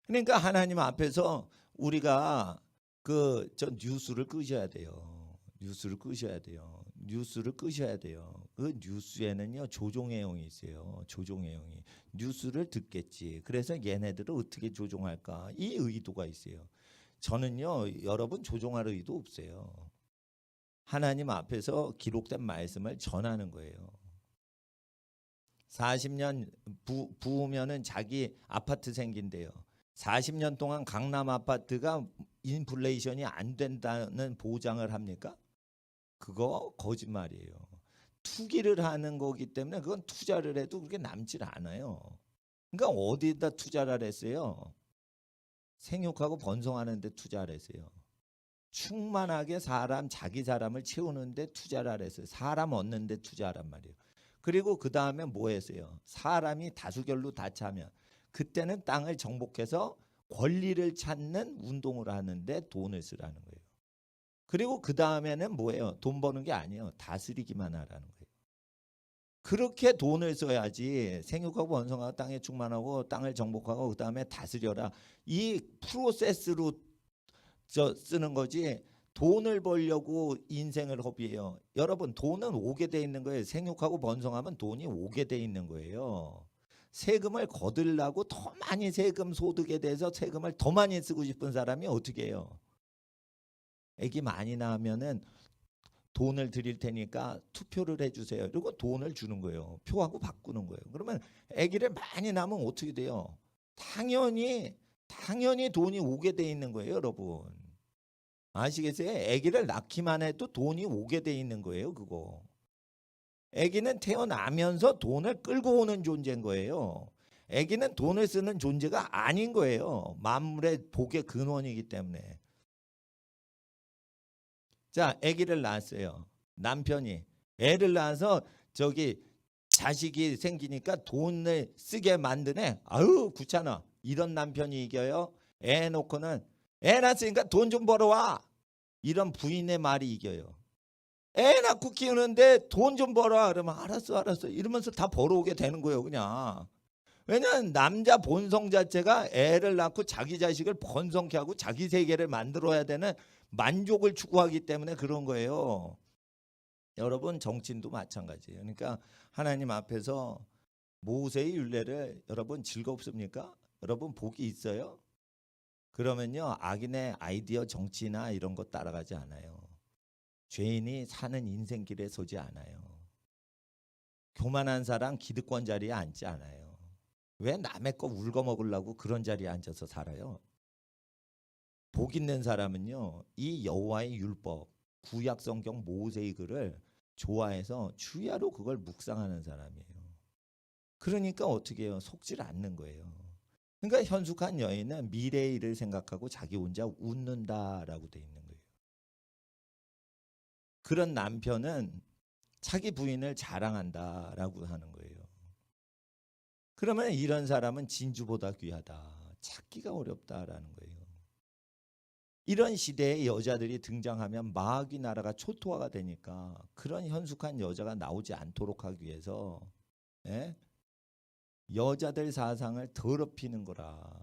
그러니까 하나님 앞에서 우리가 저 뉴스를 끄셔야 돼요. 뉴스를 끄셔야 돼요. 그 뉴스에는요 조종해용이 있어요. 조종해용이. 뉴스를 듣겠지. 그래서 얘네들을 어떻게 조종할까? 이 의도가 있어요. 저는요 여러분 조종할 의도 없어요. 하나님 앞에서 기록된 말씀을 전하는 거예요. 40년 부으면은 자기 아파트 생긴대요. 40년 동안 강남 아파트가 인플레이션이 안 된다는 보장을 합니까? 그거 거짓말이에요. 투기를 하는 거기 때문에 그건 투자를 해도 그렇게 남질 않아요. 그러니까 어디에다 투자를 했어요? 생육하고 번성하는 데 투자를 했어요. 충만하게 자기 사람을 채우는 데 투자를 했어요. 사람 얻는 데 투자하란 말이에요. 그리고 그 다음에 뭐 했어요? 사람이 다수결로 다 차면 그때는 땅을 정복해서 권리를 찾는 운동을 하는데 돈을 쓰라는 거예요. 그리고 그 다음에는 뭐예요? 돈 버는 게 아니에요. 다스리기만 하라는 거예요. 그렇게 돈을 써야지 생육하고 번성하고 땅에 충만하고 땅을 정복하고 그 다음에 다스려라. 이 프로세스로 쓰는 거지 돈을 벌려고 인생을 허비해요. 여러분 돈은 오게 돼 있는 거예요. 생육하고 번성하면 돈이 오게 돼 있는 거예요. 세금을 거들라고 더 많이 세금 소득에 대해서 세금을 더 많이 쓰고 싶은 사람이 어떻게 해요? 애기 많이 낳으면은 돈을 드릴 테니까 투표를 해주세요. 그리고 돈을 주는 거예요. 표하고 바꾸는 거예요. 그러면 아기를 많이 낳으면 어떻게 돼요? 당연히 돈이 오게 돼 있는 거예요, 여러분. 아시겠어요? 아기를 낳기만 해도 돈이 오게 돼 있는 거예요, 그거. 아기는 태어나면서 돈을 끌고 오는 존재인 거예요. 아기는 돈을 쓰는 존재가 아닌 거예요. 만물의 복의 근원이기 때문에. 자, 아기를 낳았어요. 남편이 애를 낳아서 자식이 생기니까 돈을 쓰게 만드네. 아유 귀찮아. 이런 남편이 이겨요. 애 놓고는 애 낳았으니까 돈 좀 벌어와. 이런 부인의 말이 이겨요. 애 낳고 키우는데 돈 좀 벌어와. 그러면 알았어 이러면서 다 벌어오게 되는 거예요. 그냥 왜냐하면 남자 본성 자체가 애를 낳고 자기 자식을 번성케 하고 자기 세계를 만들어야 되는 만족을 추구하기 때문에 그런 거예요. 여러분 정치인도 마찬가지예요. 그러니까 하나님 앞에서 모세의 율례를 여러분 즐겁습니까? 여러분 복이 있어요? 그러면요 악인의 아이디어 정치나 이런 거 따라가지 않아요. 죄인이 사는 인생길에 서지 않아요. 교만한 사람 기득권 자리에 앉지 않아요. 왜 남의 거 울거 먹으려고 그런 자리에 앉아서 살아요? 복 있는 사람은요 이 여호와의 율법 구약 성경 모세의 글을 좋아해서 주야로 그걸 묵상하는 사람이에요. 그러니까 어떻게 해요? 속질 않는 거예요. 그러니까 현숙한 여인은 미래의 일을 생각하고 자기 혼자 웃는다라고 돼 있는 거예요. 그런 남편은 자기 부인을 자랑한다라고 하는 거예요. 그러면 이런 사람은 진주보다 귀하다. 찾기가 어렵다라는 거예요. 이런 시대에 여자들이 등장하면 마귀 나라가 초토화가 되니까 그런 현숙한 여자가 나오지 않도록 하기 위해서 여자들 사상을 더럽히는 거라.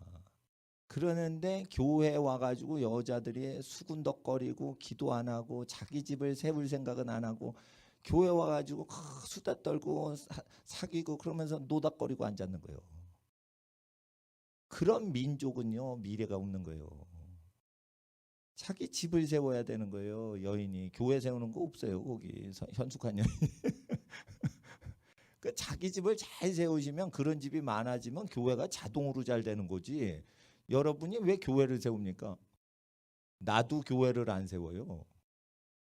그러는데 교회에 와가지고 여자들이 수군덕거리고 기도 안 하고 자기 집을 세울 생각은 안 하고 교회 와가지고 수다 떨고 사귀고 그러면서 노닥거리고 앉았는 거예요. 그런 민족은요 미래가 없는 거예요. 자기 집을 세워야 되는 거예요. 여인이 교회 세우는 거 없어요. 거기 현숙한 여인. 그 자기 집을 잘 세우시면 그런 집이 많아지면 교회가 자동으로 잘 되는 거지. 여러분이 왜 교회를 세웁니까? 나도 교회를 안 세워요.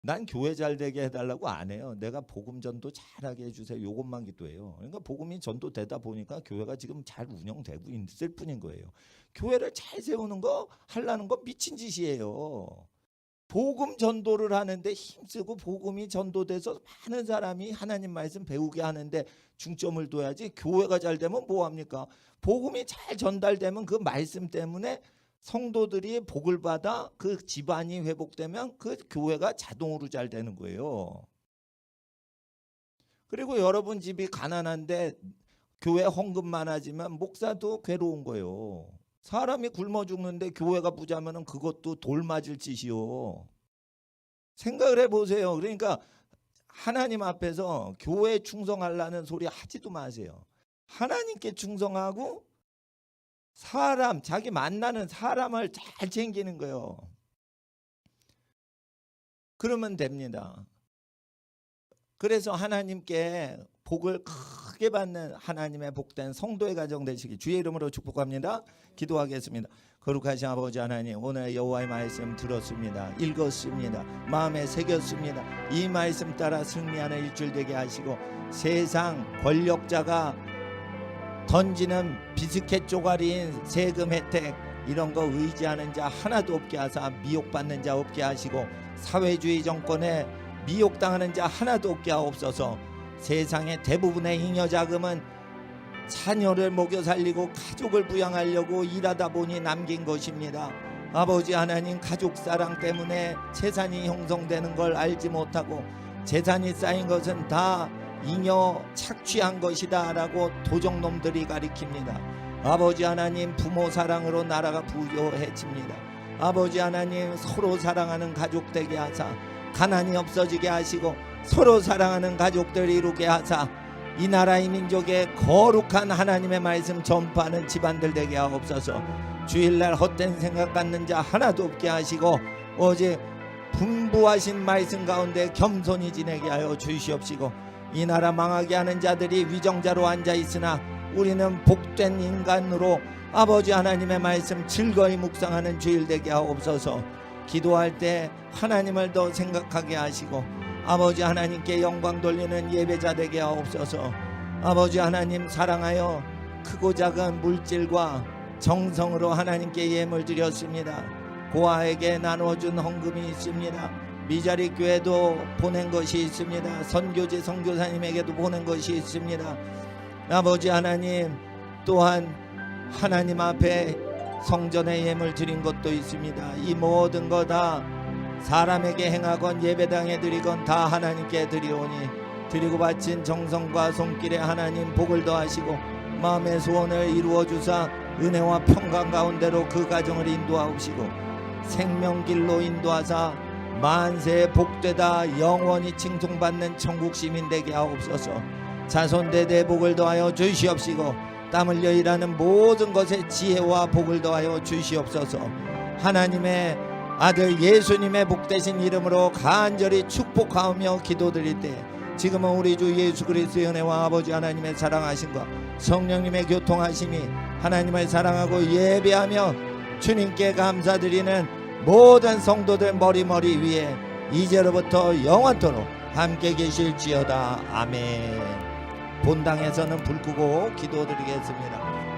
난 교회 잘 되게 해달라고 안 해요. 내가 복음 전도 잘하게 해주세요. 요것만 기도해요. 그러니까 복음이 전도되다 보니까 교회가 지금 잘 운영되고 있을 뿐인 거예요. 교회를 잘 세우는 거 하려는 거 미친 짓이에요. 복음 전도를 하는데 힘쓰고 복음이 전도돼서 많은 사람이 하나님 말씀 배우게 하는데 중점을 둬야지. 교회가 잘 되면 뭐합니까? 복음이 잘 전달되면 그 말씀 때문에 성도들이 복을 받아 그 집안이 회복되면 그 교회가 자동으로 잘 되는 거예요. 그리고 여러분 집이 가난한데 교회 헌금 많아지면 목사도 괴로운 거예요. 사람이 굶어 죽는데 교회가 부자면은 그것도 돌 맞을 짓이요. 생각을 해보세요. 그러니까 하나님 앞에서 교회에 충성하려는 소리 하지도 마세요. 하나님께 충성하고 사람, 자기 만나는 사람을 잘 챙기는 거예요. 그러면 됩니다. 그래서 하나님께 복을 크게 받는 하나님의 복된 성도의 가정 되시기 주의 이름으로 축복합니다. 기도하겠습니다. 거룩하신 아버지 하나님, 오늘 여호와의 말씀 들었습니다. 읽었습니다. 마음에 새겼습니다. 이 말씀 따라 승리하는 일주일 되게 하시고 세상 권력자가 던지는 비스켓 쪼가리인 세금 혜택 이런 거 의지하는 자 하나도 없게 하사 미혹받는 자 없게 하시고 사회주의 정권에 미혹당하는 자 하나도 없게 하옵소서. 세상의 대부분의 잉여 자금은 자녀를 먹여 살리고 가족을 부양하려고 일하다 보니 남긴 것입니다. 아버지 하나님, 가족 사랑 때문에 재산이 형성되는 걸 알지 못하고 재산이 쌓인 것은 다 잉여 착취한 것이다 라고 도적놈들이 가리킵니다. 아버지 하나님, 부모 사랑으로 나라가 부요해집니다. 아버지 하나님, 서로 사랑하는 가족 되게 하사 가난이 없어지게 하시고 서로 사랑하는 가족들 이루게 하사 이 나라의 민족의 거룩한 하나님의 말씀 전파하는 집안들 되게 하옵소서. 주일날 헛된 생각 갖는 자 하나도 없게 하시고 오직 분부하신 말씀 가운데 겸손히 지내게 하여 주시옵시고 이 나라 망하게 하는 자들이 위정자로 앉아있으나 우리는 복된 인간으로 아버지 하나님의 말씀 즐거이 묵상하는 주일 되게 하옵소서. 기도할 때 하나님을 더 생각하게 하시고 아버지 하나님께 영광 돌리는 예배자 되게 하옵소서. 아버지 하나님, 사랑하여 크고 작은 물질과 정성으로 하나님께 예물 드렸습니다. 고아에게 나눠준 헌금이 있습니다. 미자리 교회도 보낸 것이 있습니다. 선교지 선교사님에게도 보낸 것이 있습니다. 아버지 하나님, 또한 하나님 앞에 성전에 예물 드린 것도 있습니다. 이 모든 거 다 사람에게 행하건 예배당에 드리건 다 하나님께 드리오니 드리고 바친 정성과 손길에 하나님 복을 더하시고 마음의 소원을 이루어 주사 은혜와 평강 가운데로 그 가정을 인도하옵시고 생명길로 인도하사 만세에 복되다 영원히 칭송받는 천국 시민 되게 하옵소서. 자손대대 복을 더하여 주시옵시고 땀 흘려 일하는 모든 것에 지혜와 복을 더하여 주시옵소서. 하나님의 아들 예수님의 복되신 이름으로 간절히 축복하며 기도드릴 때 지금은 우리 주 예수 그리스도의 은혜와 아버지 하나님의 사랑하심과 성령님의 교통하심이 하나님을 사랑하고 예배하며 주님께 감사드리는 모든 성도들 머리 위에 이제로부터 영원토록 함께 계실지어다. 아멘. 본당에서는 불 끄고 기도드리겠습니다.